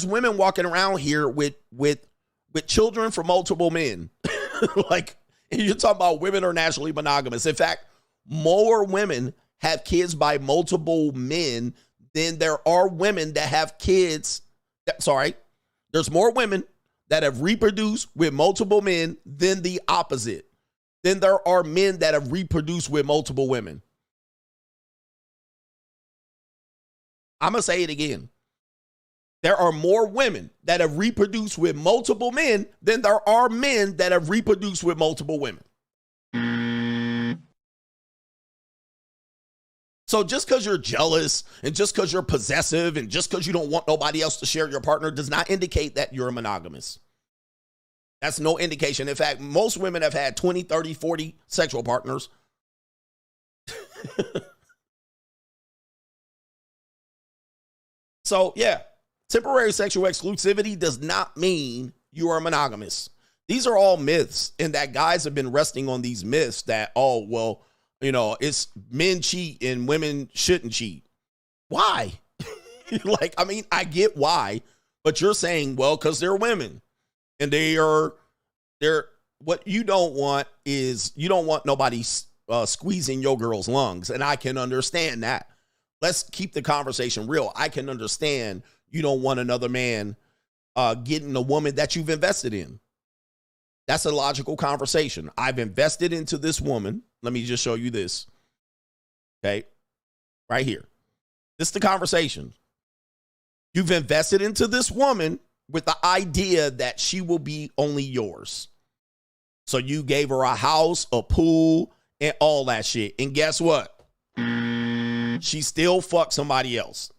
women walking around here with children from multiple men. Like, and you're talking about women are naturally monogamous. In fact, more women have kids by multiple men than there are women that have kids. There's more women that have reproduced with multiple men than the opposite. Then there are men that have reproduced with multiple women. I'm going to say it again. There are more women that have reproduced with multiple men than there are men that have reproduced with multiple women. So just because you're jealous and just because you're possessive and just because you don't want nobody else to share your partner does not indicate that you're monogamous. That's no indication. In fact, most women have had 20, 30, 40 sexual partners. So, yeah, temporary sexual exclusivity does not mean you are monogamous. These are all myths, and that guys have been resting on these myths that, it's men cheat and women shouldn't cheat. Why? I get why, but you're saying, well, because they're women. And they're what you don't want is you don't want nobody squeezing your girl's lungs. And I can understand that. Let's keep the conversation real. I can understand you don't want another man getting a woman that you've invested in. That's a logical conversation. I've invested into this woman. Let me just show you this. Okay. Right here. This is the conversation. You've invested into this woman with the idea that she will be only yours. So you gave her a house, a pool, and all that shit. And guess what? She still fucked somebody else.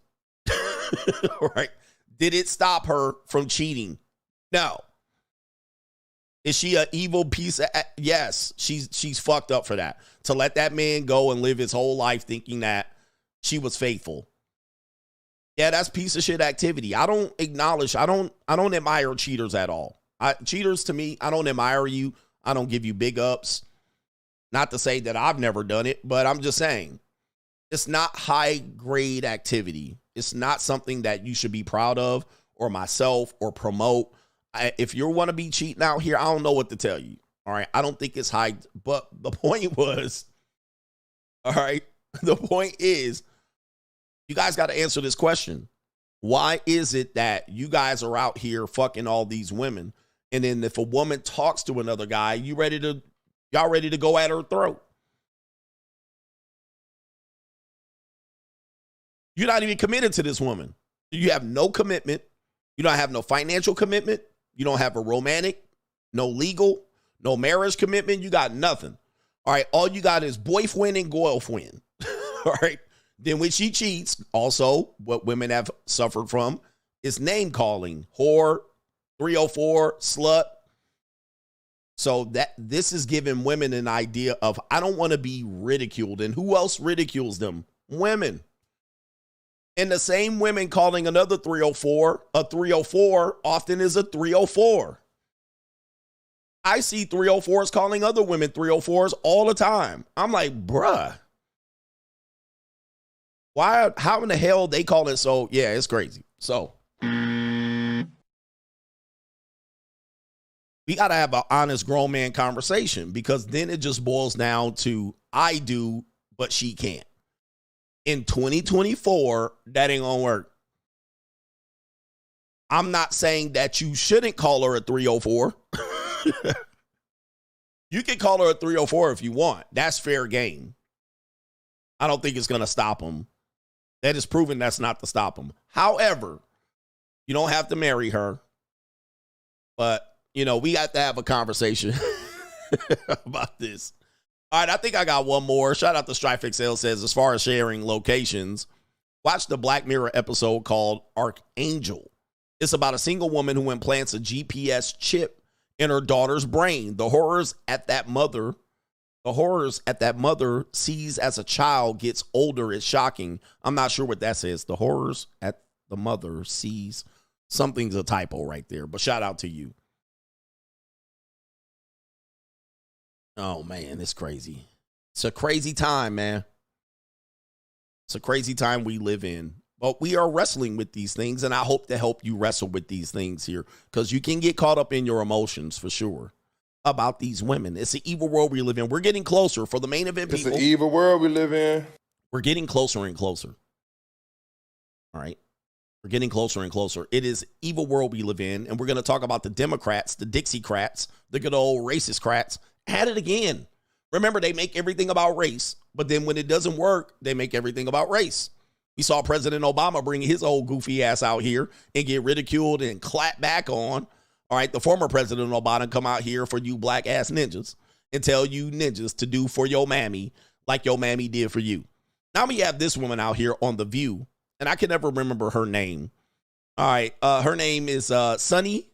Right? Did it stop her from cheating? No. Is she an evil piece of... Yes, she's fucked up for that. To let that man go and live his whole life thinking that she was faithful. Yeah, that's piece of shit activity. I don't admire cheaters at all. Cheaters, to me, I don't admire you. I don't give you big ups. Not to say that I've never done it, but I'm just saying it's not high grade activity. It's not something that you should be proud of or myself or promote. If you want to be cheating out here, I don't know what to tell you. All right. I don't think it's high, but the point was All right. The point is, you guys got to answer this question. Why is it that you guys are out here fucking all these women? And then if a woman talks to another guy, y'all ready to go at her throat? You're not even committed to this woman. You have no commitment. You don't have no financial commitment. You don't have a romantic, no legal, no marriage commitment. You got nothing. All right. All you got is boyfriend and girlfriend. All right. Then when she cheats, also what women have suffered from is name calling, whore, 304, slut. So that this is giving women an idea of, I don't want to be ridiculed. And who else ridicules them? Women. And the same women calling another 304, a 304 often is a 304. I see 304s calling other women 304s all the time. I'm like, bruh. Why? How in the hell they call it so? Yeah, it's crazy. So we got to have an honest grown man conversation, because then it just boils down to I do, but she can't. In 2024, that ain't gonna work. I'm not saying that you shouldn't call her a 304. You can call her a 304 if you want. That's fair game. I don't think it's going to stop them. That is proven that's not to stop them. However, you don't have to marry her. But, you know, we got to have a conversation about this. All right, I think I got one more. Shout out to StrifeXL says, as far as sharing locations, watch the Black Mirror episode called Archangel. It's about a single woman who implants a GPS chip in her daughter's brain. The horrors at that mother sees as a child gets older is shocking. I'm not sure what that says. The horrors at the mother sees. Something's a typo right there, but shout out to you. Oh, man, it's crazy. It's a crazy time, man. It's a crazy time we live in. But we are wrestling with these things, and I hope to help you wrestle with these things here, because you can get caught up in your emotions for sure about these women. It's an evil world we live in. We're getting closer for the main event people. It's an evil world we live in. We're getting closer and closer. All right. We're getting closer and closer. It is evil world we live in, and we're going to talk about the Democrats, the Dixiecrats, the good old racist crats. At it again. Remember, they make everything about race, but then when it doesn't work, they make everything about race. We saw President Obama bring his old goofy ass out here and get ridiculed and clapped back on. All right, the former President Obama come out here for you black ass ninjas and tell you ninjas to do for your mammy like your mammy did for you. Now we have this woman out here on The View, and I can never remember her name. All right, her name is Sunny.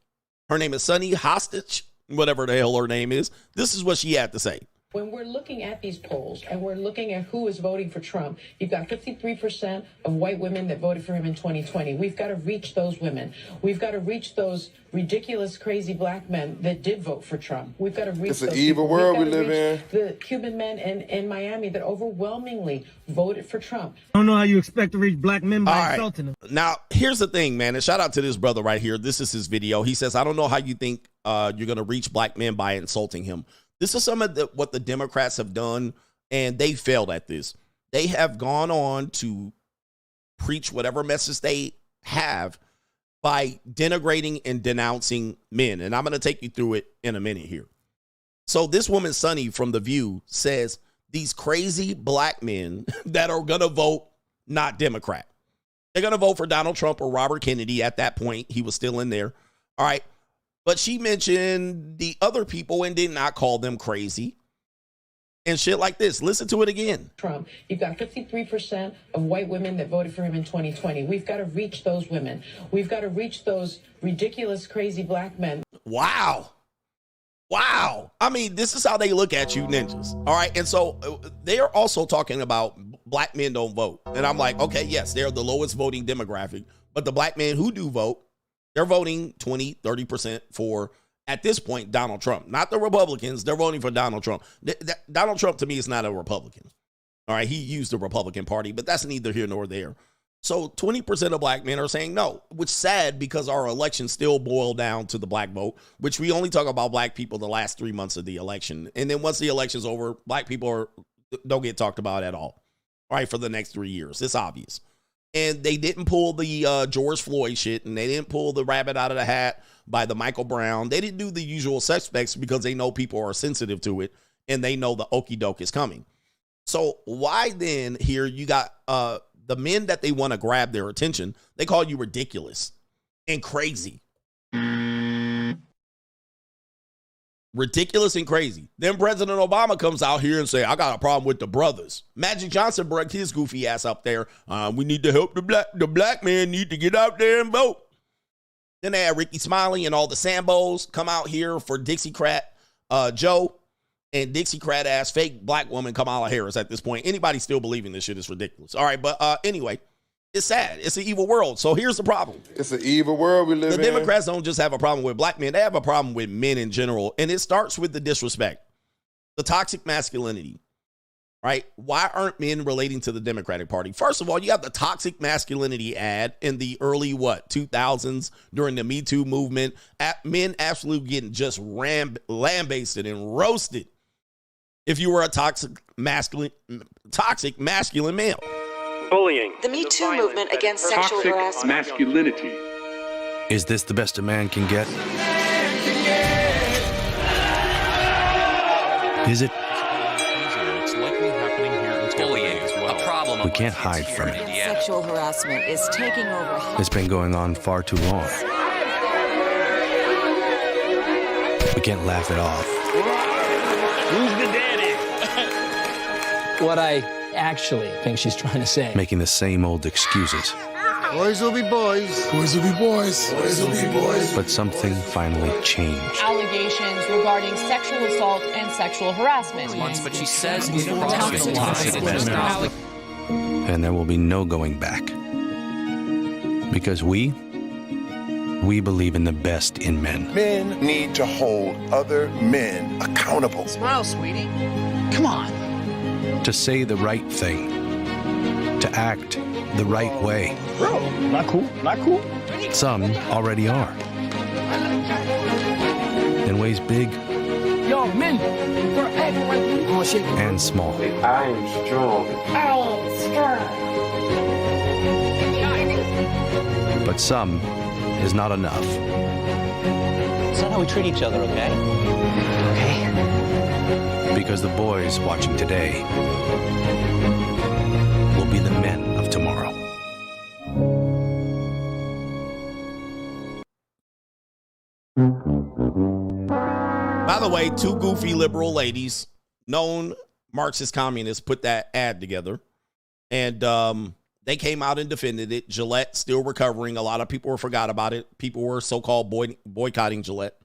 Her name is Sunny Hostage, whatever the hell her name is. This is what she had to say. When we're looking at these polls and we're looking at who is voting for Trump, you've got 53% of white women that voted for him in 2020. We've got to reach those women. We've got to reach those ridiculous, crazy black men that did vote for Trump. We've got to reach It's those an evil people. world we We've got to live reach the Cuban men in Miami that overwhelmingly voted for Trump. I don't know how you expect to reach black men by insulting them. Now, here's the thing, man, and shout out to this brother right here. This is his video. He says, I don't know how you think you're going to reach black men by insulting him. This is some of what the Democrats have done, and they failed at this. They have gone on to preach whatever message they have by denigrating and denouncing men. And I'm going to take you through it in a minute here. So this woman, Sunny from The View, says these crazy black men that are going to vote not Democrat. They're going to vote for Donald Trump or Robert Kennedy. At that point, he was still in there. All right. But she mentioned the other people and did not call them crazy and shit like this. Listen to it again. Trump, you've got 53% of white women that voted for him in 2020. We've got to reach those women. We've got to reach those ridiculous, crazy black men. Wow. Wow. I mean, this is how they look at you ninjas. All right. And so they are also talking about black men don't vote. And I'm like, okay, yes, they're the lowest voting demographic. But the black men who do vote, they're voting 20, 30% for, at this point, Donald Trump. Not the Republicans. They're voting for Donald Trump. Donald Trump, to me, is not a Republican. All right, he used the Republican Party, but that's neither here nor there. So 20% of black men are saying no, which is sad because our election still boiled down to the black vote, which we only talk about black people the last 3 months of the election. And then once the election's over, black people are don't get talked about at all, right, for the next 3 years. It's obvious. And they didn't pull the George Floyd shit, and they didn't pull the rabbit out of the hat by the Michael Brown. They didn't do the usual suspects because they know people are sensitive to it, and they know the okie doke is coming. So why then here you got the men that they want to grab their attention, they call you ridiculous and crazy. Ridiculous and crazy. Then President Obama comes out here and say, I got a problem with the brothers. Magic Johnson brought his goofy ass up there. We need to help the black man need to get out there and vote. Then they had Ricky Smiley and all the Sambos come out here for Dixiecrat Joe and Dixiecrat ass fake black woman Kamala Harris at this point. Anybody still believing this shit is ridiculous. All right, but anyway, it's sad. It's an evil world. So here's the problem. It's an evil world we live in. The Democrats don't just have a problem with black men. They have a problem with men in general. And it starts with the disrespect, the toxic masculinity, right? Why aren't men relating to the Democratic Party? First of all, you have the toxic masculinity ad in the early, 2000s during the Me Too movement. Men absolutely getting just lambasted and roasted if you were a toxic masculine male. Bullying. The Me Too movement against sexual harassment. Masculinity. Is this the best a man can get? Is it? It's likely happening here in bullying as well. A problem. We can't hide from it. Sexual harassment is taking over. It's been going on far too long. We can't laugh it off. Who's the daddy? What I actually think she's trying to say. Making the same old excuses. Boys will be boys. Boys will be boys. Boys will be boys. But something finally changed. Allegations regarding sexual assault and sexual harassment. But she says and there will be no going back. Because we believe in the best in men. Men need to hold other men accountable. Smile, sweetie. Come on. To say the right thing. To act the right way. Bro, not cool. Not cool. Some already are. In ways big. Yo, men, we're acting like and small. I am strong. I am strong. But some is not enough. It's not how we treat each other, okay? Okay. Because the boys watching today will be the men of tomorrow. By the way, two goofy liberal ladies, known Marxist communists, put that ad together. And they came out and defended it. Gillette still recovering. A lot of people forgot about it. People were so-called boycotting Gillette.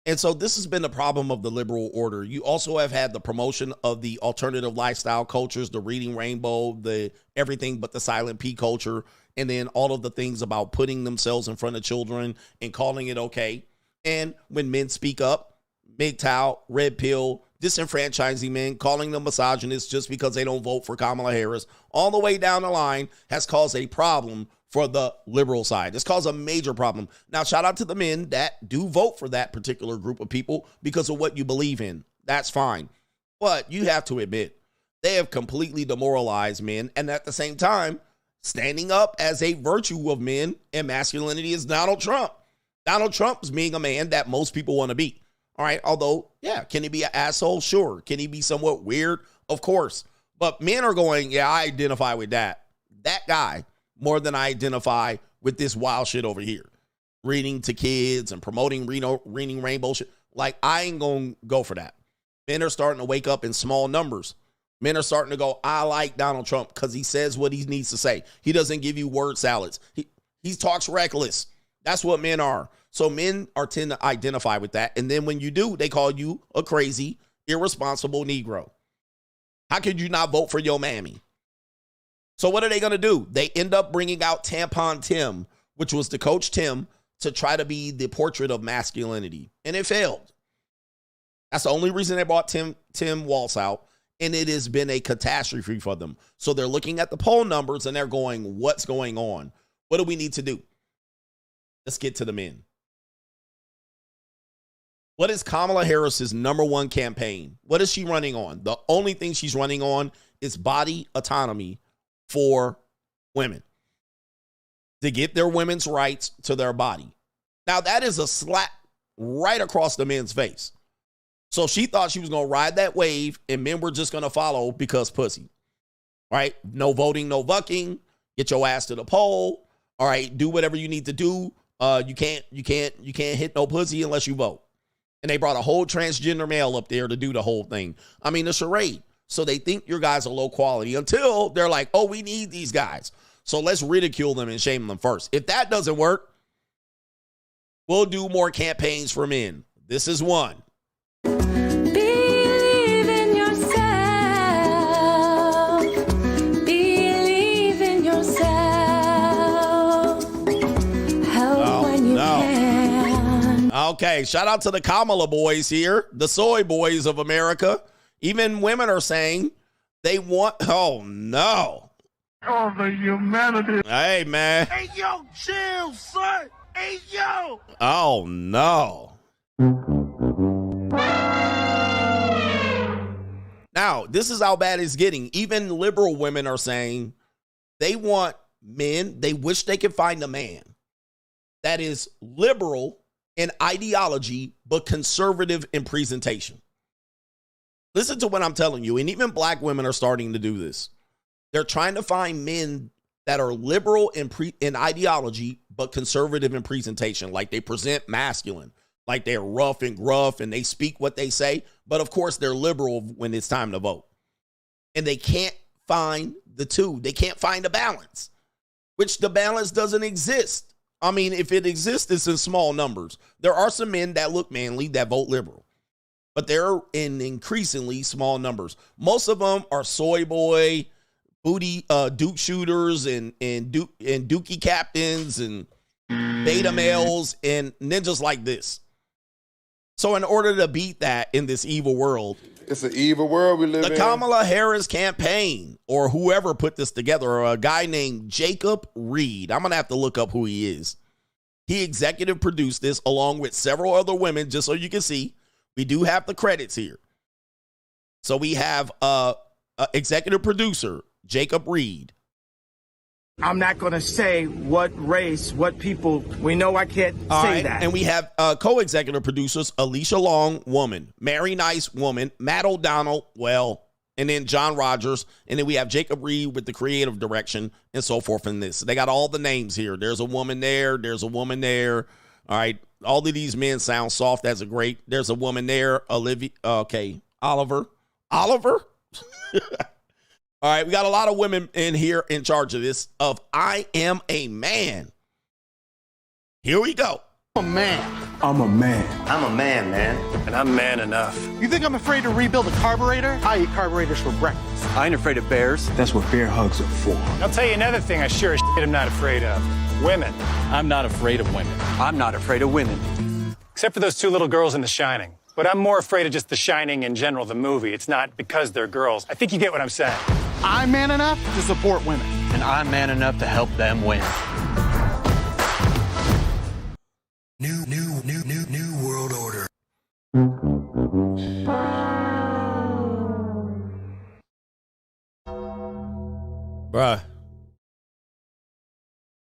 And so this has been the problem of the liberal order. You also have had the promotion of the alternative lifestyle cultures, the reading rainbow, the everything but the silent P culture, and then all of the things about putting themselves in front of children and calling it okay. And when men speak up, MGTOW, red pill, disenfranchising men, calling them misogynists just because they don't vote for Kamala Harris, all the way down the line has caused a problem for the liberal side. It's caused a major problem. Now, shout out to the men that do vote for that particular group of people because of what you believe in. That's fine. But you have to admit, they have completely demoralized men. And at the same time, standing up as a virtue of men and masculinity is Donald Trump. Donald Trump is being a man that most people want to be. All right. Although, yeah, can he be an asshole? Sure. Can he be somewhat weird? Of course. But men are going, yeah, I identify with that guy more than I identify with this wild shit over here. Reading to kids and promoting reading rainbow shit. Like, I ain't going to go for that. Men are starting to wake up in small numbers. Men are starting to go, I like Donald Trump because he says what he needs to say. He doesn't give you word salads. He talks reckless. That's what men are. So men tend to identify with that. And then when you do, they call you a crazy, irresponsible Negro. How could you not vote for your mammy? So what are they going to do? They end up bringing out Tampon Tim, which was the Coach Tim, to try to be the portrait of masculinity. And it failed. That's the only reason they brought Tim Waltz out. And it has been a catastrophe for them. So they're looking at the poll numbers and they're going, what's going on? What do we need to do? Let's get to the men. What is Kamala Harris's #1 campaign? What is she running on? The only thing she's running on is body autonomy for women, to get their women's rights to their body. Now, that is a slap right across the men's face. So she thought she was going to ride that wave and men were just going to follow because pussy. All right? No voting, no bucking. Get your ass to the poll. All right? Do whatever you need to do. You can't hit no pussy unless you vote. And they brought a whole transgender male up there to do the whole thing. I mean, a charade. So they think your guys are low quality until they're like, oh, we need these guys. So let's ridicule them and shame them first. If that doesn't work, we'll do more campaigns for men. This is one. Believe in yourself. Believe in yourself. Help when you can. Okay, shout out to the Kamala boys here, the soy boys of America. Even women are saying they want, oh no. Oh, the humanity. Hey, man. Hey, yo, chill, son. Hey, yo. Oh, no. Now, this is how bad it's getting. Even liberal women are saying they want men, they wish they could find a man that is liberal in ideology, but conservative in presentation. Listen to what I'm telling you. And even black women are starting to do this. They're trying to find men that are liberal in ideology, but conservative in presentation. Like they present masculine, like they're rough and gruff and they speak what they say. But of course, they're liberal when it's time to vote. And they can't find the two. They can't find a balance, which the balance doesn't exist. I mean, if it exists, it's in small numbers. There are some men that look manly that vote liberal, but they're in increasingly small numbers. Most of them are soy boy, booty, Duke shooters and dookie captains and beta males and ninjas like this. So in order to beat that in this evil world, it's an evil world we live in. The Kamala Harris campaign, or whoever put this together, a guy named Jacob Reed. I'm going to have to look up who he is. He executive produced this along with several other women, just so you can see. We do have the credits here. So we have executive producer, Jacob Reed. I'm not going to say what race, what people. We know I can't say that. And we have co-executive producers, Alicia Long, woman, Mary Nice, woman, Matt O'Donnell, well, and then John Rogers. And then we have Jacob Reed with the creative direction and so forth in this. They got all the names here. There's a woman there. There's a woman there. All right. All of these men sound soft. That's a great. There's a woman there. Olivia. Okay. Oliver. All right, we got a lot of women in here in charge of this, of I Am a Man. Here we go. I'm a man. I'm a man. I'm a man, man. And I'm man enough. You think I'm afraid to rebuild a carburetor? I eat carburetors for breakfast. I ain't afraid of bears. That's what bear hugs are for. I'll tell you another thing I sure as shit am not afraid of. Women. I'm not afraid of women. I'm not afraid of women. Except for those two little girls in The Shining. But I'm more afraid of just The Shining in general, the movie. It's not because they're girls. I think you get what I'm saying. I'm man enough to support women. And I'm man enough to help them win. New world order. Bruh.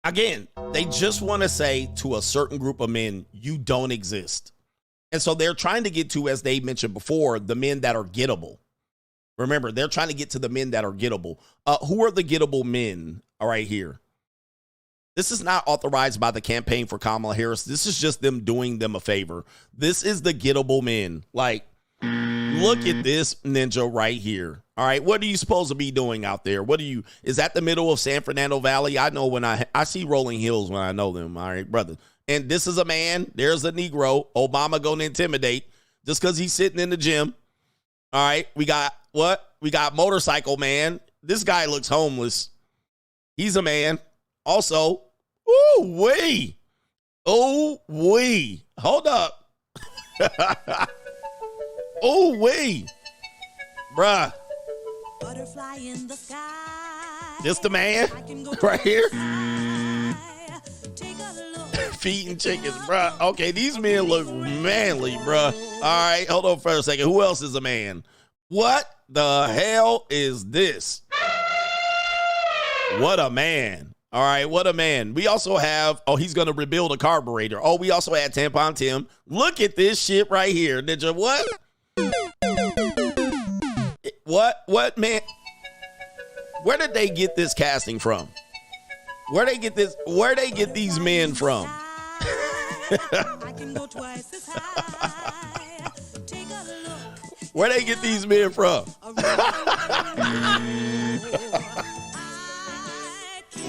Again, they just want to say to a certain group of men, you don't exist. And so they're trying to get to, as they mentioned before, the men that are gettable. Remember, they're trying to get to the men that are gettable. Who are the gettable men right here? This is not authorized by the campaign for Kamala Harris. This is just them doing them a favor. This is the gettable men. Like, look at this ninja right here. All right, what are you supposed to be doing out there? Is that the middle of San Fernando Valley? I know when I see rolling hills when I know them. All right, brother. And this is a man. There's a Negro. Obama going to intimidate just because he's sitting in the gym. All right, we got what? We got motorcycle man. This guy looks homeless. He's a man. Also, ooh-wee. Hold up. Ooh-wee. Bruh. Butterfly in the sky. This the man right here. Take a look Feeding chickens, bruh. Okay, these men look manly, bruh. All right, hold on for a second. Who else is a man? What the hell is this? What a man. All right, what a man. We also have, oh, he's going to rebuild a carburetor. Oh, we also had Tampon Tim. Look at this shit right here. Ninja, what? What, man? Where did they get this casting from? Where they get these men from? Where they get these men from?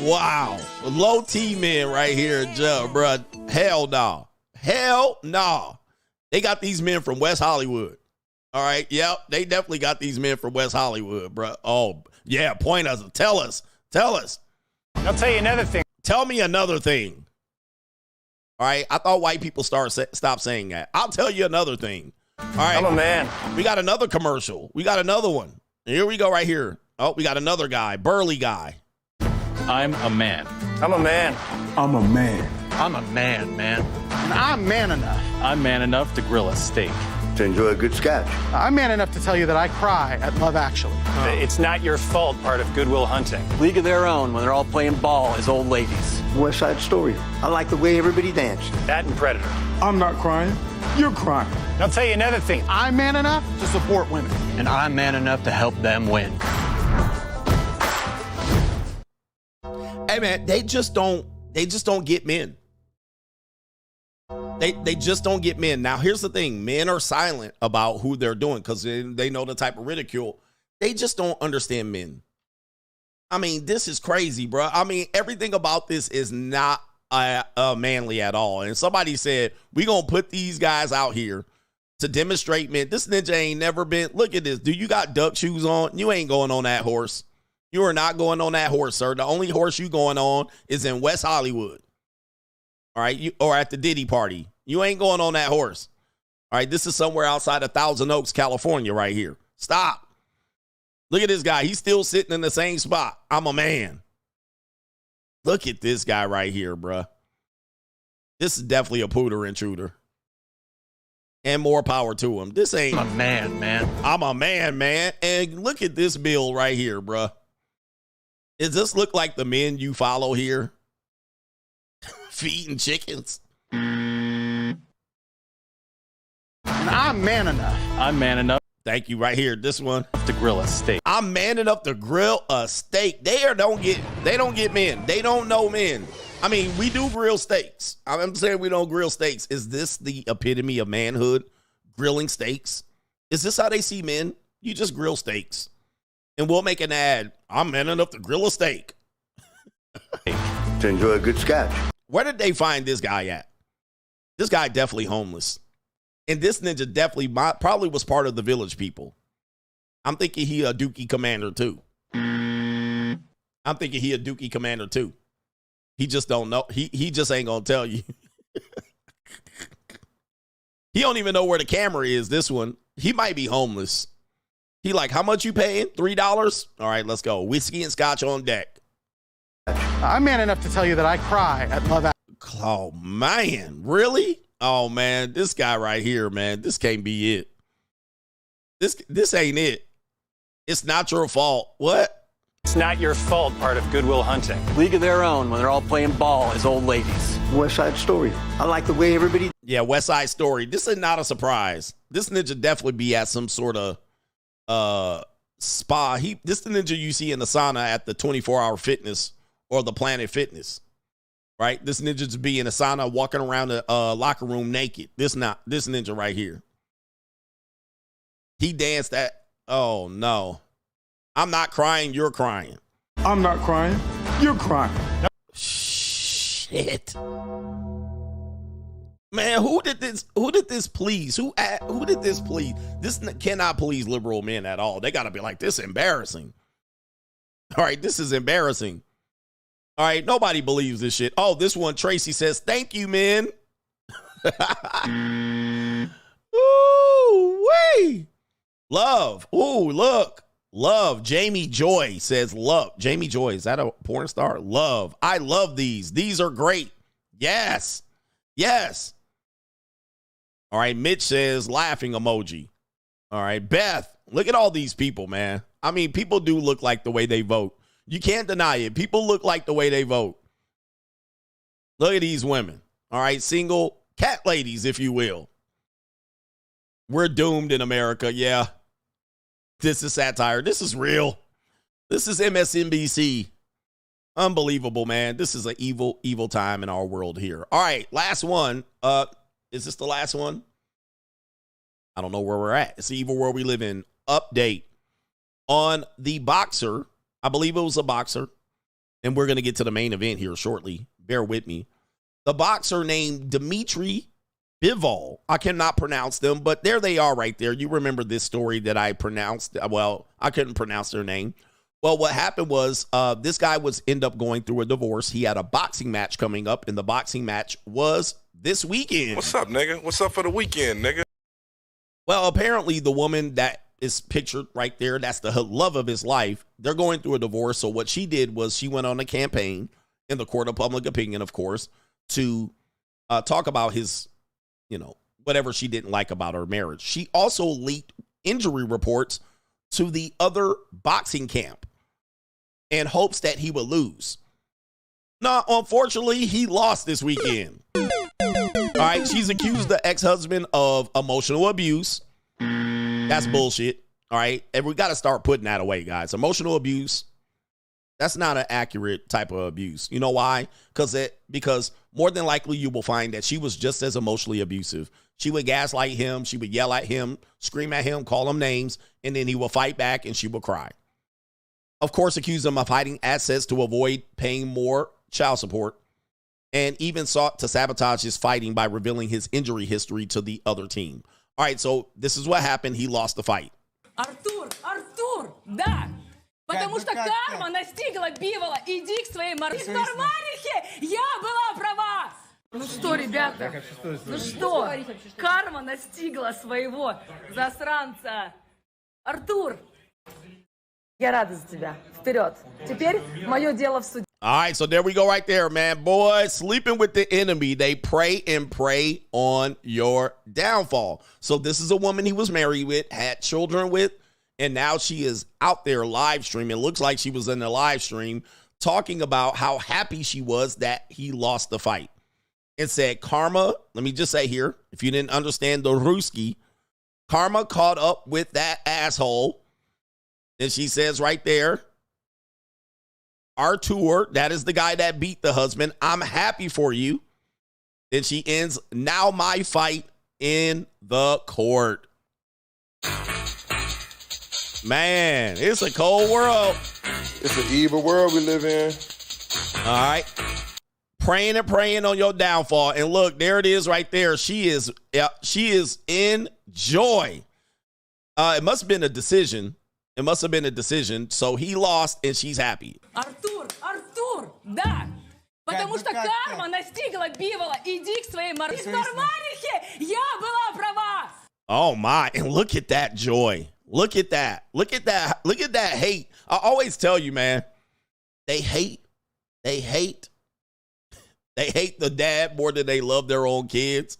Wow. Low T men right here, bruh. Hell no. Hell no. They got these men from West Hollywood. All right. Yep. They definitely got these men from West Hollywood, bruh. Oh, yeah. Point us. Tell us. I'll tell you another thing. Tell me another thing. All right. I thought white people stop saying that. I'll tell you another thing. All right. I'm a man. We got another commercial. We got another one. Here we go right here. Oh, we got another guy. Burly guy. I'm a man. I'm a man. I'm a man. I'm a man, man. And I'm man enough. I'm man enough to grill a steak. To enjoy a good sketch. I'm man enough to tell you that I cry at Love Actually. It's not your fault, part of Good Will Hunting. League of Their Own when they're all playing ball as old ladies. West Side Story. I like the way everybody dances. That and Predator. I'm not crying. You're crying. I'll tell you another thing. I'm man enough to support women. And I'm man enough to help them win. Hey man, they just don't get men. They just don't get men. Now here's the thing, men are silent about who they're doing because they know the type of ridicule. They just don't understand men. I mean, this is crazy, bro. I mean, everything about this is not manly at all. And somebody said, we gonna put these guys out here to demonstrate men. This ninja ain't never been, look at this. Do you got duck shoes on? You ain't going on that horse. You are not going on that horse, sir. The only horse you going on is in West Hollywood. All right, or at the Diddy party. You ain't going on that horse. All right, this is somewhere outside of Thousand Oaks, California right here. Stop. Look at this guy. He's still sitting in the same spot. I'm a man. Look at this guy right here, bruh. This is definitely a pooter intruder. And more power to him. This ain't. I'm a man, man. I'm a man, man. And look at this bill right here, bruh. Does this look like the men you follow here? Feeding chickens. And I'm man enough. I'm man enough. Thank you. Right here. This one. To grill a steak. I'm man enough to grill a steak. They don't get men. They don't know men. I mean, we do grill steaks. I'm saying we don't grill steaks. Is this the epitome of manhood? Grilling steaks? Is this how they see men? You just grill steaks. And we'll make an ad. I'm man enough to grill a steak. To enjoy a good sketch. Where did they find this guy at? This guy definitely homeless. And this ninja definitely probably was part of the village people. I'm thinking he a Dookie commander too. He just don't know. He just ain't gonna tell you. He don't even know where the camera is, this one. He might be homeless. He like, how much you paying? $3? All right, let's go. Whiskey and scotch on deck. I'm man enough to tell you that I cry at Love Actually. Oh, man. Really? Oh, man. This guy right here, man. This can't be it. This ain't it. It's not your fault. What? It's not your fault, part of Good Will Hunting. League of Their Own when they're all playing ball as old ladies. West Side Story. I like the way everybody. Yeah, West Side Story. This is not a surprise. This ninja definitely be at some sort of spa. This the ninja you see in the sauna at the 24-hour fitness or the Planet Fitness, right? This ninja just be in a sauna walking around the locker room naked. This ninja right here. He danced at, oh no. I'm not crying, you're crying. I'm not crying, you're crying. Shit. Man, who did this please? Who did this please? This cannot please liberal men at all. They got to be like, this is embarrassing. All right, this is embarrassing. All right, nobody believes this shit. Oh, this one, Tracy says, thank you, men. Ooh, wee. Love. Ooh, look. Love. Jamie Joy says love. Jamie Joy, is that a porn star? Love. I love these. These are great. Yes. Yes. All right, Mitch says laughing emoji. All right, Beth, look at all these people, man. I mean, people do look like the way they vote. You can't deny it. People look like the way they vote. Look at these women. All right, single cat ladies, if you will. We're doomed in America. Yeah. This is satire. This is real. This is MSNBC. Unbelievable, man. This is an evil, evil time in our world here. All right, last one. Is this the last one? I don't know where we're at. It's the evil world we live in. Update on the boxer. I believe it was a boxer. And we're going to get to the main event here shortly. Bear with me. The boxer named Dimitri Bivol. I cannot pronounce them, but there they are right there. You remember this story that I pronounced. Well, I couldn't pronounce their name. Well, what happened was this guy was end up going through a divorce. He had a boxing match coming up, and the boxing match was this weekend. What's up, nigga? What's up for the weekend, nigga? Well, apparently the woman that is pictured right there, that's the love of his life, they're going through a divorce. So what she did was she went on a campaign in the court of public opinion, of course, to talk about his, whatever she didn't like about her marriage. She also leaked injury reports to the other boxing camp in hopes that he would lose. Now, unfortunately, he lost this weekend. All right, she's accused the ex-husband of emotional abuse. That's bullshit. All right, and we got to start putting that away, guys. Emotional abuse, that's not an accurate type of abuse. You know why? Because more than likely you will find that she was just as emotionally abusive. She would gaslight him. She would yell at him, scream at him, call him names, and then he will fight back and she will cry. Of course, accuse him of hiding assets to avoid paying more child support, and even sought to sabotage his fighting by revealing his injury history to the other team. All right, so this is what happened. He lost the fight. Артур, да. Потому что карма настигла Бивола. Иди к своей нормалихе. Я была права. Ну что, ребята? Ну что? Карма настигла своего засранца. Артур, я рада за тебя. Вперед. Теперь мое дело в суде. All right, so there we go right there, man. Boy, sleeping with the enemy. They pray and prey on your downfall. So this is a woman he was married with, had children with, and now she is out there live streaming. It looks like she was in the live stream talking about how happy she was that he lost the fight. It said, karma, let me just say here, if you didn't understand the Ruski, karma caught up with that asshole. And she says right there, Artur, that is the guy that beat the husband. I'm happy for you. Then she ends, now my fight in the court. Man, it's a cold world. It's an evil world we live in. All right. Praying and praying on your downfall. And look, there it is right there. She is in joy. It must have been a decision. It must have been a decision. So he lost and she's happy. Артур, да. Потому что карма настигла Бивола. Иди к своей нормалихе. Я была права. Oh my, and look at that joy. Look at that. Look at that. Look at that hate. I always tell you, man, they hate the dad more than they love their own kids.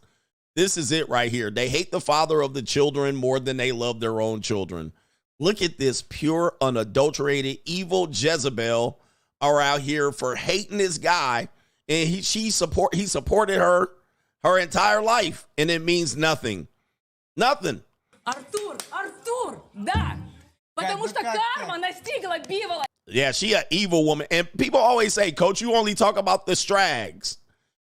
This is it right here. They hate the father of the children more than they love their own children. Look at this pure, unadulterated, evil Jezebel are out here for hating this guy. And he supported her entire life. And it means nothing. Nothing. Артур, да. Потому что карма настигла Бивола. Yeah, she an evil woman. And people always say, Coach, you only talk about the Strags.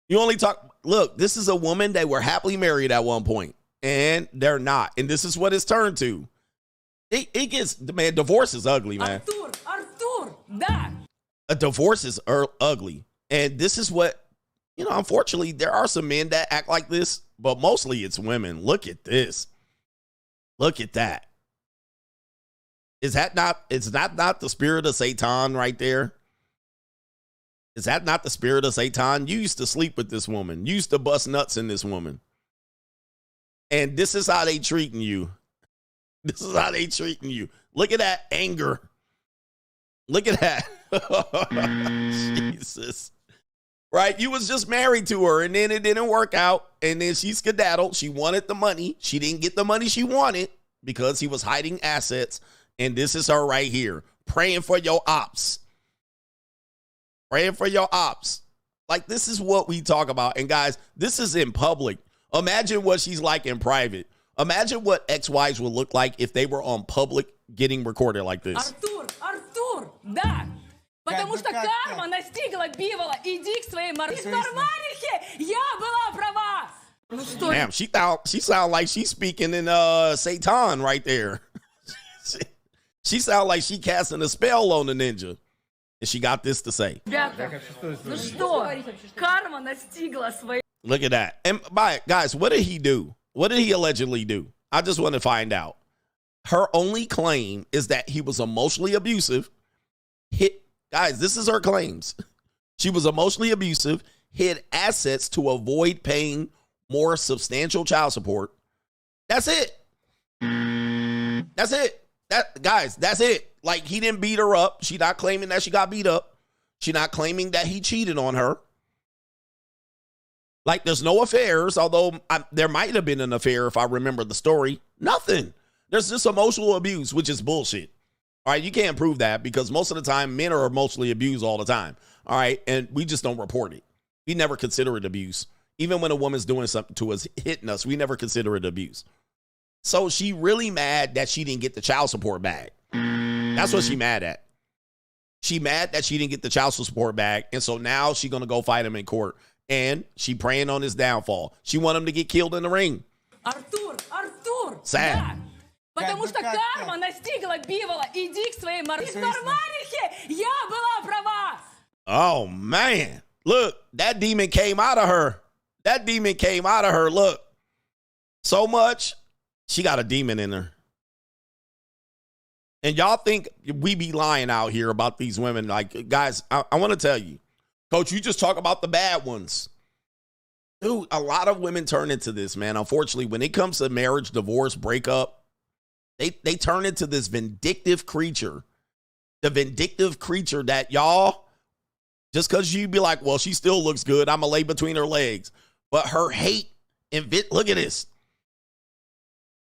You only talk. Look, this is a woman that were happily married at one point, and they're not. And this is what it's turned to. It gets, man, divorce is ugly, man. Артур, да. A divorce is ugly. And this is what, unfortunately, there are some men that act like this, but mostly it's women. Look at this. Look at that. Is that not the spirit of Satan right there? Is that not the spirit of Satan? You used to sleep with this woman. You used to bust nuts in this woman. And this is how they treating you. This is how they treating you. Look at that anger. Look at that. Jesus. Right? You was just married to her, and then it didn't work out, and then she skedaddled. She wanted the money. She didn't get the money she wanted because he was hiding assets, and this is her right here, praying for your ops. Praying for your ops. Like, this is what we talk about. And guys, this is in public. Imagine what she's like in private. Imagine what ex-wives would look like if they were on public getting recorded like this. Артур, да. Потому что карма настигла Бивола. Иди к своей Мармарихе. Я была права. Ну что? Damn, she sound like she's speaking in Satan right there. She sound like she casting a spell on the ninja. And she got this to say. Ребята, ну что? Карма настигла своей. Look at that. And guys, what did he do? What did he allegedly do? I just want to find out. Her only claim is that he was emotionally abusive. Guys, this is her claims. She was emotionally abusive, hid assets to avoid paying more substantial child support. That's it. That's it. Guys, that's it. Like, he didn't beat her up. She not claiming that she got beat up. She not claiming that he cheated on her. Like, there's no affairs, although there might have been an affair if I remember the story. Nothing. There's just emotional abuse, which is bullshit. All right, you can't prove that because most of the time men are emotionally abused all the time. All right, and we just don't report it. We never consider it abuse. Even when a woman's doing something to us, hitting us, we never consider it abuse. So she really mad that she didn't get the child support back. That's what she mad at. She mad that she didn't get the child support back, and so now she's going to go fight him in court. And she praying on his downfall. She want him to get killed in the ring. Артур, Sad. да. Потому что карма настигла Бивола. Иди к своей Мармарихе. Я была права. Oh, man. Look, that demon came out of her. That demon came out of her. Look. So much. She got a demon in her. And y'all think we be lying out here about these women. Like, guys, I want to tell you. Coach, you just talk about the bad ones. Dude, a lot of women turn into this, man. Unfortunately, when it comes to marriage, divorce, breakup, they turn into this vindictive creature. The vindictive creature that y'all, just because you be like, well, she still looks good, I'm going to lay between her legs. But her hate and look at this.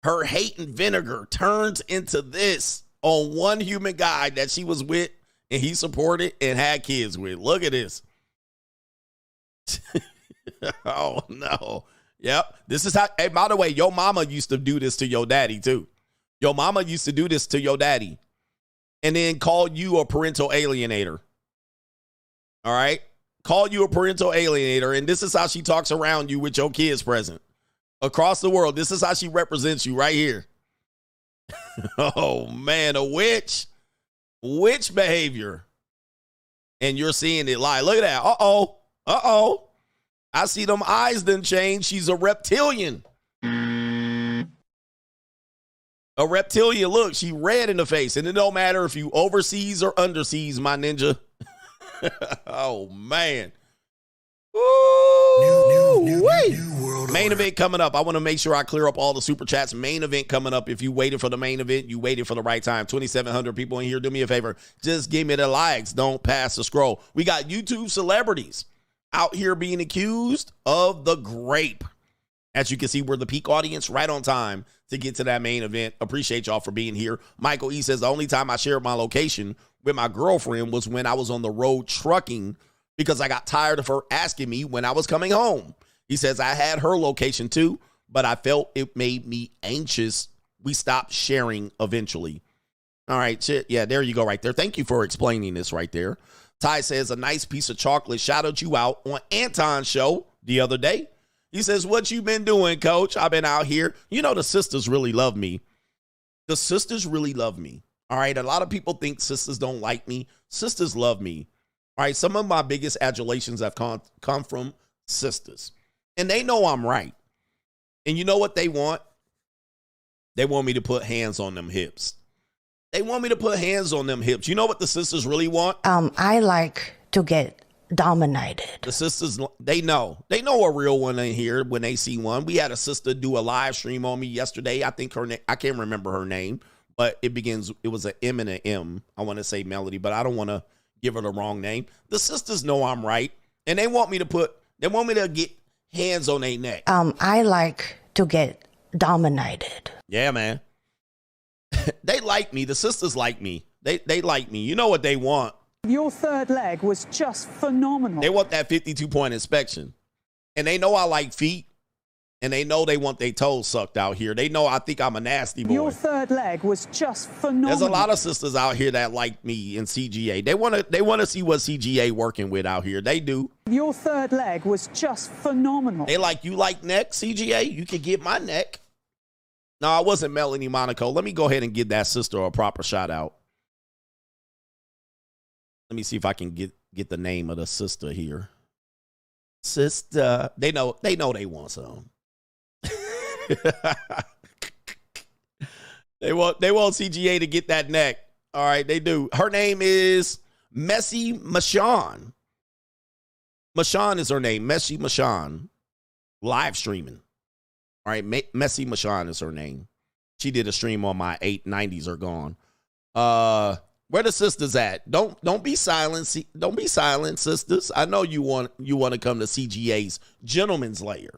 Her hate and vinegar turns into this on one human guy that she was with and he supported and had kids with. Look at this. Oh, no. Yep. This is how, hey, by the way, your mama used to do this to your daddy, too. Your mama used to do this to your daddy and then call you a parental alienator. All right? Call you a parental alienator, and this is how she talks around you with your kids present. Across the world, this is how she represents you right here. Oh, man, a witch. Witch behavior. And you're seeing it live. Look at that. Uh-oh. Uh-oh. I see them eyes done change. She's a reptilian. A reptilian. Look, she red in the face. And it don't matter if you overseas or underseas, my ninja. Oh, man. New world main event coming up. I want to make sure I clear up all the super chats. Main event coming up. If you waited for the main event, you waited for the right time. 2,700 people in here. Do me a favor. Just give me the likes. Don't pass the scroll. We got YouTube celebrities out here being accused of the grape. As you can see, we're the peak audience, right on time to get to that main event. Appreciate y'all for being here. Michael E. says, the only time I shared my location with my girlfriend was when I was on the road trucking because I got tired of her asking me when I was coming home. He says, I had her location too, but I felt it made me anxious. We stopped sharing eventually. All right, shit. Yeah, there you go right there. Thank you for explaining this right there. Ty says, a nice piece of chocolate shouted you out on Anton's show the other day. He says, what you been doing, coach? I've been out here. You know, the sisters really love me. The sisters really love me. All right. A lot of people think sisters don't like me. Sisters love me. All right. Some of my biggest adulations have come from sisters. And they know I'm right. And you know what they want? They want me to put hands on them hips. They want me to put hands on them hips. You know what the sisters really want? I like to get dominated. The sisters, they know a real one in here when they see one. We had a sister do a live stream on me yesterday. I think her name, I can't remember her name, but it was an M and an M. I want to say Melody, but I don't want to give her the wrong name. The sisters know I'm right, And they want me to get hands on their neck. I like to get dominated. Yeah, man. They like me. The sisters like me. They like me. You know what they want? Your third leg was just phenomenal. They want that 52-point inspection. And they know I like feet. And they know they want their toes sucked out here. They know I think I'm a nasty boy. Your third leg was just phenomenal. There's a lot of sisters out here that like me in CGA. They want to see what CGA working with out here. They do. Your third leg was just phenomenal. They like, you like neck, CGA? You can get my neck. No, I wasn't Melanie Monaco. Let me go ahead and give that sister a proper shout out. Let me see if I can get the name of the sister here. Sister. They know they want some. They want CGA to get that neck. All right, they do. Her name is Messy Mashawn. Mashawn is her name. Messy Mashawn. Live streaming. All right, Messy Mashawn is her name. She did a stream on my 890s are gone. Where the sisters at? Don't be silent. Don't be silent, sisters. I know you want to come to CGA's Gentleman's Lair.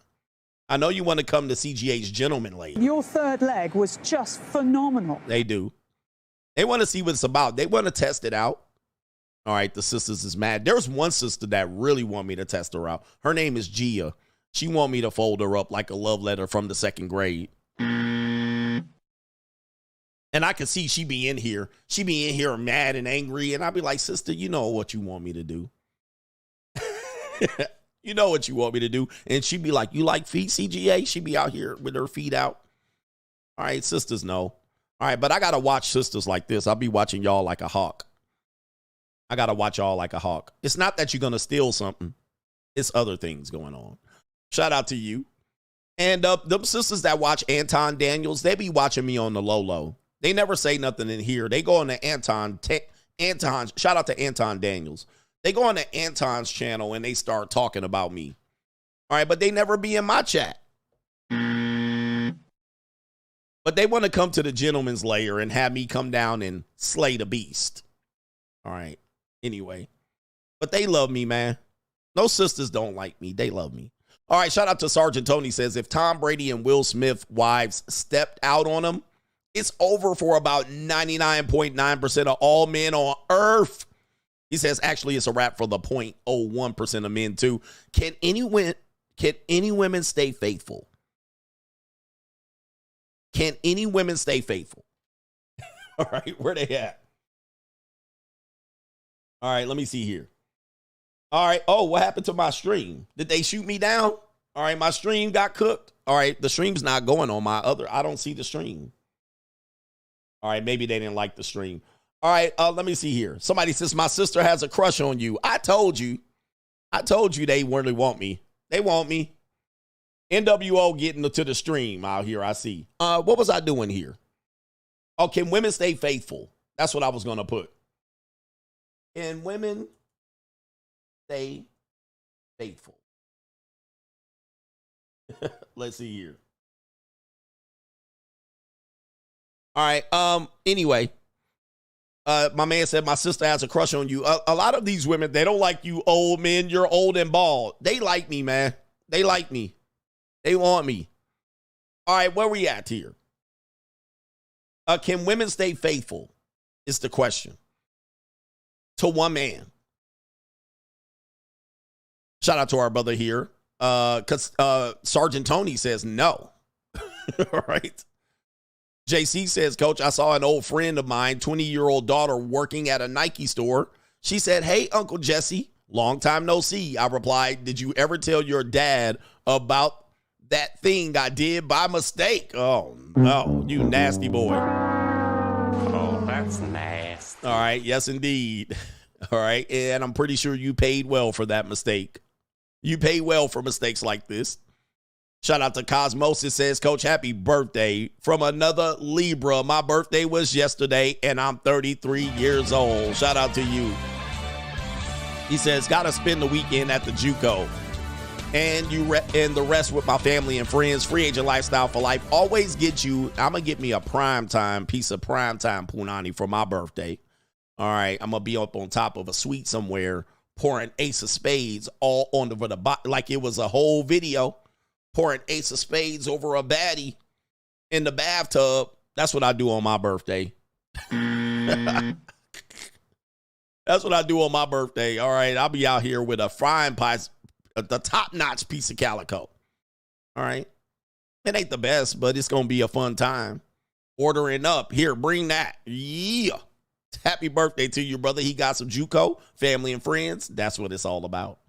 I know you want to come to CGA's Gentleman Lair. Your third leg was just phenomenal. They do. They want to see what it's about. They want to test it out. All right, the sisters is mad. There's one sister that really want me to test her out. Her name is Gia. She want me to fold her up like a love letter from the 2nd grade. And I can see she be in here. She be in here mad and angry. And I'll be like, sister, you know what you want me to do. You know what you want me to do. And she'd be like, you like feet, CGA? She'd be out here with her feet out. All right, sisters know. All right, but I got to watch sisters like this. I'll be watching y'all like a hawk. I got to watch y'all like a hawk. It's not that you're going to steal something. It's other things going on. Shout out to you. And them sisters that watch Anton Daniels, they be watching me on the low. They never say nothing in here. They go on to Anton. Shout out to Anton Daniels. They go on to Anton's channel and they start talking about me. All right, but they never be in my chat. But they want to come to the Gentleman's Lair and have me come down and slay the beast. All right. Anyway. But they love me, man. No sisters don't like me. They love me. All right, shout out to Sergeant Tony says, if Tom Brady and Will Smith wives stepped out on him, it's over for about 99.9% of all men on earth. He says, actually, it's a wrap for the 0.01% of men, too. Can any women stay faithful? Can any women stay faithful? All right, where they at? All right, let me see here. All right, oh, what happened to my stream? Did they shoot me down? All right, my stream got cooked. All right, the stream's not going on my other. I don't see the stream. All right, maybe they didn't like the stream. All right, let me see here. Somebody says, my sister has a crush on you. I told you they really want me. They want me. NWO getting to the stream out here, I see. What was I doing here? Oh, can women stay faithful? That's what I was going to put. Can women stay faithful? Let's see here. All right, anyway. My man said, my sister has a crush on you. A lot of these women, they don't like you old men. You're old and bald. They like me, man. They like me. They want me. All right, where we at here? Can women stay faithful is the question. To one man. Shout out to our brother here. Because Sergeant Tony says no. All right. JC says, Coach, I saw an old friend of mine, 20-year-old daughter, working at a Nike store. She said, hey, Uncle Jesse, long time no see. I replied, did you ever tell your dad about that thing I did by mistake? Oh, no, you nasty boy. Oh, that's nasty. All right, yes, indeed. All right, and I'm pretty sure you paid well for that mistake. You pay well for mistakes like this. Shout out to Cosmosis says, Coach, happy birthday from another Libra. My birthday was yesterday, and I'm 33 years old. Shout out to you. He says, got to spend the weekend at the JUCO. And the rest with my family and friends. Free agent lifestyle for life. Always get you. I'm going to get me a primetime piece of primetime punani for my birthday. All right. I'm going to be up on top of a suite somewhere, pouring Ace of Spades all on the body, like it was a whole video, pouring Ace of Spades over a baddie in the bathtub. That's what I do on my birthday. That's what I do on my birthday. All right, I'll be out here with a frying pan, the top-notch piece of calico. All right. It ain't the best, but it's going to be a fun time. Ordering up. Here, bring that. Yeah. Happy birthday to you, brother. He got some JUCO, family and friends. That's what it's all about.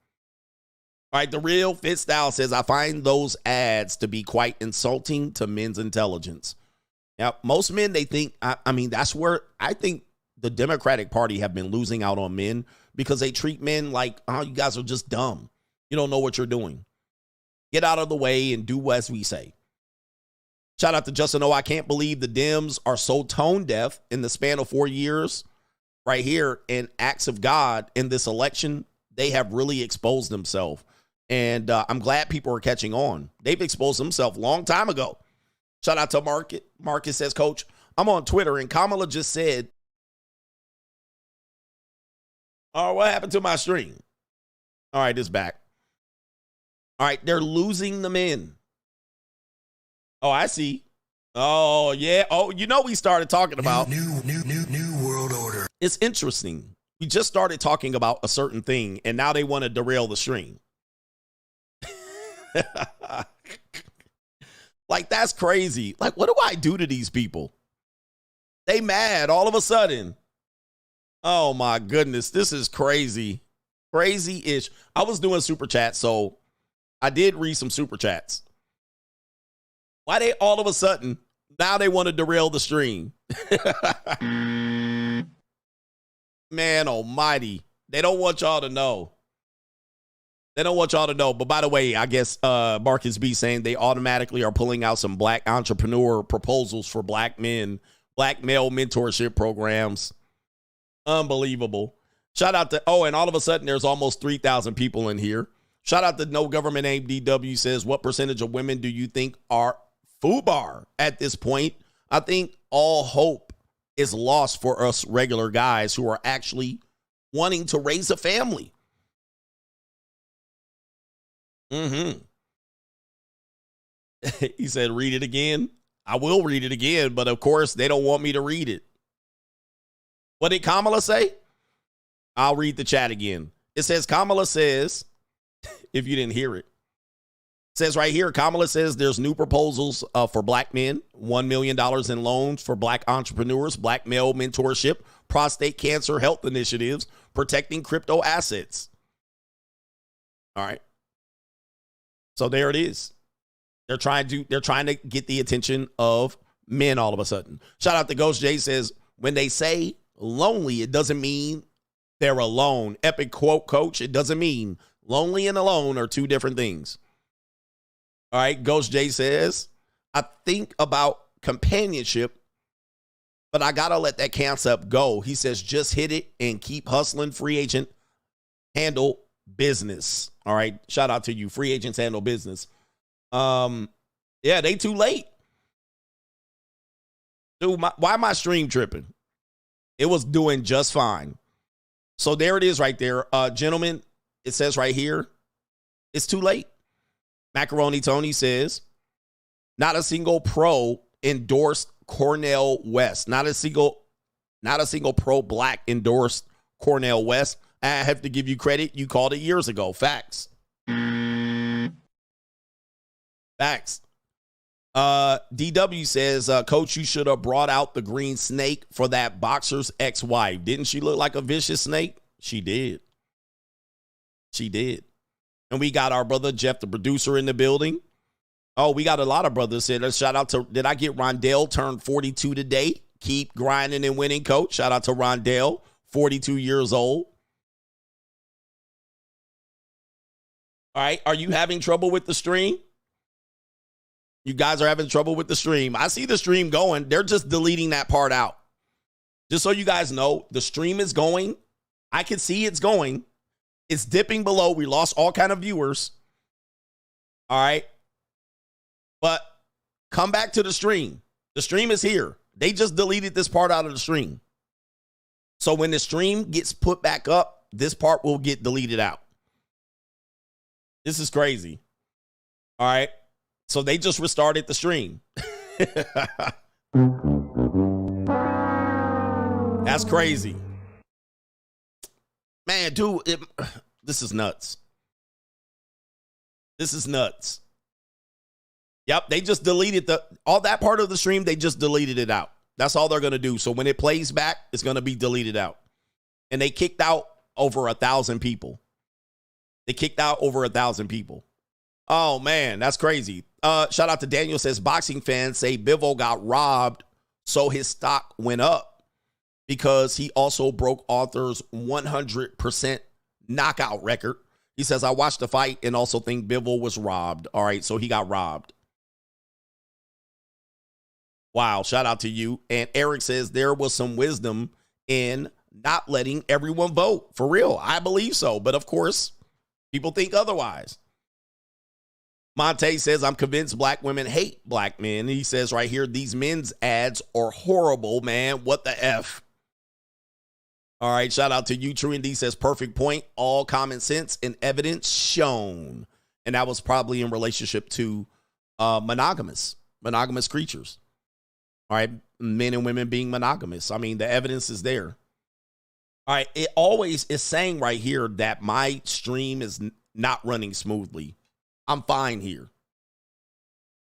All right, The Real Fit Style says, I find those ads to be quite insulting to men's intelligence. Now, most men, they think, I mean, that's where I think the Democratic Party have been losing out on men because they treat men like, oh, you guys are just dumb. You don't know what you're doing. Get out of the way and do as we say. Shout out to Justin O. I can't believe the Dems are so tone deaf in the span of 4 years right here in acts of God in this election. They have really exposed themselves. And I'm glad people are catching on. They've exposed themselves a long time ago. Shout out to Market. Marcus says, Coach, I'm on Twitter and Kamala just said, oh, what happened to my stream? All right, it's back. All right, they're losing the men. Oh, I see. Oh, yeah. Oh, you know we started talking about new world order. It's interesting. We just started talking about a certain thing, and now they want to derail the stream. Like, that's crazy. Like, what do I do to these people? They mad all of a sudden. Oh, my goodness. This is crazy. Crazy-ish. I was doing super chats, so I did read some super chats. Why they all of a sudden, now they want to derail the stream? Man almighty. They don't want y'all to know. They don't want y'all to know. But by the way, I guess Marcus B saying they automatically are pulling out some black entrepreneur proposals for black men, black male mentorship programs. Unbelievable. Shout out to, oh, and all of a sudden there's almost 3,000 people in here. Shout out to No Government Aim DW says, what percentage of women do you think are FUBAR at this point? I think all hope is lost for us regular guys who are actually wanting to raise a family. He said, read it again. I will read it again, but of course they don't want me to read it. What did Kamala say? I'll read the chat again. It says, Kamala says, if you didn't hear it, says right here, Kamala says there's new proposals for black men, $1 million in loans for black entrepreneurs, black male mentorship, prostate cancer health initiatives, protecting crypto assets. All right. So there it is. They're trying to get the attention of men all of a sudden. Shout out to Ghost J says, when they say lonely, it doesn't mean they're alone. Epic quote, Coach. It doesn't mean lonely and alone are two different things. All right. Ghost J says, I think about companionship, but I got to let that concept go. He says, just hit it and keep hustling. Free agent handle business. All right. Shout out to you. Free agents handle business. Yeah, they too late. Dude, why am I stream tripping? It was doing just fine. So there it is right there. Gentlemen, it says right here, it's too late. Macaroni Tony says, not a single pro endorsed Cornel West. Not a single pro black endorsed Cornel West. I have to give you credit. You called it years ago. Facts. Facts. DW says, Coach, you should have brought out the green snake for that boxer's ex-wife. Didn't she look like a vicious snake? She did. She did. And we got our brother Jeff, the producer, in the building. Oh, we got a lot of brothers here. Shout out to, did I get Rondell turned 42 today? Keep grinding and winning, Coach. Shout out to Rondell, 42 years old. All right. Are you having trouble with the stream? You guys are having trouble with the stream. I see the stream going. They're just deleting that part out. Just so you guys know, the stream is going. I can see it's going. It's dipping below. We lost all kind of viewers. All right. But come back to the stream. The stream is here. They just deleted this part out of the stream. So when the stream gets put back up, this part will get deleted out. This is crazy. All right. So they just restarted the stream. That's crazy. Man, dude, this is nuts. This is nuts. Yep, they just deleted all that part of the stream. They just deleted it out. That's all they're going to do. So when it plays back, it's going to be deleted out. And they kicked out over 1,000 people. They kicked out over 1,000 people. Oh, man, that's crazy. Shout out to Daniel, says boxing fans say Bivol got robbed, so his stock went up because he also broke Arthur's 100% knockout record. He says, I watched the fight and also think Bivol was robbed. All right, so he got robbed. Wow, shout out to you. And Eric says there was some wisdom in not letting everyone vote. For real, I believe so. But of course, people think otherwise. Monte says, I'm convinced black women hate black men. He says right here, these men's ads are horrible, man. What the F? All right, shout out to you. True Indy says, perfect point. All common sense and evidence shown. And that was probably in relationship to monogamous creatures. All right, men and women being monogamous. I mean, the evidence is there. All right, it always is saying right here that my stream is not running smoothly. I'm fine here.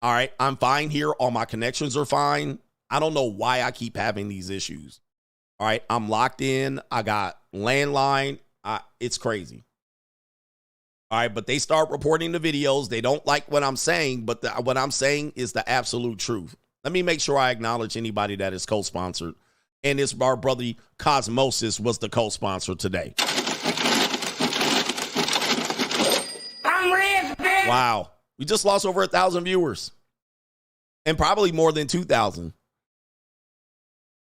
All right, I'm fine here. All my connections are fine. I don't know why I keep having these issues. All right, I'm locked in. I got landline. It's crazy. All right, but they start reporting the videos. They don't like what I'm saying, but what I'm saying is the absolute truth. Let me make sure I acknowledge anybody that is co-sponsored. And it's our brother Cosmosis was the co-sponsor today. I'm rich, bitch. Wow. We just lost over 1,000 viewers. And probably more than 2,000.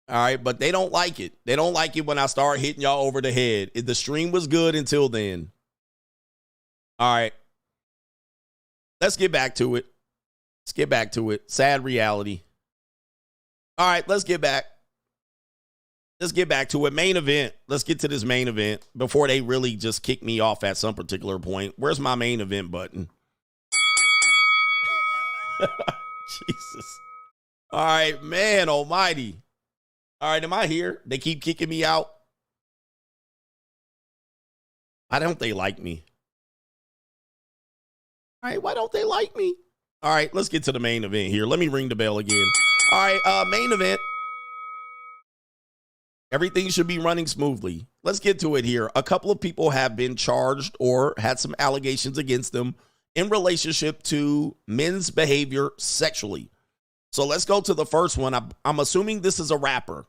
All right, but they don't like it. They don't like it when I start hitting y'all over the head. The stream was good until then. All right. Let's get back to it. Let's get back to it. Sad reality. All right, let's get back. Let's get back to it. Main event. Let's get to this main event before they really just kick me off at some particular point. Where's my main event button? Jesus. All right, man almighty. All right, am I here? They keep kicking me out. Why don't they like me? All right, why don't they like me? All right, let's get to the main event here. Let me ring the bell again. All right, main event. Everything should be running smoothly. Let's get to it here. A couple of people have been charged or had some allegations against them in relationship to men's behavior sexually. So let's go to the first one. I'm assuming this is a rapper.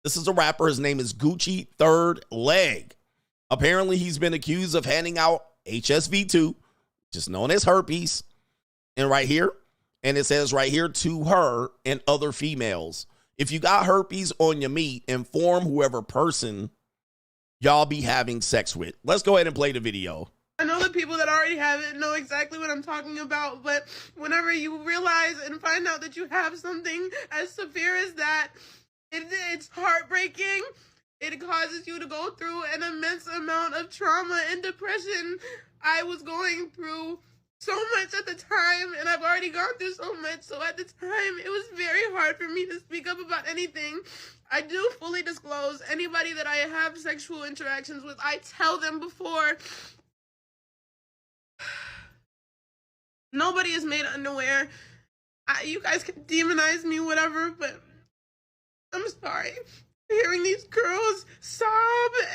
This is a rapper. His name is Gucci Third Leg. Apparently, he's been accused of handing out HSV2, just known as herpes. And right here, and it says right here, to her and other females. If you got herpes on your meat, inform whoever person y'all be having sex with. Let's go ahead and play the video. I know the people that already have it know exactly what I'm talking about, but whenever you realize and find out that you have something as severe as that, it's heartbreaking. It causes you to go through an immense amount of trauma and depression. I was going through so much at the time, and I've already gone through so much, so at the time, it was very hard for me to speak up about anything. I do fully disclose anybody that I have sexual interactions with. I tell them before. Nobody is made unaware. You guys can demonize me, whatever, but I'm sorry. Hearing these girls sob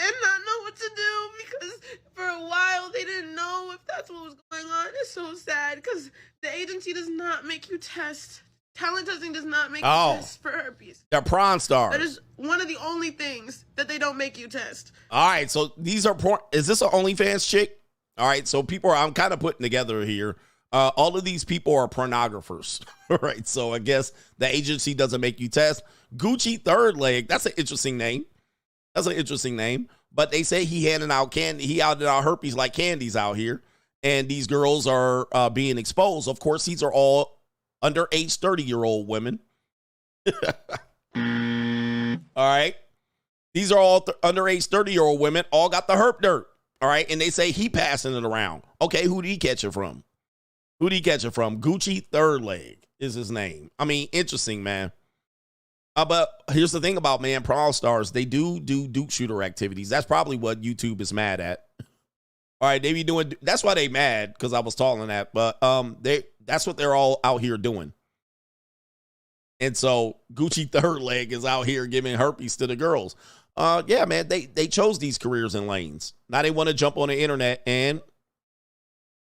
and not know what to do because for a while they didn't know if that's what was going on. It's so sad because the agency does not make you test. Talent testing does not make you test for herpes. They're prawn stars. That is one of the only things that they don't make you test. All right, so these are porn. Is this an OnlyFans chick? All right, so people I'm kind of putting together here. All of these people are pornographers. All right, so I guess the agency doesn't make you test. Gucci Third Leg, that's an interesting name. That's an interesting name. But they say he handed out candy. He handed out herpes like candies out here. And these girls are being exposed. Of course, these are all underage 30-year-old women. All right. These are all underage 30-year-old women, all got the herp dirt. All right. And they say he passing it around. Okay. Who did he catch it from? Who did he catch it from? Gucci Third Leg is his name. I mean, interesting, man. But here's the thing about, man, Pro Stars, they do Duke shooter activities. That's probably what YouTube is mad at. All right, they be doing, that's why they mad, because I was calling that. But that's what they're all out here doing. And so Gucci Third Leg is out here giving herpes to the girls. Yeah, man, they chose these careers and lanes. Now they want to jump on the internet and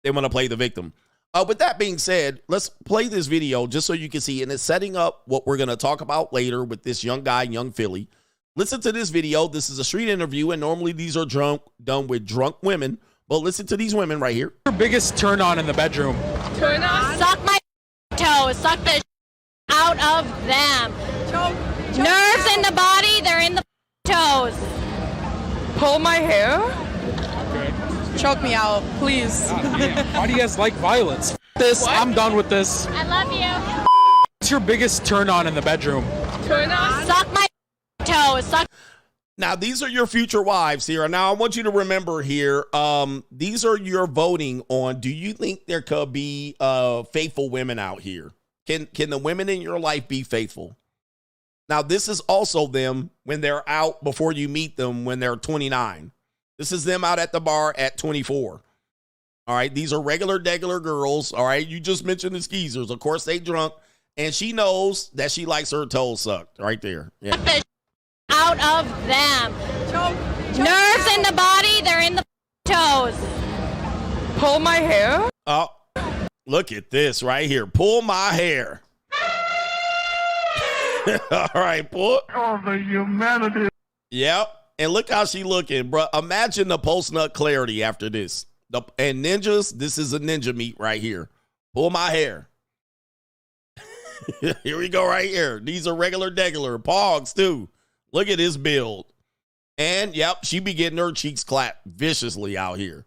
they want to play the victim. With that being said, let's play this video just so you can see, and it's setting up what we're going to talk about later with this young guy, Young Philly. Listen to this video. This is a street interview, and normally these are done with drunk women, but listen to these women right here. Your biggest turn on in the bedroom? Turn on? Suck my toes. Suck the out of them. Nerves in the body, they're in the toes. Pull my hair? Okay. Choke me out, please. Why do you guys like violence? I'm done with this. I love you. What's your biggest turn on in the bedroom? Turn on? Suck my toes. Suck. Now, these are your future wives here. Now, I want you to remember here, these are your voting on, do you think there could be faithful women out here? Can the women in your life be faithful? Now, this is also them when they're out before you meet them when they're 29. This is them out at the bar at 24. All right, these are regular girls. All right, you just mentioned the skeezers. Of course, they drunk, and she knows that she likes her toes sucked right there. Yeah. The out of them. Nerves in the body, they're in the toes. Pull my hair? Oh, look at this right here. Pull my hair. All right, pull. Oh, the humanity. Yep. And look how she looking, bro. Imagine the post-nut clarity after this. And ninjas, this is a ninja meet right here. Pull my hair. Here we go right here. These are regular pogs too. Look at his build. And yep, she be getting her cheeks clapped viciously out here.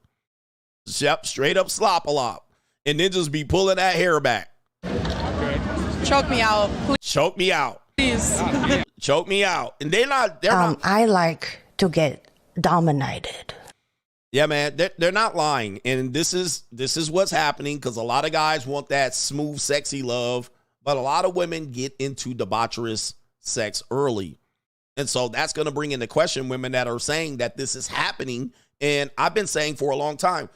Yep, straight up slop-a-lop. And ninjas be pulling that hair back. Okay. Choke me out, please. Choke me out. Please. Choke me out. And they're not. I like to get dominated. Yeah, man, they're not lying. And this is what's happening, because a lot of guys want that smooth, sexy love, but a lot of women get into debaucherous sex early. And so that's going to bring into question women that are saying that this is happening. And I've been saying for a long time,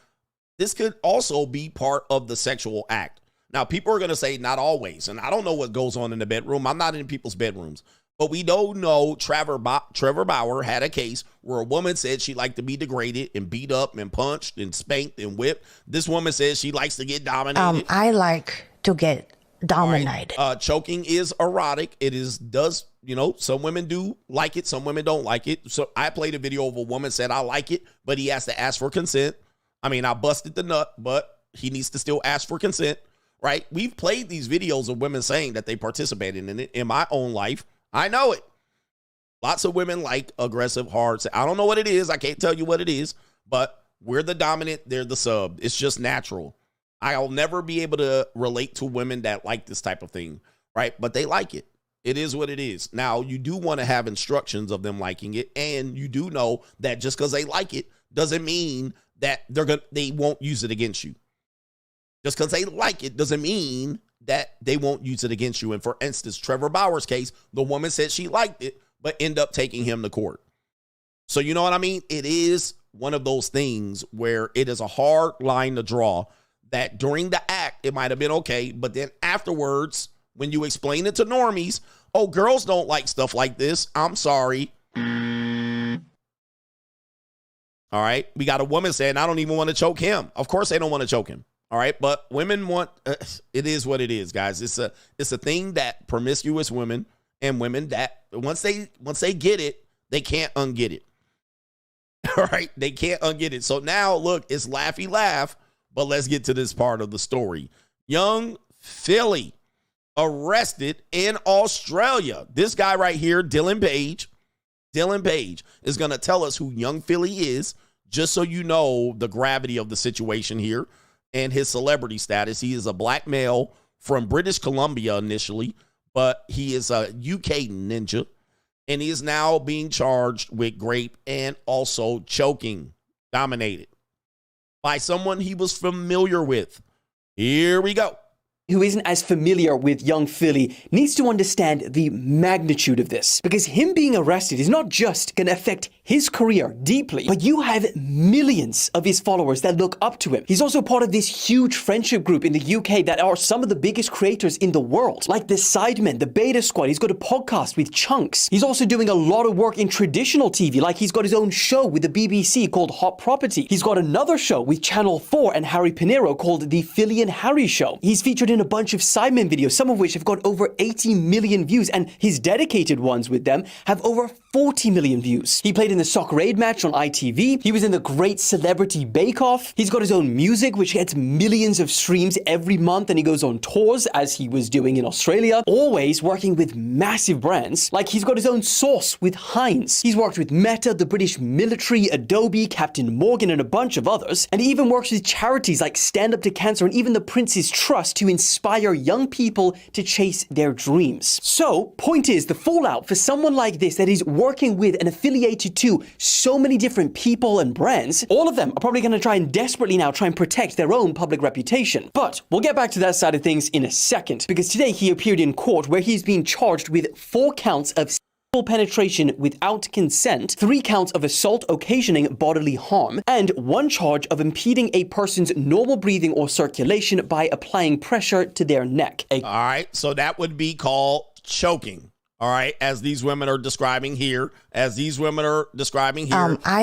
this could also be part of the sexual act. Now, people are going to say not always, and I don't know what goes on in the bedroom. I'm not in people's bedrooms. But we don't know Trevor Bauer had a case where a woman said she liked to be degraded and beat up and punched and spanked and whipped. This woman says she likes to get dominated. I like to get dominated. Right. Choking is erotic. It does, some women do like it. Some women don't like it. So I played a video of a woman said, I like it, but he has to ask for consent. I mean, I busted the nut, but he needs to still ask for consent, right? We've played these videos of women saying that they participated in it in my own life. I know it. Lots of women like aggressive, hard. I don't know what it is. I can't tell you what it is, but we're the dominant. They're the sub. It's just natural. I'll never be able to relate to women that like this type of thing, right? But they like it. It is what it is. Now, you do want to have instructions of them liking it, and you do know that just because they like it doesn't mean that they won't use it against you. Just because they like it doesn't mean that they won't use it against you. And for instance, Trevor Bauer's case, the woman said she liked it, but end up taking him to court. So you know what I mean? It is one of those things where it is a hard line to draw, that during the act, it might have been okay, but then afterwards, when you explain it to normies, oh, girls don't like stuff like this. I'm sorry. All right. We got a woman saying, I don't even want to choke him. Of course they don't want to choke him. All right, but women want, it is what it is, guys. It's a thing that promiscuous women and women that once they get it, they can't unget it. All right, they can't unget it. So now, look, it's laughy laugh, but let's get to this part of the story. Young Philly arrested in Australia. This guy right here, Dylan Page is going to tell us who Young Philly is, just so you know the gravity of the situation here. And his celebrity status. He is a black male from British Columbia initially, but he is a UK ninja. and he is now being charged with rape and also choking, dominated by someone he was familiar with. Here we go. Who isn't as familiar with young Philly needs to understand the magnitude of this, because him being arrested is not just going to affect his career deeply, but you have millions of his followers that look up to him. He's also part of this huge friendship group in the UK that are some of the biggest creators in the world, like the Sidemen, the Beta Squad. He's got a podcast with Chunks. He's also doing a lot of work in traditional TV, like he's got his own show with the BBC called Hot Property. He's got another show with Channel 4 and Harry Pinero called The Philly and Harry Show. He's featured in a bunch of Sidemen videos, some of which have got over 80 million views, and his dedicated ones with them have over 40 million views. He played in the Soccer Aid match on ITV. He was in the Great Celebrity Bake Off. He's got his own music, which gets millions of streams every month, and he goes on tours, as he was doing in Australia, always working with massive brands. Like, he's got his own sauce with Heinz. He's worked with Meta, the British military, Adobe, Captain Morgan, and a bunch of others. And he even works with charities like Stand Up to Cancer and even the Prince's Trust to inspire young people to chase their dreams. So, point is, the fallout for someone like this that is working with and affiliated to so many different people and brands, all of them are probably going to try and desperately now try and protect their own public reputation. But we'll get back to that side of things in a second, because today he appeared in court where he's being charged with 4 counts of penetration without consent, 3 counts of assault occasioning bodily harm, and 1 charge of impeding a person's normal breathing or circulation by applying pressure to their neck. All right, so that would be called choking. All right, as these women are describing here, I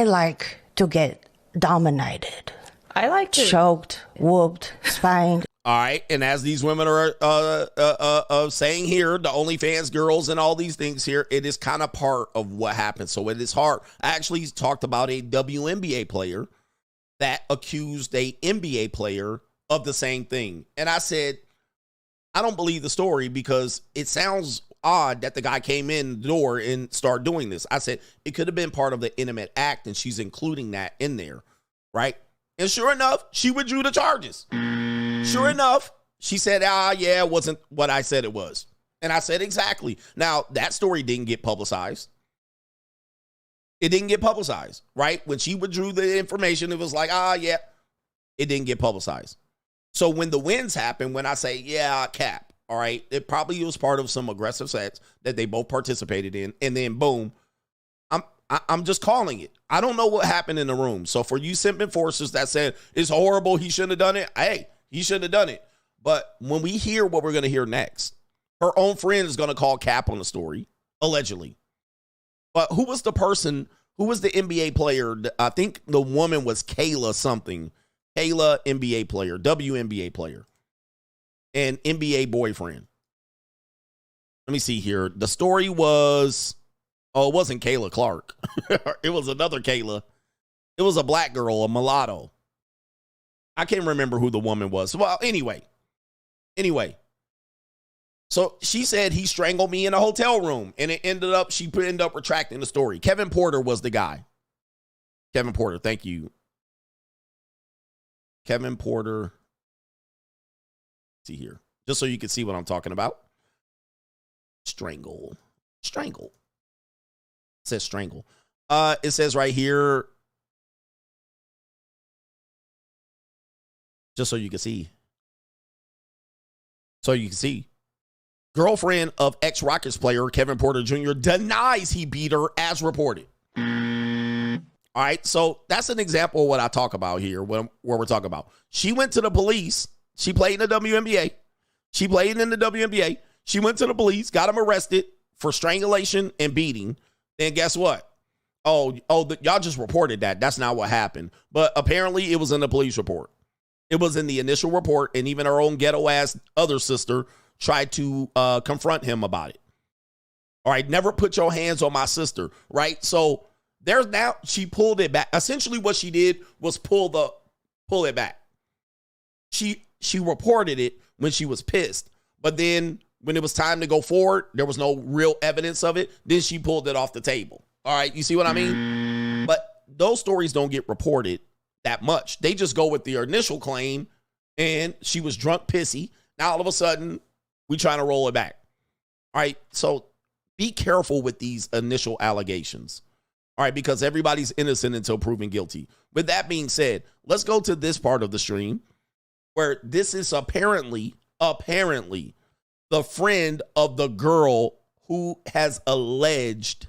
like to get dominated. I like to choked, whooped, spined. All right, and as these women are saying here, the OnlyFans girls and all these things here, it is kind of part of what happened. So it is hard. I actually talked about a WNBA player that accused a NBA player of the same thing. And I said, I don't believe the story because it sounds odd that the guy came in the door and started doing this. I said, it could have been part of the intimate act, and she's including that in there, right? And sure enough, she withdrew the charges. Sure enough, she said, yeah, it wasn't what I said it was. And I said, exactly. Now, that story didn't get publicized. It didn't get publicized, right? When she withdrew the information, it was like, yeah, it didn't get publicized. So when the wins happen, when I say, yeah, cap, all right, it probably was part of some aggressive sex that they both participated in. And then, boom, I'm just calling it. I don't know what happened in the room. So for you simp enforcers that said it's horrible, he shouldn't have done it. Hey, he shouldn't have done it. But when we hear what we're going to hear next, her own friend is going to call cap on the story, allegedly. But who was the person? Who was the NBA player? I think the woman was Kayla something. Kayla, NBA player, WNBA player, and NBA boyfriend. Let me see here. The story was, it wasn't Kayla Clark. It was another Kayla. It was a black girl, a mulatto. I can't remember who the woman was. Well, anyway. So she said he strangled me in a hotel room, and she ended up retracting the story. Kevin Porter was the guy. Kevin Porter, thank you. Kevin Porter. Let's see here, just so you can see what I'm talking about. Strangle. It says strangle. It says right here, just so you can see. Girlfriend of ex-Rockets player Kevin Porter Jr. denies he beat her as reported. All right, so that's an example of what I talk about here, where we're talking about. She went to the police. She played in the WNBA. She went to the police, got him arrested for strangulation and beating. And guess what? Y'all just reported that. That's not what happened. But apparently it was in the police report. It was in the initial report, and even her own ghetto-ass other sister tried to confront him about it. All right, never put your hands on my sister, right? So there's now, she pulled it back. Essentially what she did was pull it back. She reported it when she was pissed, but then when it was time to go forward, there was no real evidence of it. Then she pulled it off the table. All right, you see what I mean? But those stories don't get reported that much. They just go with the initial claim, and she was drunk, pissy. Now all of a sudden, we trying to roll it back. All right, so be careful with these initial allegations. All right, because everybody's innocent until proven guilty. With that being said, let's go to this part of the stream where this is apparently the friend of the girl who has alleged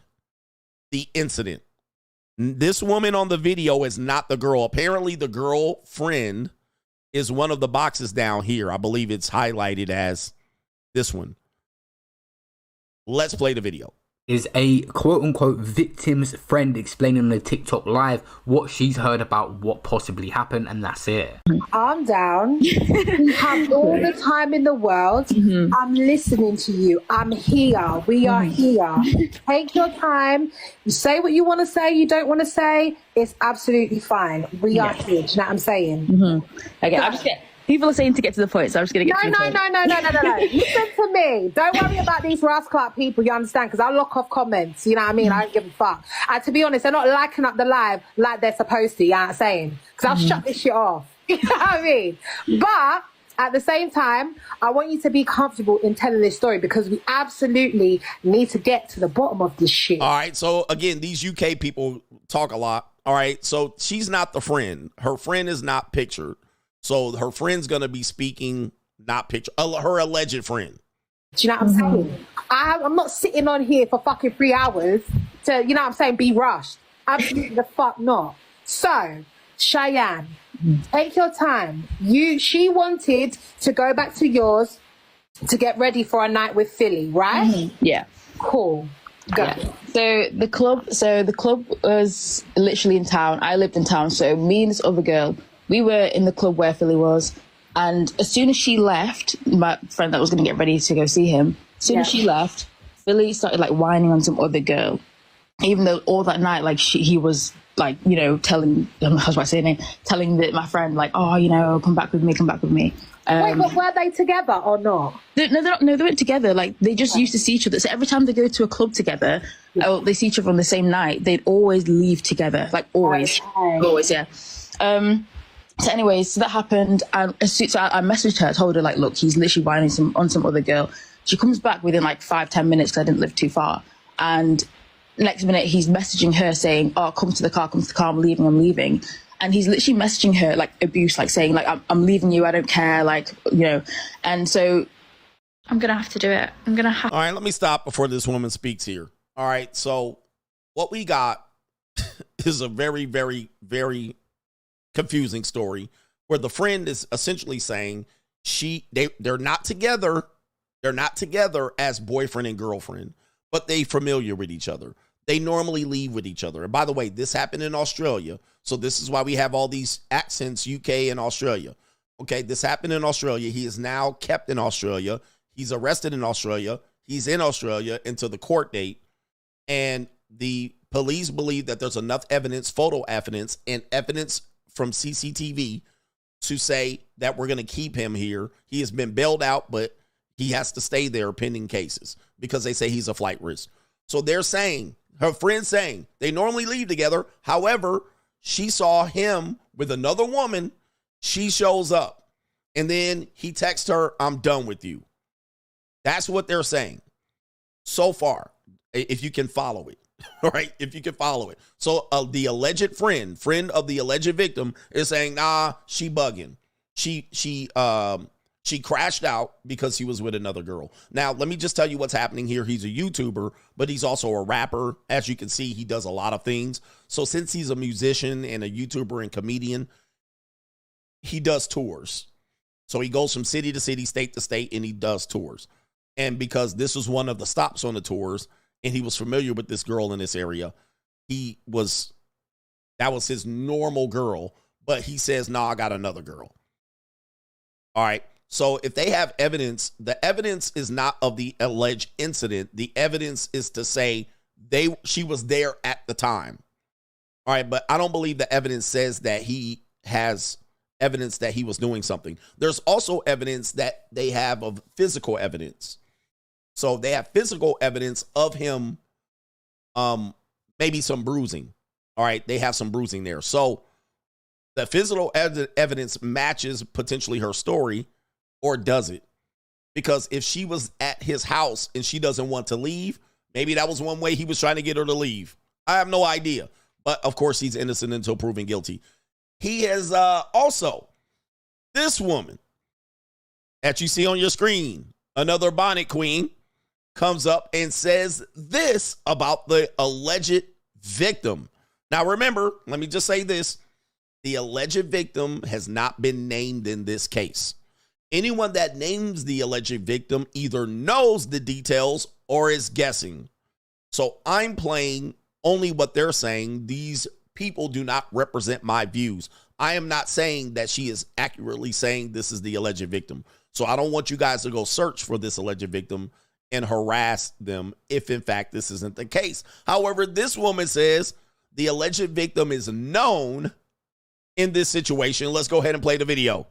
the incident. This woman on the video is not the girl. Apparently, the girlfriend is one of the boxes down here. I believe it's highlighted as this one. Let's play the video. Is a quote-unquote victim's friend explaining on a TikTok live what she's heard about what possibly happened, and that's it. I'm down. You have all the time in the world. I'm listening to you. I'm here. We are here. Take your time. You say what you want to say. You don't want to say. It's absolutely fine. We are here. Do you know what I'm saying? Okay, I'm just getting... People are saying to get to the point, so I'm just going to get to the point. No. Listen to me. Don't worry about these rascal people, you understand? Because I'll lock off comments, you know what I mean? I don't give a fuck. And to be honest, they're not liking up the live like they're supposed to, you know what I'm saying? Because I'll shut this shit off. You know what I mean? But at the same time, I want you to be comfortable in telling this story because we absolutely need to get to the bottom of this shit. All right, so again, these UK people talk a lot. All right, so she's not the friend. Her friend is not pictured. So her friend's going to be speaking, not picture, her alleged friend. Do you know what I'm saying? I'm not sitting on here for fucking 3 hours to, you know what I'm saying, be rushed. Absolutely the fuck not. So, Cheyenne, take your time. She wanted to go back to yours to get ready for a night with Philly, right? Yeah. Cool. Go. Yeah. So the club was literally in town. I lived in town. So me and this other girl, we were in the club where Philly was, and as soon as she left, my friend that was going to get ready to go see him, as soon as she left, Philly started like whining on some other girl, even though all that night, like he was like, you know, telling my friend like, oh, you know, come back with me. Wait, but were they together or not? No, they weren't together. Like they just used to see each other. So every time they go to a club together, they see each other on the same night. They'd always leave together, like always, yeah. So anyways, so that happened, and so I messaged her, told her like, look, he's literally whining on some other girl. She comes back within like 5-10 minutes because I didn't live too far, and next minute he's messaging her saying, oh, come to the car, I'm leaving, and he's literally messaging her like abuse, like saying like, I'm leaving you, I don't care, like, you know. And so I'm gonna have to do it. All right, let me stop before this woman speaks here. All right, so what we got is a very, very, very confusing story where the friend is essentially saying they're not together. They're not together as boyfriend and girlfriend, but they familiar with each other. They normally leave with each other. And by the way, this happened in Australia. So this is why we have all these accents, UK and Australia. Okay, this happened in Australia. He is now kept in Australia. He's arrested in Australia. He's in Australia until the court date. And the police believe that there's enough evidence, photo evidence, and evidence from CCTV to say that we're going to keep him here. He has been bailed out, but he has to stay there pending cases because they say he's a flight risk. So they're saying, her friend's saying, they normally leave together. However, she saw him with another woman. She shows up. And then he texts her, I'm done with you. That's what they're saying so far, if you can follow it. All right, if you can follow it. So the alleged friend of the alleged victim is saying, nah, she bugging. She crashed out because he was with another girl. Now, let me just tell you what's happening here. He's a YouTuber, but he's also a rapper. As you can see, he does a lot of things. So since he's a musician and a YouTuber and comedian, he does tours. So he goes from city to city, state to state, and he does tours. And because this was one of the stops on the tours, and he was familiar with this girl in this area, that was his normal girl, but he says, no, I got another girl. All right. So if they have evidence, the evidence is not of the alleged incident. The evidence is to say she was there at the time. All right. But I don't believe the evidence says that he has evidence that he was doing something. There's also evidence that they have of physical evidence. So they have physical evidence of him, maybe some bruising. All right, they have some bruising there. So the physical evidence matches potentially her story, or does it? Because if she was at his house and she doesn't want to leave, Maybe that was one way he was trying to get her to leave. I have no idea. But, of course, he's innocent until proven guilty. He has also, this woman that you see on your screen, another bonnet queen, comes up and says this about the alleged victim. Now, remember, let me just say this. The alleged victim has not been named in this case. Anyone that names the alleged victim either knows the details or is guessing. So I'm playing only what they're saying. These people do not represent my views. I am not saying that she is accurately saying this is the alleged victim. So I don't want you guys to go search for this alleged victim and harass them if, in fact, this isn't the case. However, this woman says the alleged victim is known in this situation. Let's go ahead and play the video.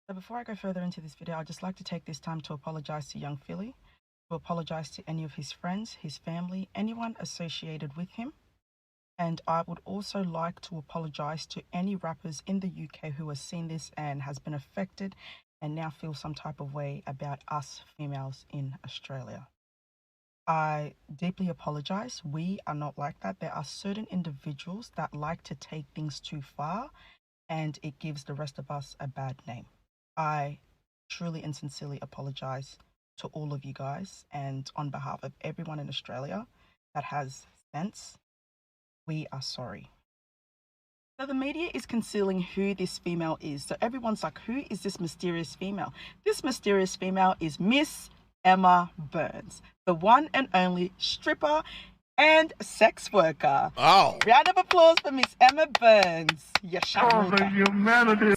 So before I go further into this video, I'd just like to take this time to apologize to young Philly, to apologize to any of his friends, his family, anyone associated with him. And I would also like to apologize to any rappers in the UK who has seen this and has been affected and now feel some type of way about us females in Australia. I deeply apologize. We are not like that. There are certain individuals that like to take things too far, and it gives the rest of us a bad name. I truly and sincerely apologize to all of you guys, and on behalf of everyone in Australia that has sense, we are sorry. So the media is concealing who this female is. So everyone's like, who is this mysterious female? This mysterious female is Miss Emma Burns, the one and only stripper and sex worker. Oh. Round of applause for Miss Emma Burns.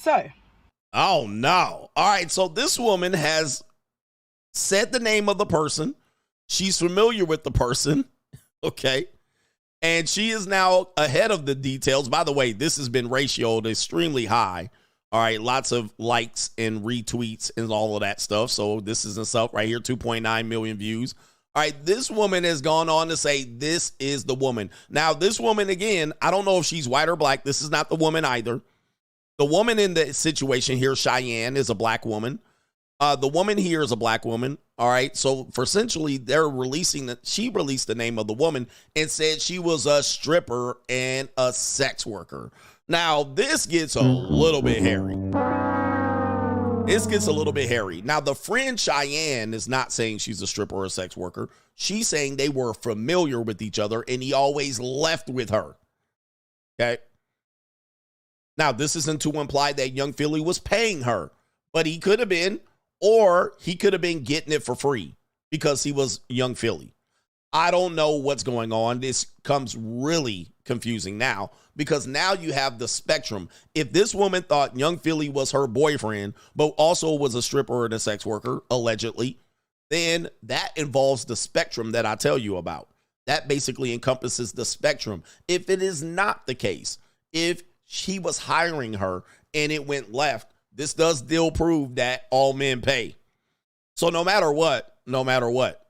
So. Oh, no. All right, so this woman has said the name of the person. She's familiar with the person, okay? And she is now ahead of the details. By the way, this has been ratioed extremely high. All right, lots of likes and retweets and all of that stuff. So this is up right here, 2.9 million views. All right, this woman has gone on to say this is the woman. Now, this woman, again, I don't know if she's white or black. This is not the woman either. The woman in the situation here, Cheyenne, is a black woman. The woman here is a black woman. All right. So for essentially, they're releasing that she released the name of the woman and said she was a stripper and a sex worker. Now, this gets a little bit hairy. This gets a little bit hairy. Now, the friend Cheyenne is not saying she's a stripper or a sex worker. She's saying they were familiar with each other and he always left with her. Okay. Now, this isn't to imply that young Philly was paying her, but he could have been. Or he could have been getting it for free because he was young Philly. I don't know what's going on. This comes really confusing now because now you have the spectrum. If this woman thought young Philly was her boyfriend, but also was a stripper and a sex worker, allegedly, then that involves the spectrum that I tell you about. That basically encompasses the spectrum. If it is not the case, if she was hiring her and it went left, this does still prove that all men pay. So no matter what,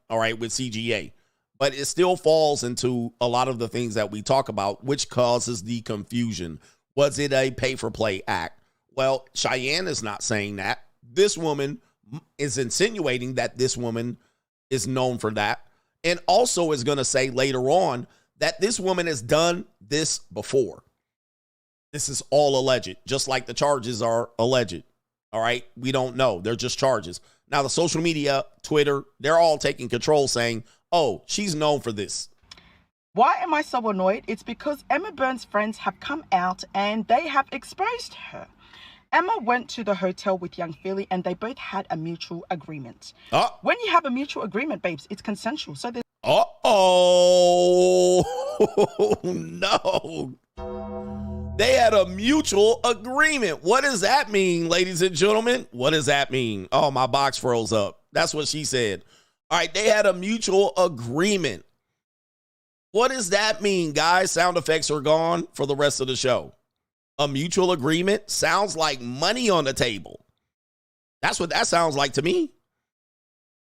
all right, with CGA, but it still falls into a lot of the things that we talk about, which causes the confusion. Was it a pay-for-play act? Well, Cheyenne is not saying that. This woman is insinuating that this woman is known for that, and also is going to say later on that this woman has done this before. This is all alleged, just like the charges are alleged. All right. We don't know. They're just charges. Now, the social media, Twitter, they're all taking control saying, oh, she's known for this. Why am I so annoyed? It's because Emma Burns' friends have come out and they have exposed her. Emma went to the hotel with young Philly and they both had a mutual agreement. When you have a mutual agreement, babes, it's consensual. So there's... Uh-oh. No. They had a mutual agreement. What does that mean, ladies and gentlemen? What does that mean? Oh, my box froze up. That's what she said. All right, they had a mutual agreement. What does that mean, guys? Sound effects are gone for the rest of the show. A mutual agreement sounds like money on the table. That's what that sounds like to me.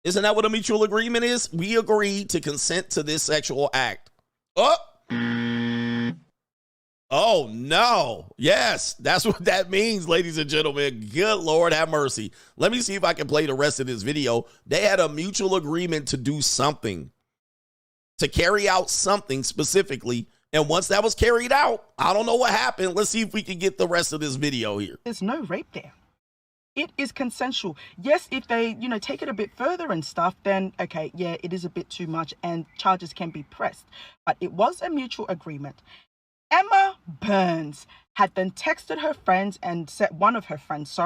Isn't that what a mutual agreement is? We agreed to consent to this sexual act. Oh, no. Yes, that's what that means, ladies and gentlemen. Good Lord, have mercy. Let me see if I can play the rest of this video. They had a mutual agreement to do something. to carry out something specifically. And once that was carried out, I don't know what happened. Let's see if we can get the rest of this video here. There's no rape there. It is consensual. Yes, if they, take it a bit further and stuff, then, okay, yeah, it is a bit too much and charges can be pressed. But it was a mutual agreement. Emma Burns had then texted her friends and one of her friends,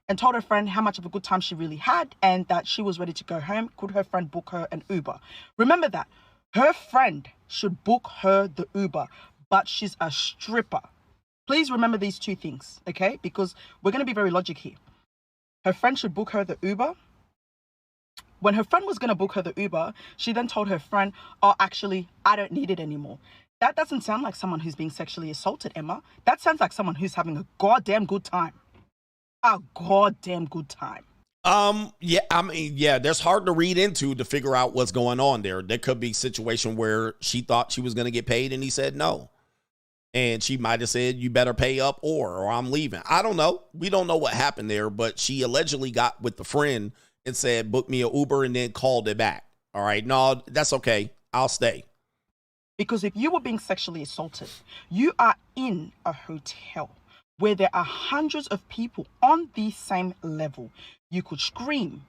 and told her friend how much of a good time she really had and that she was ready to go home. Could her friend book her an Uber? Remember that. Her friend should book her the Uber, but she's a stripper. Please remember these two things, okay? Because we're going to be very logic here. Her friend should book her the Uber. When her friend was going to book her the Uber, she then told her friend, oh, actually, I don't need it anymore. That doesn't sound like someone who's being sexually assaulted, Emma. That sounds like someone who's having a goddamn good time. A goddamn good time. Yeah, there's hard to read into to figure out what's going on there. There could be a situation where she thought she was going to get paid and he said no. And she might have said, you better pay up or I'm leaving. I don't know. We don't know what happened there, but she allegedly got with the friend and said, book me an Uber and then called it back. All right. No, that's okay. I'll stay. Because if you were being sexually assaulted, you are in a hotel where there are hundreds of people on the same level. You could scream.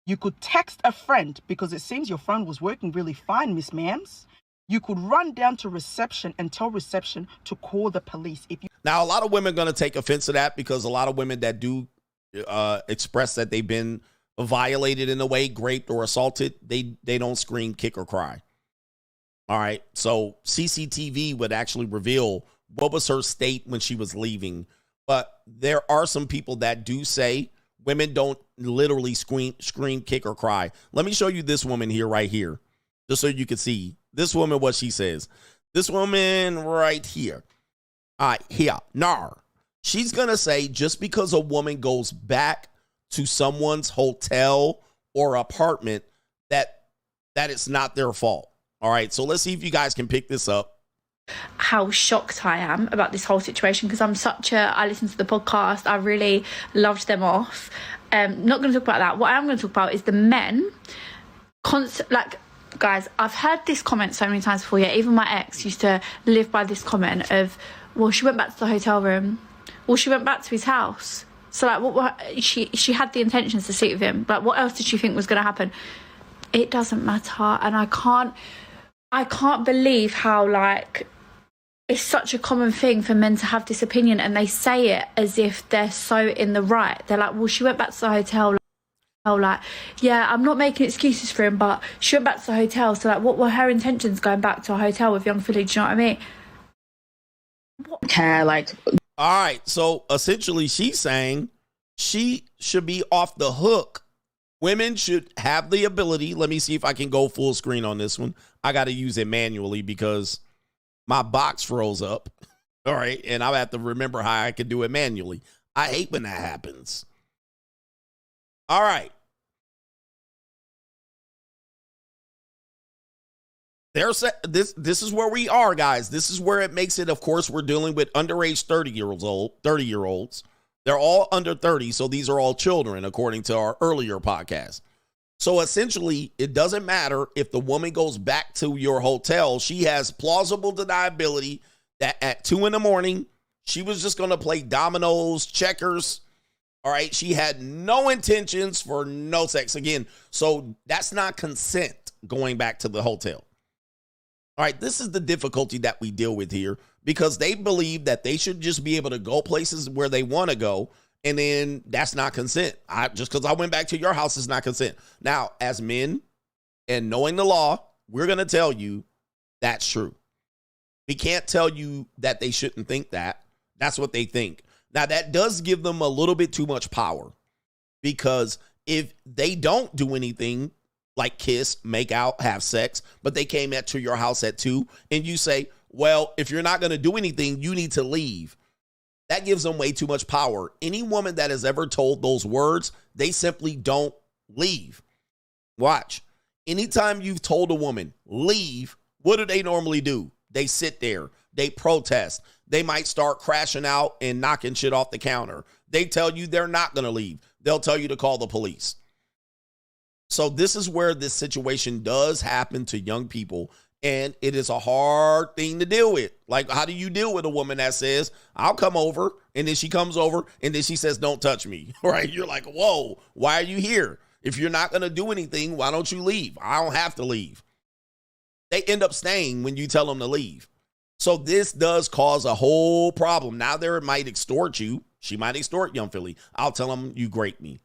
You could text a friend because it seems your phone was working really fine, Miss Mams. You could run down to reception and tell reception to call the police. Now, a lot of women are going to take offense to that because a lot of women that do express that they've been violated in a way, raped or assaulted, they don't scream, kick, or cry. All right. So CCTV would actually reveal what was her state when she was leaving. But there are some people that do say women don't literally scream, kick, or cry. Let me show you this woman here, right here, just so you can see. This woman, what she says. This woman right here. All right, here. Nar. She's going to say just because a woman goes back to someone's hotel or apartment, that it's not their fault. All right, so let's see if you guys can pick this up. How shocked I am about this whole situation because I listened to the podcast. I really loved them off. Not going to talk about that. What I am going to talk about is the men. Guys, I've heard this comment so many times before. Yeah, even my ex used to live by this comment of, well, she went back to the hotel room. Well, she went back to his house. So, she had the intentions to sleep with him. But what else did she think was going to happen? It doesn't matter. And I can't believe how, it's such a common thing for men to have this opinion and they say it as if they're so in the right. They're like, well, she went back to the hotel. Yeah, I'm not making excuses for him, but she went back to the hotel. So, what were her intentions going back to a hotel with young Philly? Do you know what I mean? All right. So, essentially, she's saying she should be off the hook. Women should have the ability. Let me see if I can go full screen on this one. I got to use it manually because my box froze up. All right. And I have to remember how I can do it manually. I hate when that happens. All right. This is where we are, guys. This is where it makes it. Of course, we're dealing with underage 30-year-olds. They're all under 30, so these are all children, according to our earlier podcast. So essentially, it doesn't matter if the woman goes back to your hotel. She has plausible deniability that at 2 a.m, she was just going to play dominoes, checkers. All right. She had no intentions for no sex again. So that's not consent going back to the hotel. All right. This is the difficulty that we deal with here because they believe that they should just be able to go places where they want to go. And then that's not consent. Just because I went back to your house is not consent. Now, as men and knowing the law, we're going to tell you that's true. We can't tell you that they shouldn't think that. That's what they think. Now, that does give them a little bit too much power because if they don't do anything like kiss, make out, have sex, but they came to your house at 2 and you say, well, if you're not going to do anything, you need to leave. That gives them way too much power. Any woman that has ever told those words, they simply don't leave. Watch. Anytime you've told a woman, leave, what do they normally do? They sit there. They protest. They might start crashing out and knocking shit off the counter. They tell you they're not going to leave. They'll tell you to call the police. So this is where this situation does happen to young people, and it is a hard thing to deal with. Like, how do you deal with a woman that says, I'll come over, and then she comes over, and then she says, don't touch me, right? You're like, whoa, why are you here? If you're not going to do anything, why don't you leave? I don't have to leave. They end up staying when you tell them to leave. So this does cause a whole problem. Now there might extort you. She might extort young Philly. I'll tell them you grape me.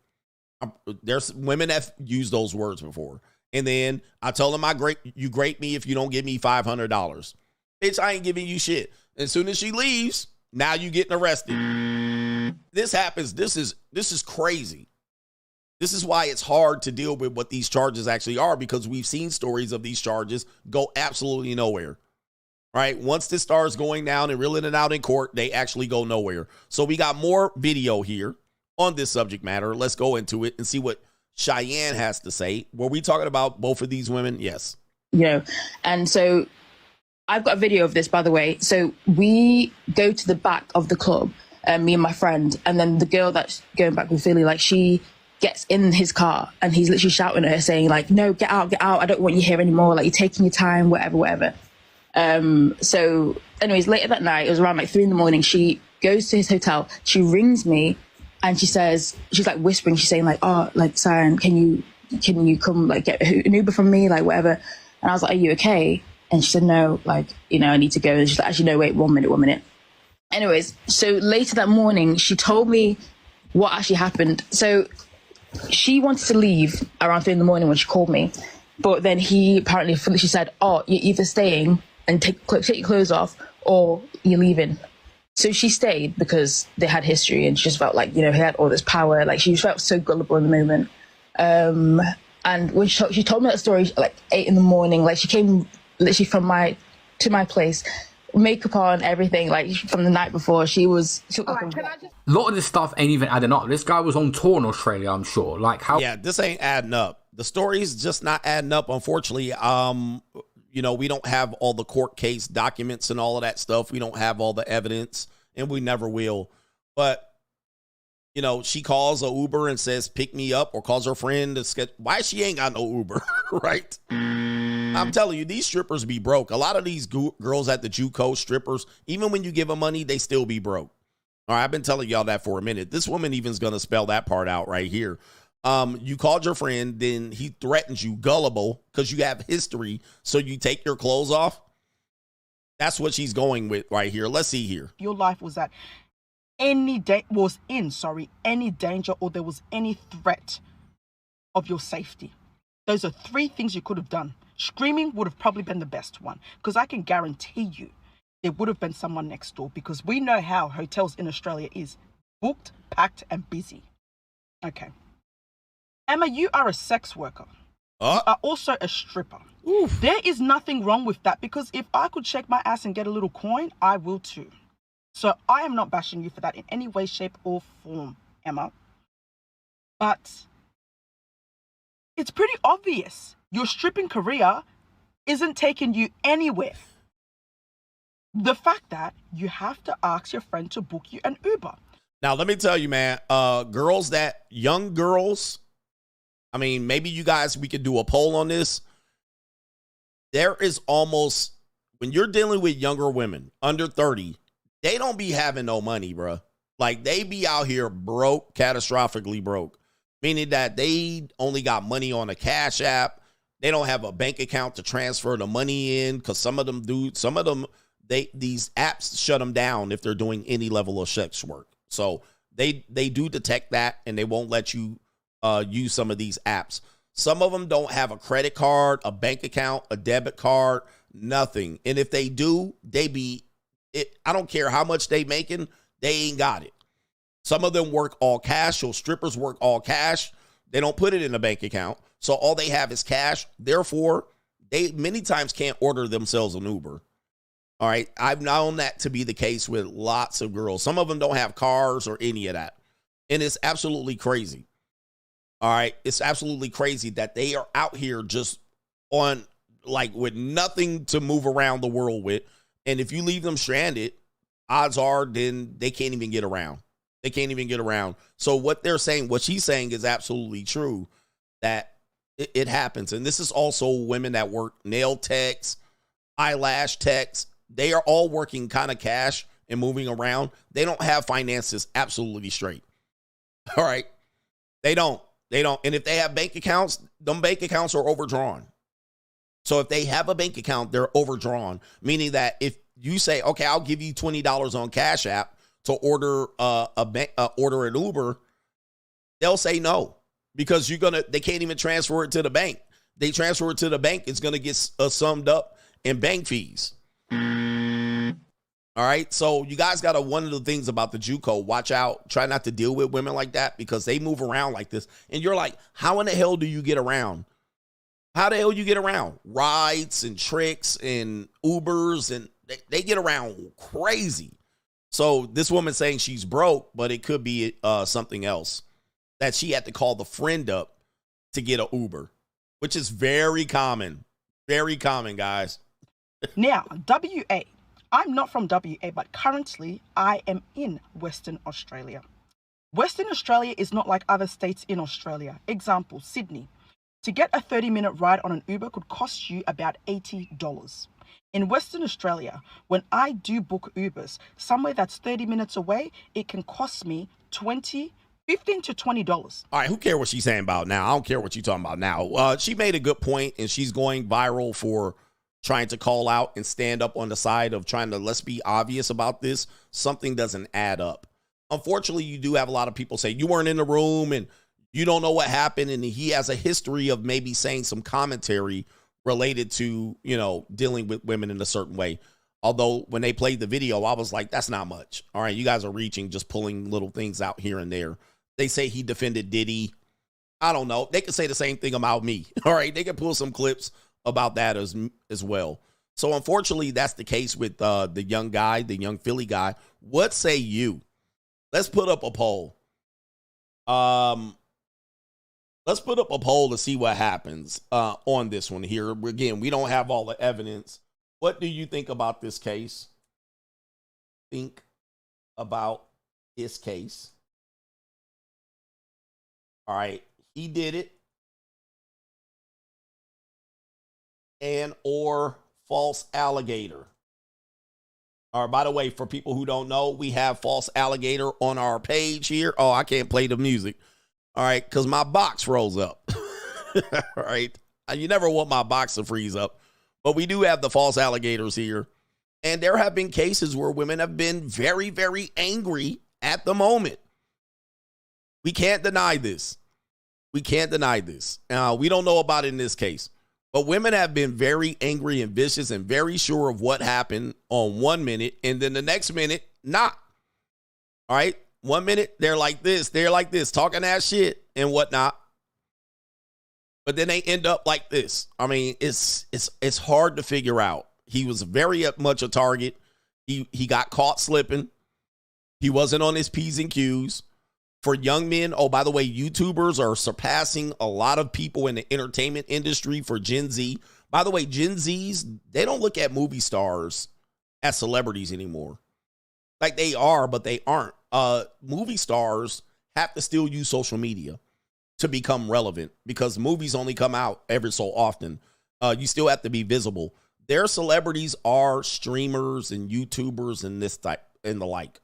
There's women that used those words before. And then I tell them you grape me if you don't give me $500. Bitch, I ain't giving you shit. As soon as she leaves, now you getting arrested. This happens. This is crazy. This is why it's hard to deal with what these charges actually are, because we've seen stories of these charges go absolutely nowhere. Right? Once this starts going down and reeling it out in court, they actually go nowhere. So we got more video here on this subject matter. Let's go into it and see what Cheyenne has to say. Were we talking about both of these women? Yes. You know, and so I've got a video of this, by the way. So we go to the back of the club, me and my friend, and then the girl that's going back with Philly, like, she gets in his car and he's literally shouting at her saying, like, no, get out, I don't want you here anymore, like, you're taking your time, whatever. So anyways, later that night, it was around like 3 a.m, she goes to his hotel, she rings me, and she's like whispering, she's saying like, oh, like, Siren, can you come, like, get an Uber from me, like, whatever. And I was like, are you okay? And she said, no, like, you know, I need to go. And she's like, actually, no, wait, 1 minute. Anyways, so later that morning, she told me what actually happened. So she wanted to leave around 3 a.m. when she called me, but then he apparently, she said, oh, you're either staying and take your clothes off, or you're leaving. So she stayed because they had history, and she just felt like, you know, he had all this power. Like, she felt so gullible in the moment. And when she told me that story, like 8 a.m, like, she came literally to my place, makeup on, everything, like, from the night before. She was a lot of this stuff ain't even adding up. This guy was on tour in Australia, I'm sure. Like, how? Yeah, this ain't adding up. The story's just not adding up, unfortunately. You know, we don't have all the court case documents and all of that stuff. We don't have all the evidence, and we never will. But, you know, she calls a Uber and says, pick me up, or calls her friend to sketch. Why she ain't got no Uber, right? I'm telling you, these strippers be broke. A lot of these girls at the JUCO strippers, even when you give them money, they still be broke. All right, I've been telling y'all that for a minute. This woman even's going to spell that part out right here. You called your friend, then he threatens you, gullible, because you have history, so you take your clothes off. That's what she's going with right here. Let's see here. Your life was at any danger, or there was any threat of your safety. Those are 3 things you could have done. Screaming would have probably been the best one, because I can guarantee you there would have been someone next door, because we know how hotels in Australia is: booked, packed, and busy. Okay. Emma, you are a sex worker. You are also a stripper. Oof. There is nothing wrong with that, because if I could shake my ass and get a little coin, I will too. So I am not bashing you for that in any way, shape, or form, Emma. But it's pretty obvious your stripping career isn't taking you anywhere. The fact that you have to ask your friend to book you an Uber. Now, let me tell you, man, young girls, I mean, maybe you guys, we could do a poll on this. There is almost, when you're dealing with younger women under 30, they don't be having no money, bro. Like, they be out here broke, catastrophically broke, meaning that they only got money on a Cash App. They don't have a bank account to transfer the money in, because some of them, these apps shut them down if they're doing any level of sex work. So they do detect that, and they won't let you use some of these apps. Some of them don't have a credit card, a bank account, a debit card, nothing. And if they do, I don't care how much they making, they ain't got it. Some of them work all cash, so strippers work all cash. They don't put it in a bank account, so all they have is cash. Therefore, they many times can't order themselves an Uber. All right, I've known that to be the case with lots of girls. Some of them don't have cars or any of that, and it's absolutely crazy. All right, it's absolutely crazy that they are out here just on, like, with nothing to move around the world with. And if you leave them stranded, odds are then they can't even get around. They can't even get around. So what they're saying, what she's saying is absolutely true, that It happens. And this is also women that work nail techs, eyelash techs. They are all working kind of cash and moving around. They don't have finances absolutely straight. All right. They don't. And if they have bank accounts, them bank accounts are overdrawn. So if they have a bank account, they're overdrawn, meaning that if you say, okay, I'll give you $20 on Cash App to order order an Uber, they'll say no, because they can't even transfer it to the bank. They transfer it to the bank, it's going to get summed up in bank fees. All right. So you guys got one of the things about the JUCO, watch out, try not to deal with women like that, because they move around like this. And you're like, how in the hell do you get around? How the hell you get around? Rides and tricks and Ubers, and they get around crazy. So this woman saying she's broke, but it could be something else, that she had to call the friend up to get an Uber, which is very common. Very common, guys. Now, WA. I'm not from WA, but currently I am in Western Australia. Western Australia is not like other states in Australia. Example, Sydney. To get a 30-minute ride on an Uber could cost you about $80. In Western Australia, when I do book Ubers, somewhere that's 30 minutes away, it can cost me $15 to $20. All right, who cares what she's saying about now? I don't care what you're talking about now. She made a good point, and she's going viral for trying to call out and stand up on the side of trying to, let's be obvious about this. Something doesn't add up. Unfortunately, you do have a lot of people say you weren't in the room and you don't know what happened. And he has a history of maybe saying some commentary related to, dealing with women in a certain way. Although when they played the video, I was like, that's not much. All right, you guys are reaching, just pulling little things out here and there. They say he defended Diddy. I don't know. They could say the same thing about me. All right, they can pull some clips about that as well. So unfortunately, that's the case with the young guy, the young Philly guy. What say you? Let's put up a poll. Let's put up a poll to see what happens on this one here. Again, we don't have all the evidence. What do you think about this case? Think about this case. All right, he did it. And or false alligator. All right, by the way, for people who don't know, we have false alligator on our page here. Oh, I can't play the music. All right, because my box froze up. All right. You never want my box to freeze up. But we do have the false alligators here. And there have been cases where women have been very, very angry at the moment. We can't deny this. We can't deny this. We don't know about it in this case. But women have been very angry and vicious and very sure of what happened on 1 minute. And then the next minute, not. All right. 1 minute, they're like this, talking that shit and whatnot. But then they end up like this. I mean, it's hard to figure out. He was very much a target. He got caught slipping. He wasn't on his P's and Q's. For young men, oh, by the way, YouTubers are surpassing a lot of people in the entertainment industry for Gen Z. By the way, Gen Zs, they don't look at movie stars as celebrities anymore. Like they are, but they aren't. Movie stars have to still use social media to become relevant because movies only come out every so often. You still have to be visible. Their celebrities are streamers and YouTubers and this type and the like.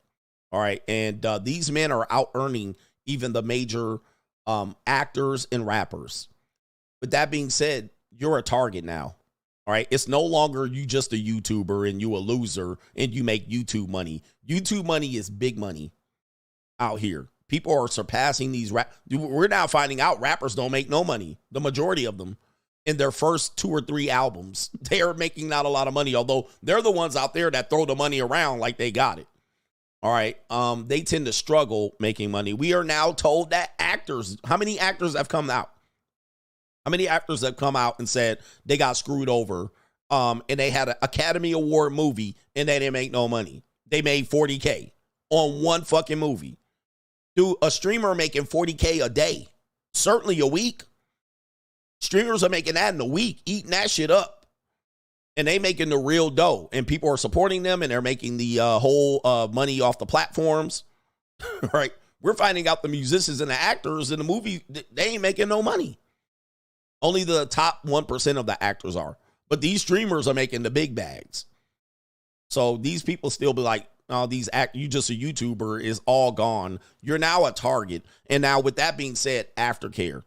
All right. And these men are out earning even the major actors and rappers. With that being said, you're a target now. All right. It's no longer you just a YouTuber and you a loser and you make YouTube money. YouTube money is big money out here. People are surpassing these we're now finding out rappers don't make no money. The majority of them in their first 2 or 3 albums, they are making not a lot of money, although they're the ones out there that throw the money around like they got it. All right. They tend to struggle making money. We are now told that actors, how many actors have come out? How many actors have come out and said they got screwed over and they had an Academy Award movie and they didn't make no money? They made $40K on one fucking movie. Dude, a streamer making $40K a day, certainly a week. Streamers are making that in a week, eating that shit up. And they making the real dough. And people are supporting them and they're making the whole money off the platforms. Right? We're finding out the musicians and the actors in the movie, they ain't making no money. Only the top 1% of the actors are. But these streamers are making the big bags. So these people still be like, oh, you just a YouTuber is all gone. You're now a target. And now with that being said, aftercare.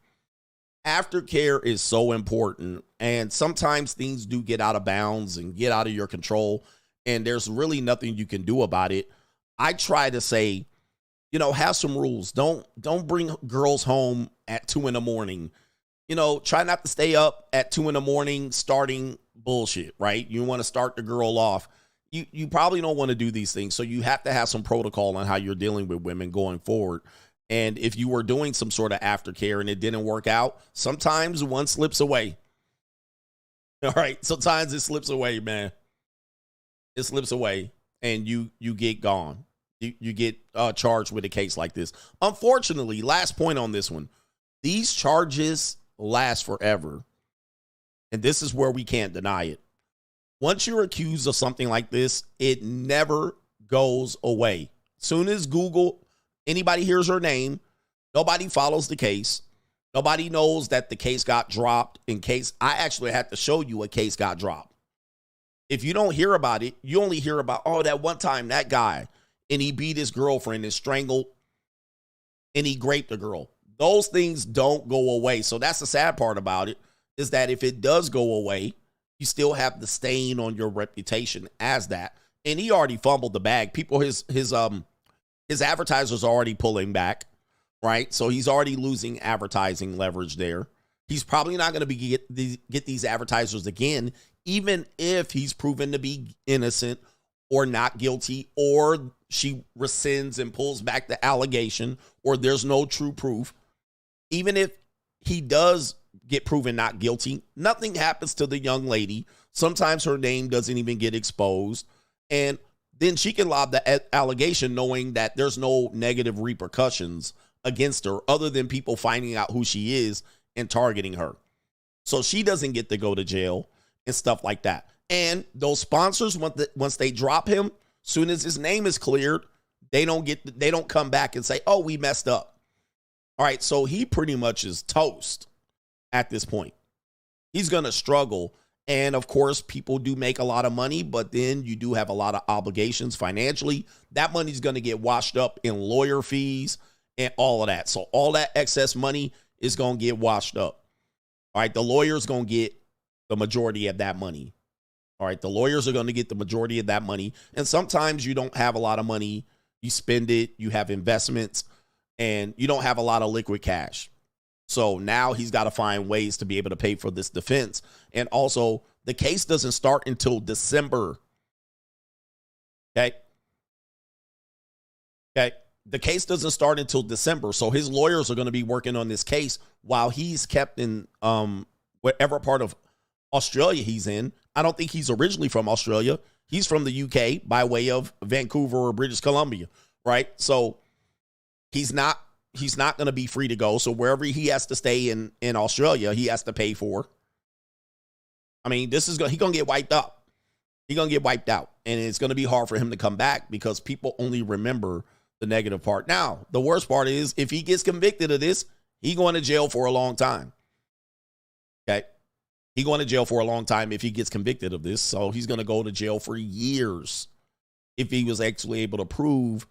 Aftercare is so important. And sometimes things do get out of bounds and get out of your control. And there's really nothing you can do about it. I try to say, you know, have some rules. Don't bring girls home at 2 a.m. You know, try not to stay up at 2 a.m. starting bullshit, right? You want to start the girl off. You probably don't want to do these things. So you have to have some protocol on how you're dealing with women going forward. And if you were doing some sort of aftercare and it didn't work out, sometimes one slips away. All right. Sometimes it slips away, man. It slips away and you get gone. You get charged with a case like this. Unfortunately, last point on this one. These charges last forever. And this is where we can't deny it. Once you're accused of something like this, it never goes away. Soon as Google, anybody hears her name, nobody follows the case. Nobody knows that the case got dropped in case I actually had to show you a case got dropped. If you don't hear about it, you only hear about, oh, that one time that guy, and he beat his girlfriend and strangled, and he raped a girl. Those things don't go away. So that's the sad part about it, is that if it does go away, you still have the stain on your reputation as that. And he already fumbled the bag. People, his advertisers are already pulling back, right? So he's already losing advertising leverage there. He's probably not going to get these advertisers again, even if he's proven to be innocent or not guilty, or she rescinds and pulls back the allegation, or there's no true proof. Even if he does get proven not guilty, nothing happens to the young lady. Sometimes her name doesn't even get exposed. And then she can lob the allegation knowing that there's no negative repercussions against her other than people finding out who she is and targeting her. So she doesn't get to go to jail and stuff like that. And those sponsors, once they drop him, soon as his name is cleared, they don't come back and say, oh, we messed up. All right, so he pretty much is toast at this point. He's going to struggle. And of course, people do make a lot of money, but then you do have a lot of obligations financially. That money's going to get washed up in lawyer fees and all of that. So all that excess money is going to get washed up. All right, the lawyer's going to get the majority of that money. All right, the lawyers are going to get the majority of that money. And sometimes you don't have a lot of money. You spend it, you have investments, and you don't have a lot of liquid cash. So now he's got to find ways to be able to pay for this defense. And also, the case doesn't start until December. Okay. The case doesn't start until December. So his lawyers are going to be working on this case while he's kept in whatever part of Australia he's in. I don't think he's originally from Australia. He's from the UK by way of Vancouver or British Columbia, right? So he's not going to be free to go. So wherever he has to stay in Australia, he has to pay for. I mean, he's going to get wiped out. He's going to get wiped out. And it's going to be hard for him to come back because people only remember the negative part. Now, the worst part is if he gets convicted of this, he's going to jail for a long time. Okay. He's going to jail for a long time if he gets convicted of this. So he's going to go to jail for years if he was actually able to prove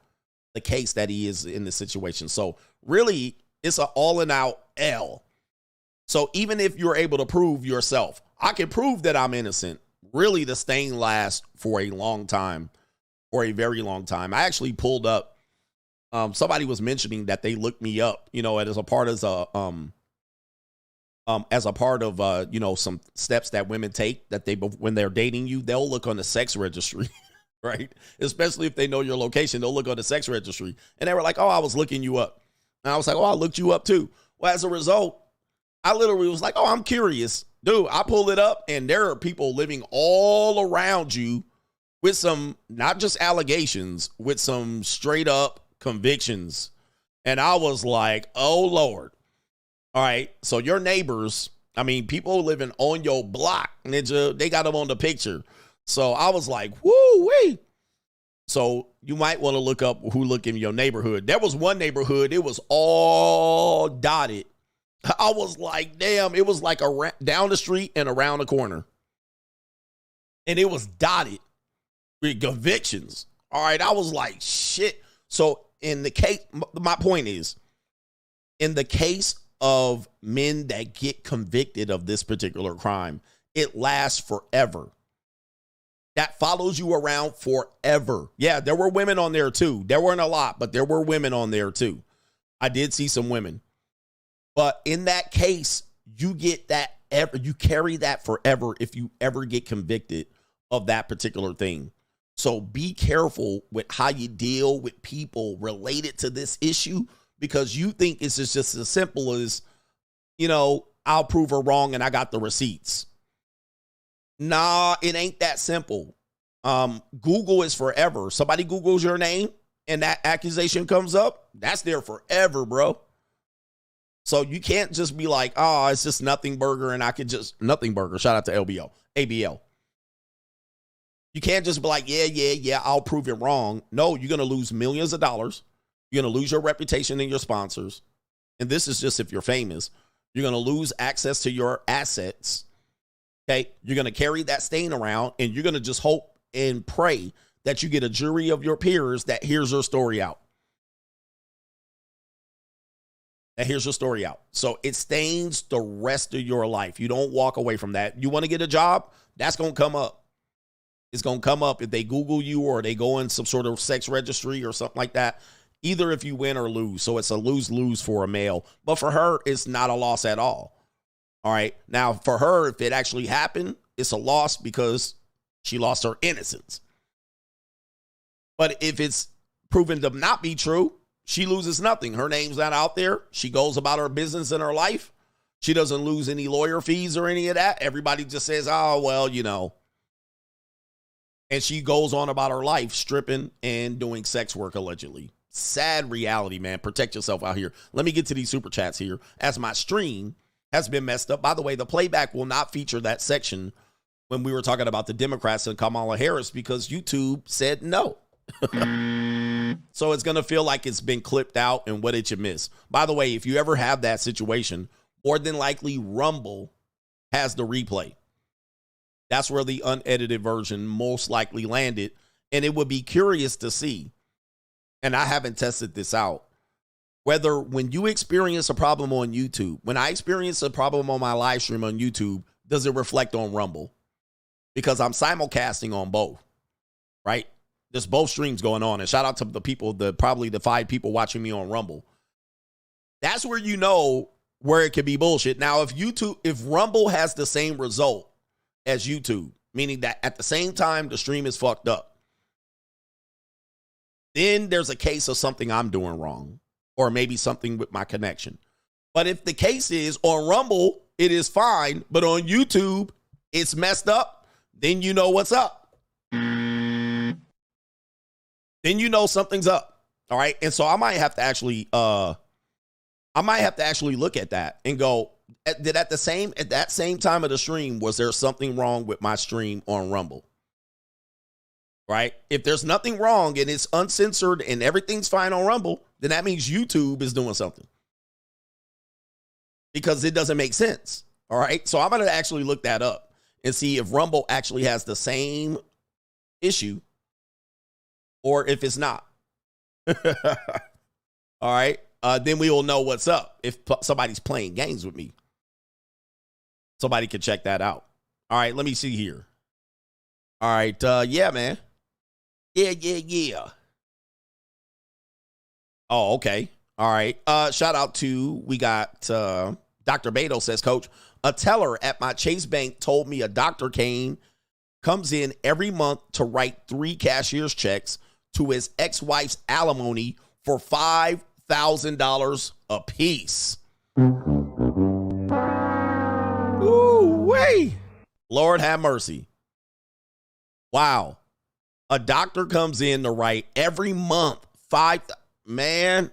the case that he is in this situation. So really, it's an all in out L. So even if you're able to prove yourself, I can prove that I'm innocent. Really, the stain lasts for a long time, for a very long time. I actually pulled up. Somebody was mentioning that they looked me up, as a part of some steps that women take that when they're dating you, they'll look on the sex registry. Right? Especially if they know your location, they'll look on the sex registry. And they were like, oh, I was looking you up. And I was like, oh, I looked you up too. Well, as a result, I literally was like, oh, I'm curious. Dude, I pulled it up and there are people living all around you with some, not just allegations, with some straight up convictions. And I was like, oh, Lord. All right. So your neighbors, I mean, people living on your block, Ninja, they got them on the picture. So I was like, woo-wee. So you might want to look up who look in your neighborhood. There was one neighborhood, it was all dotted. I was like, damn, it was like down the street and around the corner. And it was dotted with convictions. All right, I was like, shit. So in the case, my point is, in the case of men that get convicted of this particular crime, it lasts forever. That follows you around forever. Yeah, there were women on there too. There weren't a lot, but there were women on there too. I did see some women. But in that case, you get that you carry that forever if you ever get convicted of that particular thing. So be careful with how you deal with people related to this issue, because you think it's just as simple as, you know, I'll prove her wrong and I got the receipts. Nah, it ain't that simple. Google is forever. Somebody Googles your name and that accusation comes up, that's there forever, bro. So you can't just be like, oh, it's just Nothing Burger and I could just, Nothing Burger, shout out to ABL. You can't just be like, yeah, I'll prove it wrong. No, you're going to lose millions of dollars. You're going to lose your reputation and your sponsors. And this is just if you're famous. You're going to lose access to your assets. Okay, you're going to carry that stain around, and you're going to just hope and pray that you get a jury of your peers that hears your story out. So it stains the rest of your life. You don't walk away from that. You want to get a job? That's going to come up. It's going to come up if they Google you or they go in some sort of sex registry or something like that. Either if you win or lose. So it's a lose-lose for a male. But for her, it's not a loss at all. All right. Now, for her, if it actually happened, it's a loss because she lost her innocence. But if it's proven to not be true, she loses nothing. Her name's not out there. She goes about her business in her life. She doesn't lose any lawyer fees or any of that. Everybody just says, oh, well, you know. And she goes on about her life stripping and doing sex work, allegedly. Sad reality, man. Protect yourself out here. Let me get to these super chats here. As my stream has been messed up. By the way, the playback will not feature that section when we were talking about the Democrats and Kamala Harris because YouTube said no. So it's going to feel like it's been clipped out, and what did you miss? By the way, if you ever have that situation, more than likely Rumble has the replay. That's where the unedited version most likely landed, and it would be curious to see, and I haven't tested this out, whether when you experience a problem on YouTube, when I experience a problem on my live stream on YouTube, does it reflect on Rumble? Because I'm simulcasting on both, right? There's both streams going on. And shout out to the people, probably the 5 people watching me on Rumble. That's where you know where it could be bullshit. Now, if Rumble has the same result as YouTube, meaning that at the same time the stream is fucked up, then there's a case of something I'm doing wrong, or maybe something with my connection. But if the case is on Rumble, it is fine, but on YouTube, it's messed up, then you know what's up. Then you know something's up. All right. And so I might have to actually look at that and go, at that same time of the stream, was there something wrong with my stream on Rumble? Right? If there's nothing wrong and it's uncensored and everything's fine on Rumble, then that means YouTube is doing something. Because it doesn't make sense. All right. So I'm going to actually look that up and see if Rumble actually has the same issue or if it's not. All right. Then we will know what's up if somebody's playing games with me. Somebody can check that out. All right. Let me see here. All right. Yeah, man. Yeah. Oh, okay. All right. Shout out to, we got Dr. Beto says, Coach, a teller at my Chase Bank told me a doctor comes in every month to write 3 cashier's checks to his ex-wife's alimony for $5,000 a piece. Ooh, wait. Lord have mercy. Wow. A doctor comes in to write every month $5K.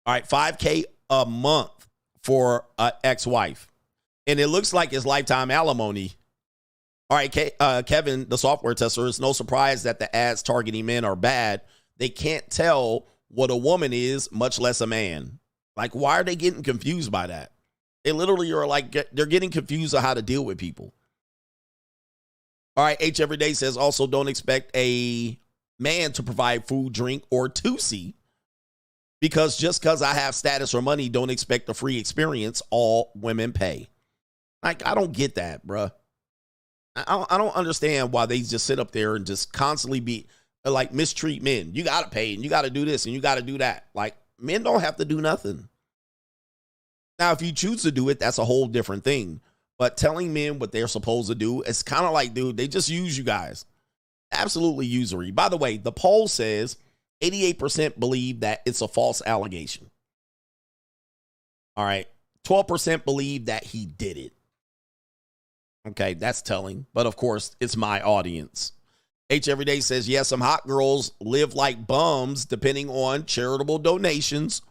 All right, $5K a month for an ex-wife. And it looks like it's lifetime alimony. All right, Kevin, the software tester, it's no surprise that the ads targeting men are bad. they can't tell what a woman is, much less a man. Like, why are they getting confused by that? They literally are like, they're getting confused on how to deal with people. All right, H Everyday says, also don't expect a man to provide food, drink, or 2C. Because just because I have status or money, don't expect a free experience. All women pay. Like, I don't get that, bruh. I don't understand why they just sit up there and just constantly be like mistreat men. You got to pay and you got to do this and you got to do that. Like, men don't have to do nothing. Now, if you choose to do it, that's a whole different thing. But telling men what they're supposed to do, it's kind of like, dude, they just use you guys. Absolutely usury. By the way, the poll says 88% believe that it's a false allegation. All right. 12% believe that he did it. Okay, that's telling. But of course, it's my audience. H Everyday says, yes, some hot girls live like bums depending on charitable donations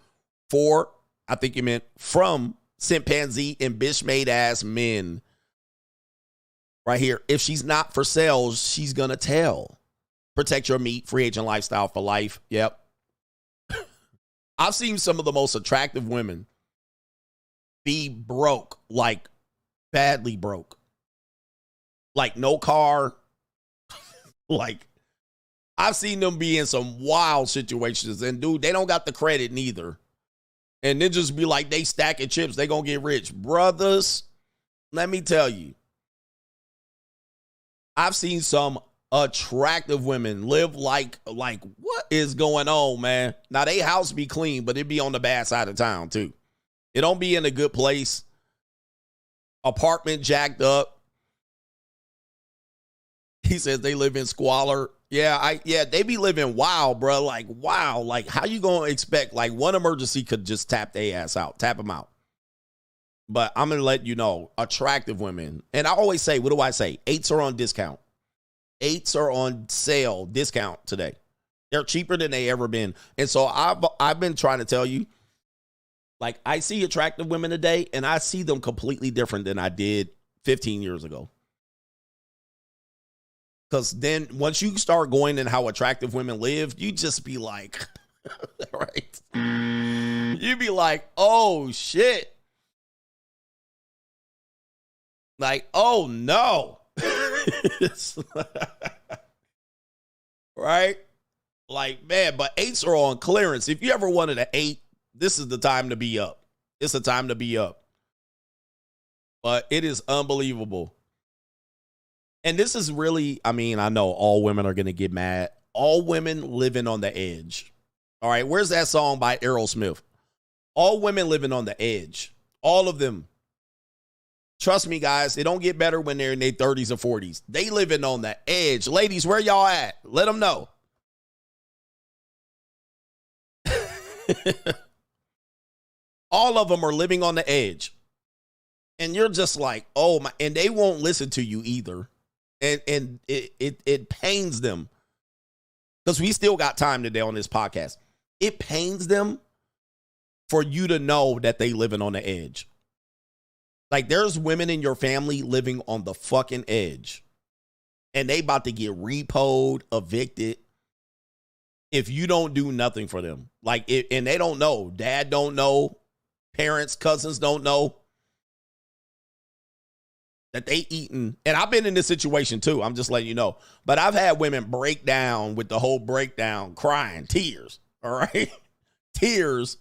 for, I think you meant from chimpanzee and bitch made ass men. Right here. If she's not for sale, she's going to tell. Protect your meat, free agent lifestyle for life. Yep. I've seen some of the most attractive women be broke, like badly broke. Like no car. Like, I've seen them be in some wild situations. And dude, they don't got the credit neither. And then just be like, they stacking chips, they gonna get rich. Brothers, let me tell you. I've seen some attractive women live like what is going on, man? Now, they house be clean, but it be on the bad side of town, too. It don't be in a good place. Apartment jacked up. He says they live in squalor. Yeah, they be living wild, bro. Like, wow. Like, how you going to expect, like, one emergency could just tap their ass out, tap them out. But I'm going to let you know, attractive women. And I always say, what do I say? 8s are on discount. 8s are on sale, discount today. They're cheaper than they ever been. And so I've been trying to tell you, like, I see attractive women today, and I see them completely different than I did 15 years ago. Because then once you start going in how attractive women live, you just be like, right? You be like, oh, shit. Like, oh, no. Right? Like, man, but 8s are on clearance. If you ever wanted an 8, this is the time to be up. It's the time to be up. But it is unbelievable. And this is really, I mean, I know all women are going to get mad. All women living on the edge. All right, where's that song by Aerosmith? All women living on the edge. All of them. Trust me, guys, it don't get better when they're in their 30s or 40s. They living on the edge. Ladies, where y'all at? Let them know. All of them are living on the edge. And you're just like, oh my, and they won't listen to you either. And it pains them. Because we still got time today on this podcast. It pains them for you to know that they living on the edge. Like, there's women in your family living on the fucking edge. And they about to get repoed, evicted, if you don't do nothing for them. Like, and they don't know. Dad don't know. Parents, cousins don't know that they eating. And I've been in this situation too. I'm just letting you know. But I've had women break down with the whole breakdown, crying, tears. All right? Tears.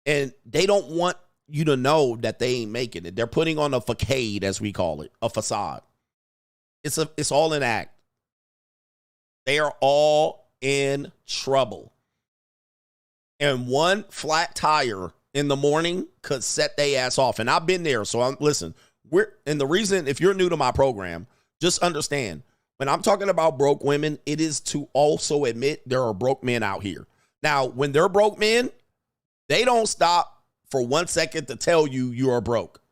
And they don't want you to know that they ain't making it. They're putting on a facade, as we call it, a facade. It's all an act. They are all in trouble. And one flat tire in the morning could set their ass off. And I've been there. So listen, and the reason, if you're new to my program, just understand, when I'm talking about broke women, it is to also admit there are broke men out here. Now, when they're broke men, they don't stop for 1 second to tell you you are broke.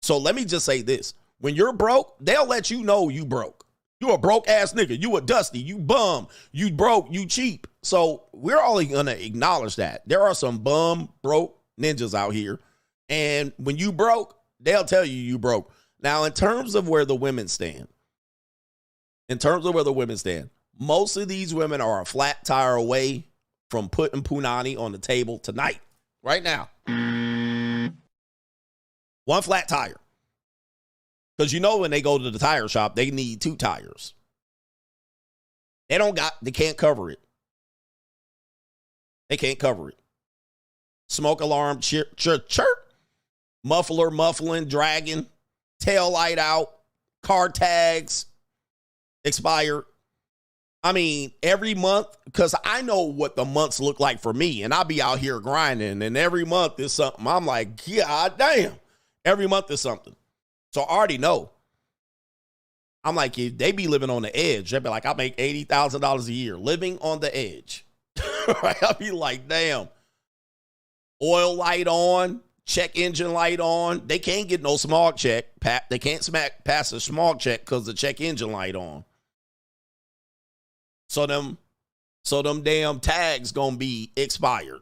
So let me just say this. When you're broke, they'll let you know you broke. You a broke ass nigga. You a dusty. You bum. You broke. You cheap. So we're only going to acknowledge that. There are some bum, broke ninjas out here. And when you broke, they'll tell you broke. Now, in terms of where the women stand, Most of these women are a flat tire away from putting punani on the table tonight, right now. One flat tire. Because you know when they go to the tire shop, they need 2 tires. They can't cover it. They can't cover it. Smoke alarm, chirp, chirp, chirp. Muffler, muffling, dragging, tail light out, car tags, expired. I mean, every month, because I know what the months look like for me, and I'll be out here grinding, and every month is something. I'm like, God damn. Every month is something. So I already know. I'm like, if they be living on the edge. They'd be like, I make $80,000 a year living on the edge. Right? I'll be like, damn. Oil light on, check engine light on. They can't get no smog check. They can't pass a smog check because the check engine light on. So them damn tags gonna be expired.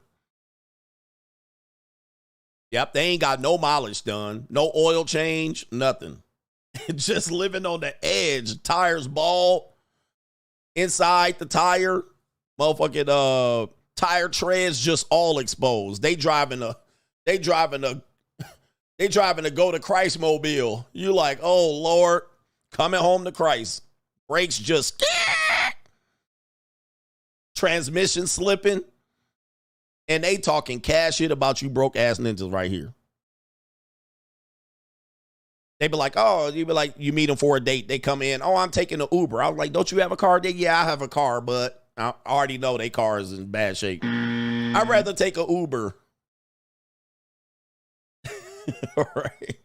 Yep, they ain't got no mileage done, no oil change, nothing. Just living on the edge. Tires bald. Inside the tire, motherfucking tire treads just all exposed. They driving a go to Christ mobile. You like, oh Lord, coming home to Christ. Brakes just transmission slipping. And they talking cash shit about you broke ass ninjas right here. They be like, oh, you be like, you meet them for a date. They come in, oh, I'm taking an Uber. I was like, don't you have a car? Yeah, I have a car, but I already know their car is in bad shape. I'd rather take an Uber. All right.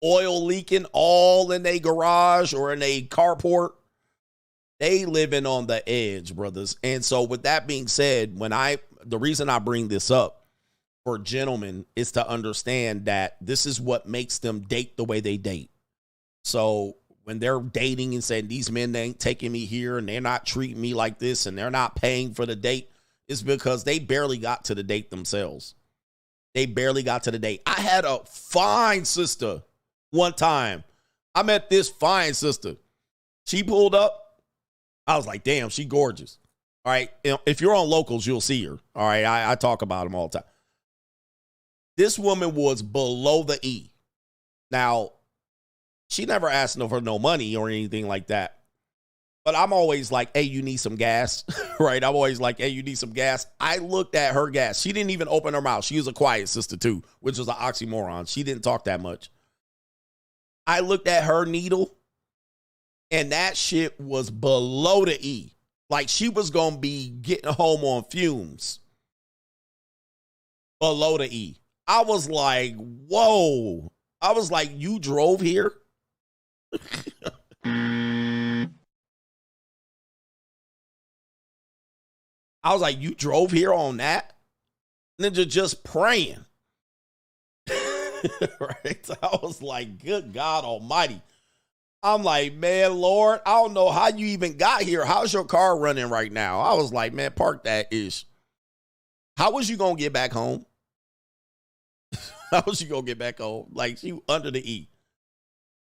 Oil leaking all in their garage or in a carport. They living on the edge, brothers. And so with that being said, the reason I bring this up for gentlemen is to understand that this is what makes them date the way they date. So when they're dating and saying these men ain't taking me here and they're not treating me like this and they're not paying for the date, it's because they barely got to the date themselves. They barely got to the date. I had a fine sister one time. I met this fine sister. She pulled up. I was like, damn, she gorgeous. All right. If you're on Locals, you'll see her. All right. I talk about them all the time. This woman was below the E. Now, she never asked for no money or anything like that. But I'm always like, hey, you need some gas, right? I'm always like, hey, you need some gas. I looked at her gas. She didn't even open her mouth. She was a quiet sister too, which was an oxymoron. She didn't talk that much. I looked at her needle, and that shit was below the E. Like she was going to be getting home on fumes. Below the E. I was like, whoa. I was like, you drove here? I was like, you drove here on that? Ninja just praying. Right? I was like, good God almighty. I'm like, man, Lord, I don't know how you even got here. How's your car running right now? I was like, man, park that ish. How was you going to get back home? How was you going to get back home? Like, you under the E.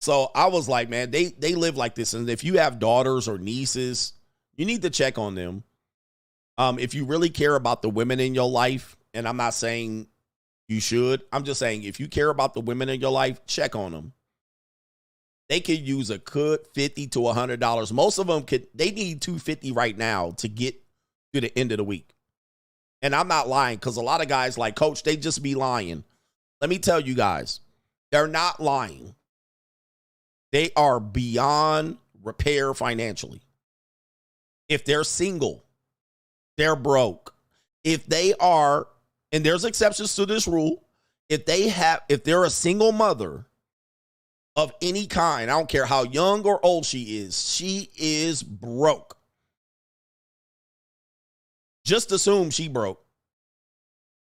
So I was like, man, they live like this. And if you have daughters or nieces, you need to check on them. If you really care about the women in your life, and I'm not saying you should, I'm just saying if you care about the women in your life, check on them. They could use a good $50 to $100. Most of them they need $250 right now to get to the end of the week. And I'm not lying, because a lot of guys like, Coach, they just be lying. Let me tell you guys, they're not lying. They are beyond repair financially. If they're single, they're broke. If they are, and there's exceptions to this rule, if they're a single mother of any kind, I don't care how young or old she is broke. Just assume she broke.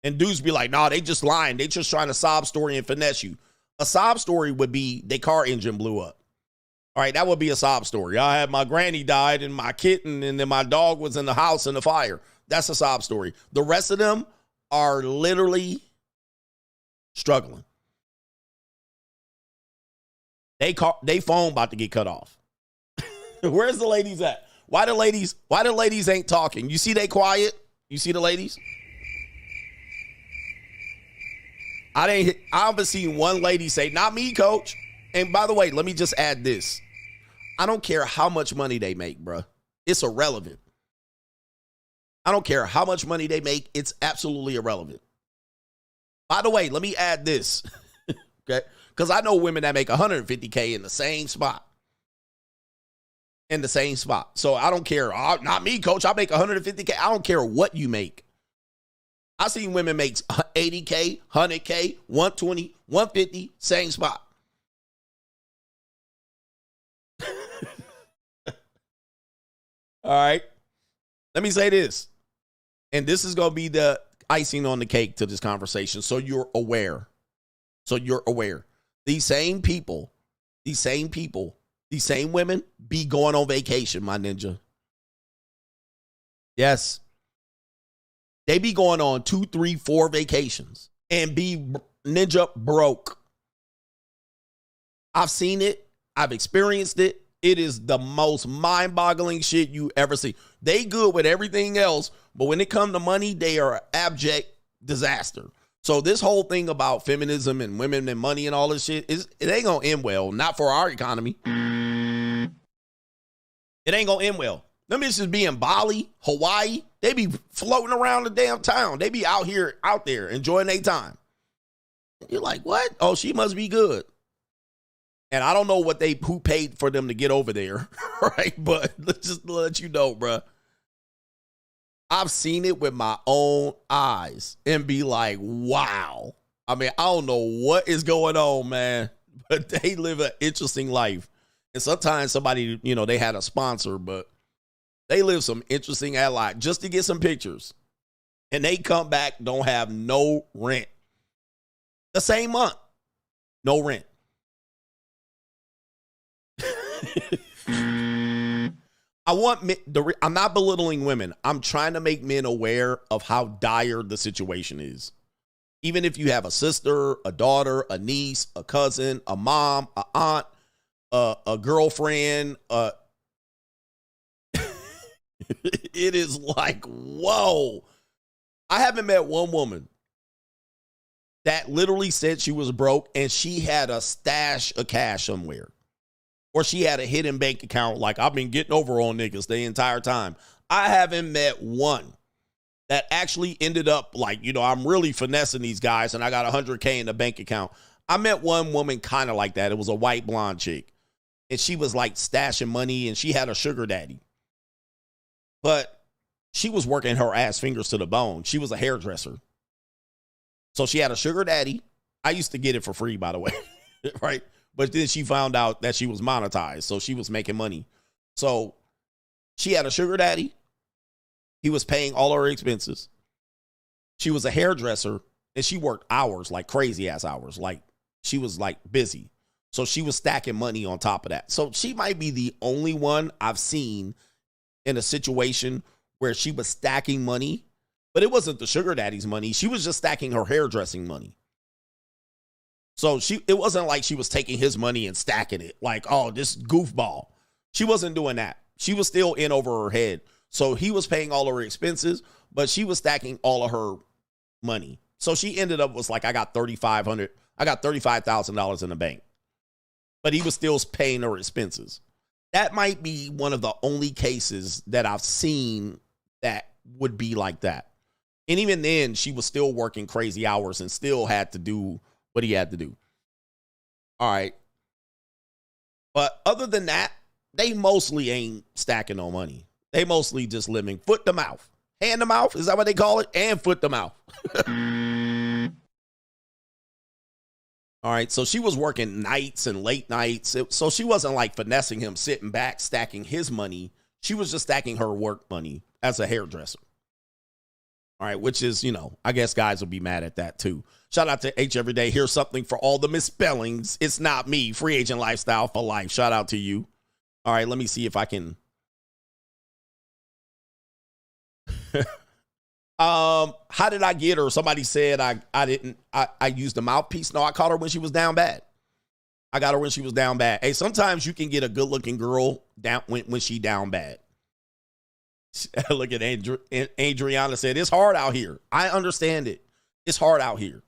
And dudes be like, nah, they just lying. They just trying to sob story and finesse you. A sob story would be their car engine blew up. All right, that would be a sob story. I had my granny died and my kitten and then my dog was in the house in the fire. That's a sob story. The rest of them are literally struggling. They phone about to get cut off. Where's the ladies at? Why the ladies ain't talking? You see they quiet? You see the ladies? I haven't seen one lady say, not me, coach. And by the way, let me just add this. I don't care how much money they make, bruh. It's irrelevant. I don't care how much money they make. It's absolutely irrelevant. By the way, let me add this. Okay? Because I know women that make $150K in the same spot. In the same spot. So I don't care. Oh, not me, coach. I make $150K. I don't care what you make. I seen women make $80K, $100K, $120, $150, same spot. All right. Let me say this. And this is going to be the icing on the cake to this conversation. So you're aware. These same people, these same women be going on vacation, my ninja. Yes. They be going on 2, 3, 4 vacations and be ninja broke. I've seen it. I've experienced it. It is the most mind-boggling shit you ever see. They good with everything else, but when it comes to money, they are abject disaster. So this whole thing about feminism and women and money and all this shit, it ain't going to end well. Not for our economy. It ain't going to end well. Them bitches be in Bali, Hawaii. They be floating around the damn town. They be out there, enjoying their time. You're like, what? Oh, she must be good. And I don't know who paid for them to get over there, right? But let's just let you know, bruh. I've seen it with my own eyes and be like, wow. I mean, I don't know what is going on, man, but they live an interesting life. And sometimes somebody, they had a sponsor, but they live some interesting life just to get some pictures. And they come back, don't have no rent. The same month, no rent. I'm not belittling women. I'm trying to make men aware of how dire the situation is. Even if you have a sister, a daughter, a niece, a cousin, a mom, a aunt, a girlfriend, it is like, whoa. I haven't met one woman that literally said she was broke and she had a stash of cash somewhere. Or she had a hidden bank account like I've been getting over on niggas the entire time. I haven't met one that actually ended up like, I'm really finessing these guys and I got $100K in the bank account. I met one woman kind of like that. It was a white blonde chick. And she was like stashing money and she had a sugar daddy. But she was working her ass fingers to the bone. She was a hairdresser. So she had a sugar daddy. I used to get it for free, by the way. Right? But then she found out that she was monetized, so she was making money. So she had a sugar daddy. He was paying all her expenses. She was a hairdresser, and she worked hours, like crazy-ass hours. Like, she was, like, busy. So she was stacking money on top of that. So she might be the only one I've seen in a situation where she was stacking money, but it wasn't the sugar daddy's money. She was just stacking her hairdressing money. So it wasn't like she was taking his money and stacking it like, oh, this goofball. She wasn't doing that. She was still in over her head. So he was paying all of her expenses, but she was stacking all of her money. So she ended up was like, I got $35,000 in the bank. But he was still paying her expenses. That might be one of the only cases that I've seen that would be like that. And even then, she was still working crazy hours and still had to do what he had to do. All right. But other than that, they mostly ain't stacking no money. They mostly just living foot to mouth. Hand to mouth, is that what they call it? And foot to mouth. All right, so she was working nights and late nights. So she wasn't like finessing him, sitting back, stacking his money. She was just stacking her work money as a hairdresser. All right, which is, I guess guys will be mad at that too. Shout out to H Everyday. Here's something for all the misspellings. It's not me. Free agent lifestyle for life. Shout out to you. All right, let me see if I can. How did I get her? Somebody said I used the mouthpiece. No, I caught her when she was down bad. I got her when she was down bad. Hey, sometimes you can get a good looking girl down when she down bad. Look at Adriana said, it's hard out here. I understand it. It's hard out here.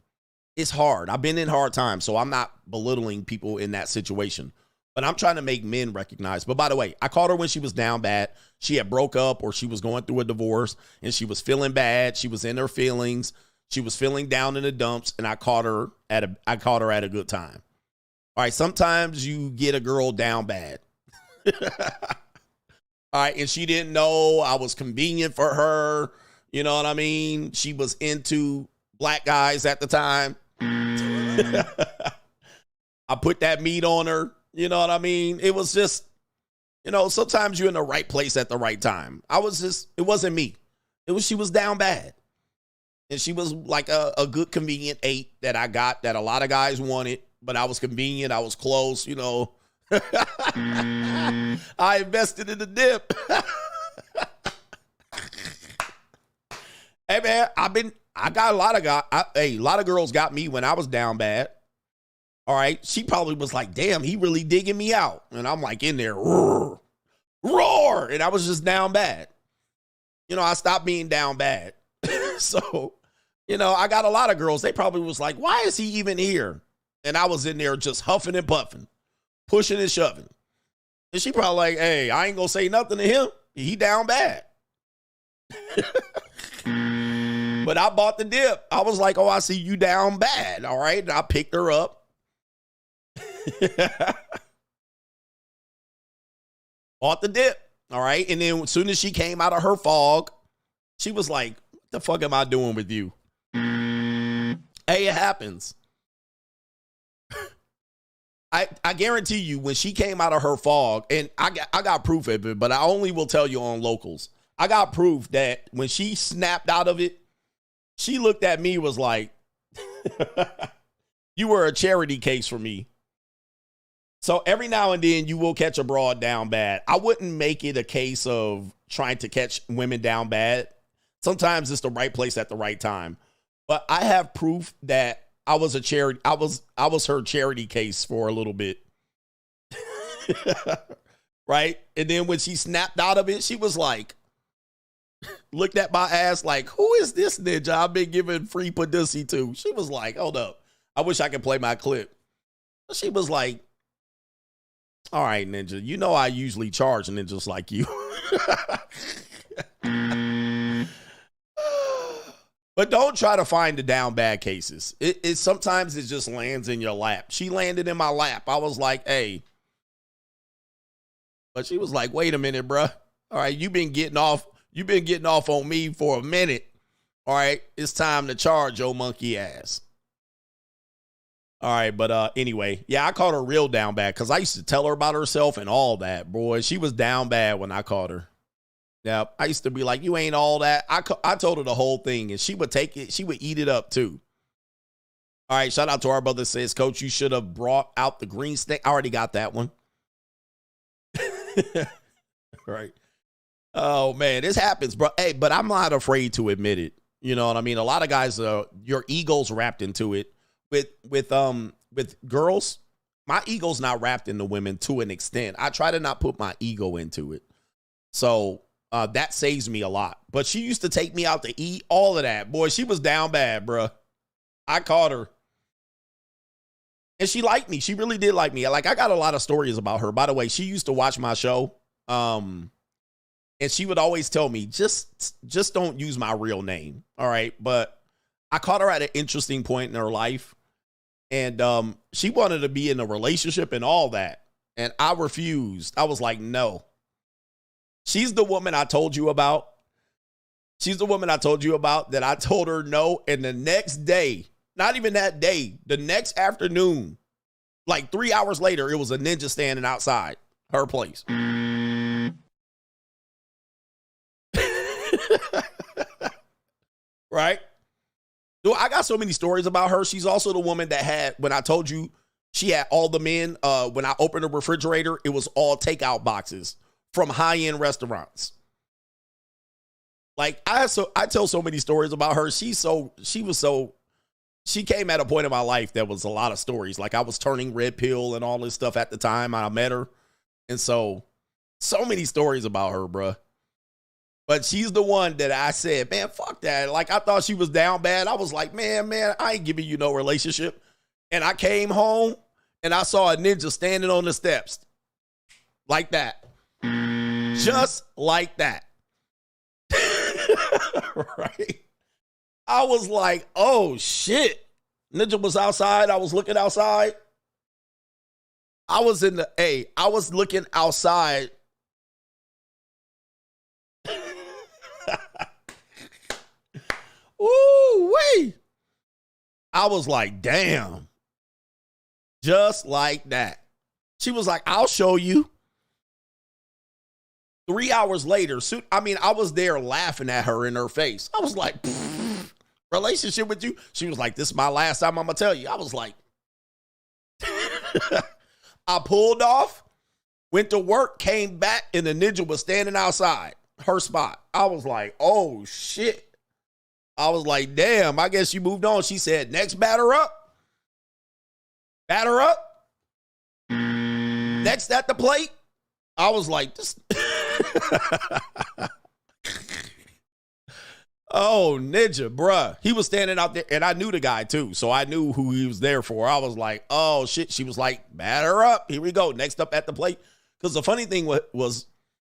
It's hard. I've been in hard times, so I'm not belittling people in that situation. But I'm trying to make men recognize. But by the way, I caught her when she was down bad. She had broke up or she was going through a divorce and she was feeling bad. She was in her feelings. She was feeling down in the dumps, and I caught her at a good time. All right, sometimes you get a girl down bad. All right, and she didn't know I was convenient for her. You know what I mean? She was into black guys at the time. I put that meat on her. You know what I mean? It was just, you know, sometimes you're in the right place at the right time. It wasn't me. She was down bad. And she was like a good convenient 8 that I got that a lot of guys wanted, but I was convenient. I was close, you know. I invested in the dip. Hey man, I got a lot of guys. A lot of girls got me when I was down bad. All right. She probably was like, damn, he really digging me out. And I'm like in there, roar. And I was just down bad. You know, I stopped being down bad. So, you know, I got a lot of girls. They probably was like, why is he even here? And I was in there just huffing and puffing, pushing and shoving. And she probably like, hey, I ain't gonna say nothing to him. He down bad. But I bought the dip. I was like, oh, I see you down bad. All right. And I picked her up. Bought the dip. All right. And then as soon as she came out of her fog, she was like, what the fuck am I doing with you? Hey, it happens. I guarantee you when she came out of her fog, and I got proof of it, but I only will tell you on locals. I got proof that when she snapped out of it, she looked at me, was like, you were a charity case for me. So every now and then you will catch a broad down bad. I wouldn't make it a case of trying to catch women down bad. Sometimes it's the right place at the right time. But I have proof that I was a charity. I was her charity case for a little bit. Right? And then when she snapped out of it, she was like, looked at my ass like, who is this ninja I've been giving free pussy to? She was like, hold up. I wish I could play my clip. She was like, all right, ninja, you know I usually charge ninjas like you. But don't try to find the down bad cases. It sometimes it just lands in your lap. She landed in my lap. I was like, hey. But she was like, wait a minute, bruh. All right, you've been getting off on me for a minute. All right, it's time to charge your monkey ass. All right, but anyway, yeah, I caught her real down bad because I used to tell her about herself and all that. Boy, she was down bad when I caught her. Yeah, I used to be like, you ain't all that. I told her the whole thing, and she would take it. She would eat it up, too. All right, shout out to our brother says, Coach, you should have brought out the green snake. I already got that one. Right. Oh, man, this happens, bro. Hey, but I'm not afraid to admit it. You know what I mean? A lot of guys, your ego's wrapped into it. With girls, my ego's not wrapped into women to an extent. I try to not put my ego into it. So that saves me a lot. But she used to take me out to eat, all of that. Boy, she was down bad, bruh. I caught her. And she liked me. She really did like me. Like, I got a lot of stories about her. By the way, she used to watch my show. And she would always tell me, just don't use my real name. All right. But I caught her at an interesting point in her life. And she wanted to be in a relationship and all that. And I refused. I was like, no. She's the woman I told you about. She's the woman I told you about that I told her no. And the next day, not even that day, the next afternoon, like 3 hours later, it was a ninja standing outside her place. Right? Dude, I got so many stories about her. She's also the woman that had, when I told you she had all the men, when I opened the refrigerator, it was all takeout boxes from high-end restaurants. Like, I tell so many stories about her. She came at a point in my life that was a lot of stories. Like, I was turning red pill and all this stuff at the time I met her. And so many stories about her, bruh. But she's the one that I said, man, fuck that. Like, I thought she was down bad. I was like, man, I ain't giving you no relationship. And I came home and I saw a ninja standing on the steps. Like that. Just like that. Right? I was like, oh, shit. Ninja was outside. I was looking outside. I was looking outside. Ooh, wee. I was like, damn. Just like that. She was like, I'll show you. 3 hours later, I was there laughing at her in her face. I was like, relationship with you? She was like, this is my last time I'm going to tell you. I was like, I pulled off, went to work, came back, and the ninja was standing outside her spot. I was like, oh, shit. I was like, damn, I guess you moved on. She said, next batter up. Batter up. Next at the plate. I was like, this. Oh, ninja, bruh. He was standing out there, and I knew the guy, too, so I knew who he was there for. I was like, oh, shit. She was like, batter up. Here we go. Next up at the plate. Because the funny thing was,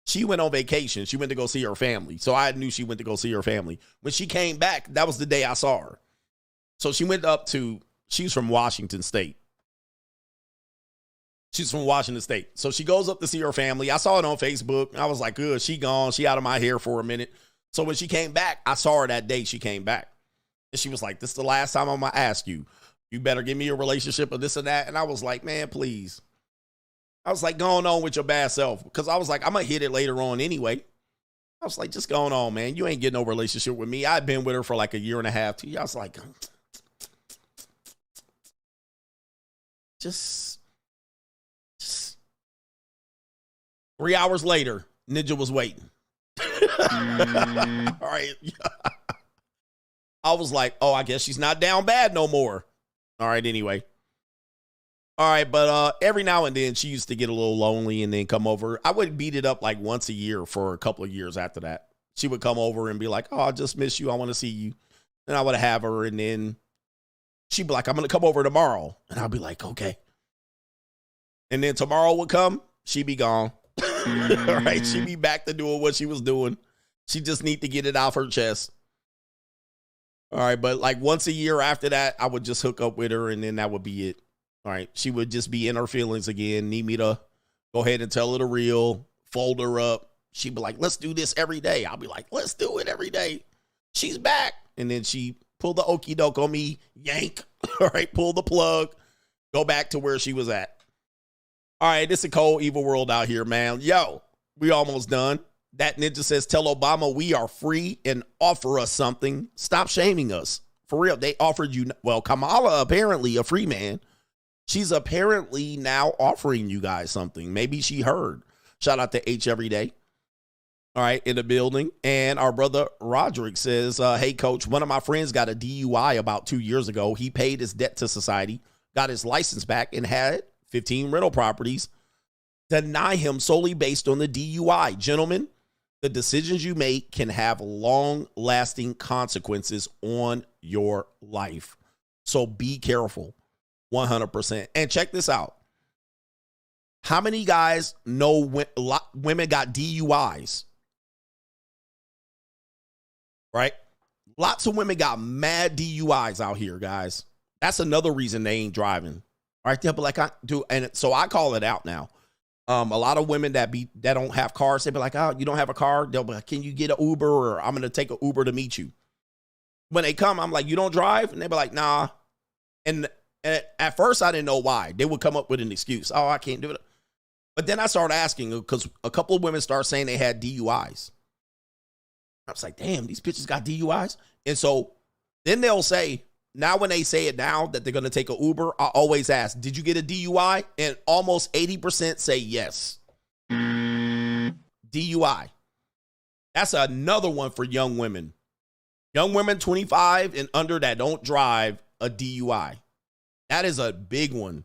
she went on vacation. She went to go see her family. So I knew she went to go see her family. When she came back, that was the day I saw her. So she went up to, she's from Washington State. She's from Washington State. So she goes up to see her family. I saw it on Facebook. I was like, good, she gone. She out of my hair for a minute. So when she came back, I saw her that day she came back. And she was like, this is the last time I'm going to ask you. You better give me a relationship or this and that. And I was like, man, please. I was like, going on with your bad self. Because I was like, I'm going to hit it later on anyway. I was like, just going on, man. You ain't getting no relationship with me. I've been with her for like a year and a half. I was like, just 3 hours later, Ninja was waiting. All right. I was like, oh, I guess she's not down bad no more. All right, anyway. All right, but every now and then she used to get a little lonely and then come over. I would beat it up like once a year for a couple of years after that. She would come over and be like, oh, I just miss you. I want to see you. And I would have her, and then she'd be like, I'm going to come over tomorrow. And I'll be like, okay. And then tomorrow would come. She'd be gone. All right, she'd be back to doing what she was doing. She just need to get it off her chest. All right, but like once a year after that, I would just hook up with her, and then that would be it. All right, she would just be in her feelings again, need me to go ahead and tell her the real, fold her up. She'd be like, let's do this every day. I'll be like, let's do it every day. She's back. And then she pulled the okie doke on me, yank, all right, pull the plug, go back to where she was at. All right, this is a cold, evil world out here, man. Yo, we almost done. That ninja says, tell Obama we are free and offer us something. Stop shaming us. For real, they offered you, well, Kamala apparently a free man. She's apparently now offering you guys something. Maybe she heard. Shout out to H every day. All right, in the building. And our brother Roderick says, hey, coach, one of my friends got a DUI about 2 years ago. He paid his debt to society, got his license back, and had 15 rental properties deny him solely based on the DUI. Gentlemen, the decisions you make can have long-lasting consequences on your life. So be careful. 100%. And check this out. How many guys know women got DUIs? Right? Lots of women got mad DUIs out here, guys. That's another reason they ain't driving. All right, they'll be like, I do, and so I call it out now. A lot of women that don't have cars, they be like, oh, you don't have a car? They'll be like, can you get an Uber, or I'm gonna take an Uber to meet you. When they come, I'm like, you don't drive? And they be like, nah. And at first, I didn't know why. They would come up with an excuse. Oh, I can't do it. But then I started asking, because a couple of women started saying they had DUIs. I was like, damn, these bitches got DUIs. And so then they'll say, now when they say it now that they're going to take an Uber, I always ask, did you get a DUI? And almost 80% say yes. DUI. That's another one for young women. Young women 25 and under that don't drive, a DUI. That is a big one.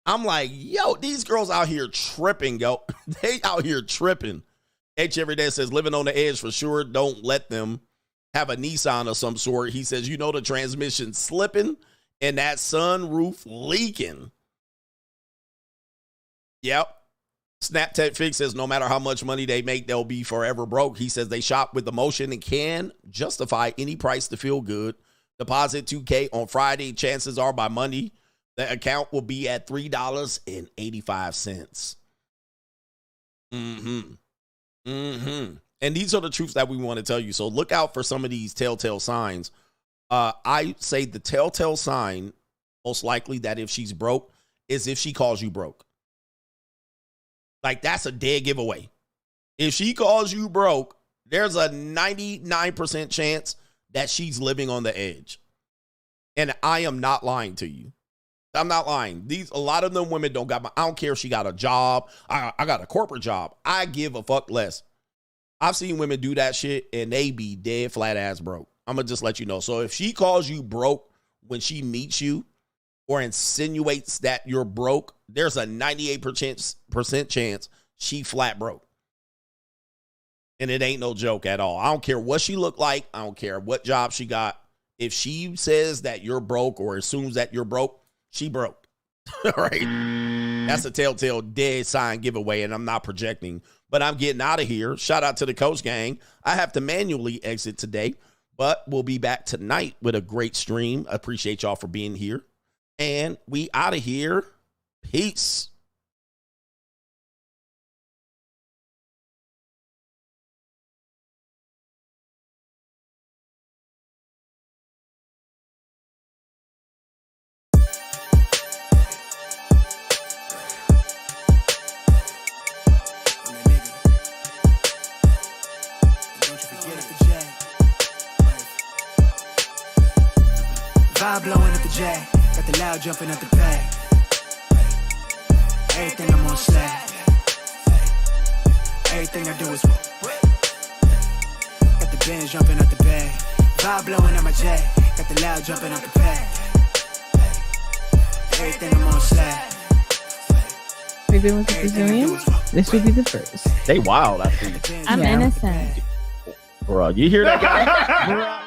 I'm like, yo, these girls out here tripping, yo. They out here tripping. H every day says living on the edge for sure. Don't let them have a Nissan of some sort. He says, you know, the transmission slipping and that sunroof leaking. Yep. Snapchat Fix says no matter how much money they make, they'll be forever broke. He says they shop with emotion and can justify any price to feel good. Deposit $2K on Friday. Chances are by Monday, the account will be at $3.85. And these are the truths that we want to tell you. So look out for some of these telltale signs. I say the telltale sign, most likely that if she's broke, is if she calls you broke. Like, that's a dead giveaway. If she calls you broke, there's a 99% chance that she's living on the edge. And I am not lying to you. I'm not lying. A lot of them women don't got I don't care if she got a job. I got a corporate job. I give a fuck less. I've seen women do that shit and they be dead flat ass broke. I'm going to just let you know. So if she calls you broke when she meets you or insinuates that you're broke, there's a 98% chance she flat broke. And it ain't no joke at all. I don't care what she look like. I don't care what job she got. If she says that you're broke or assumes that you're broke, she broke. All right. That's a telltale dead sign giveaway, and I'm not projecting, but I'm getting out of here. Shout out to the Coach Gang. I have to manually exit today, but we'll be back tonight with a great stream. I appreciate y'all for being here. And we out of here. Peace. Vibe blowing at the J, got the loud jumping at the pay. Everything I'm on slack. Everything I do is got the Benz jumping at the bay. Vibe blowing at my J, got the loud jumping at the pay. Everything I'm on slack. We've been with the Brazilians. This would be the first. They wild, I think. I'm innocent. Bro, you hear that guy?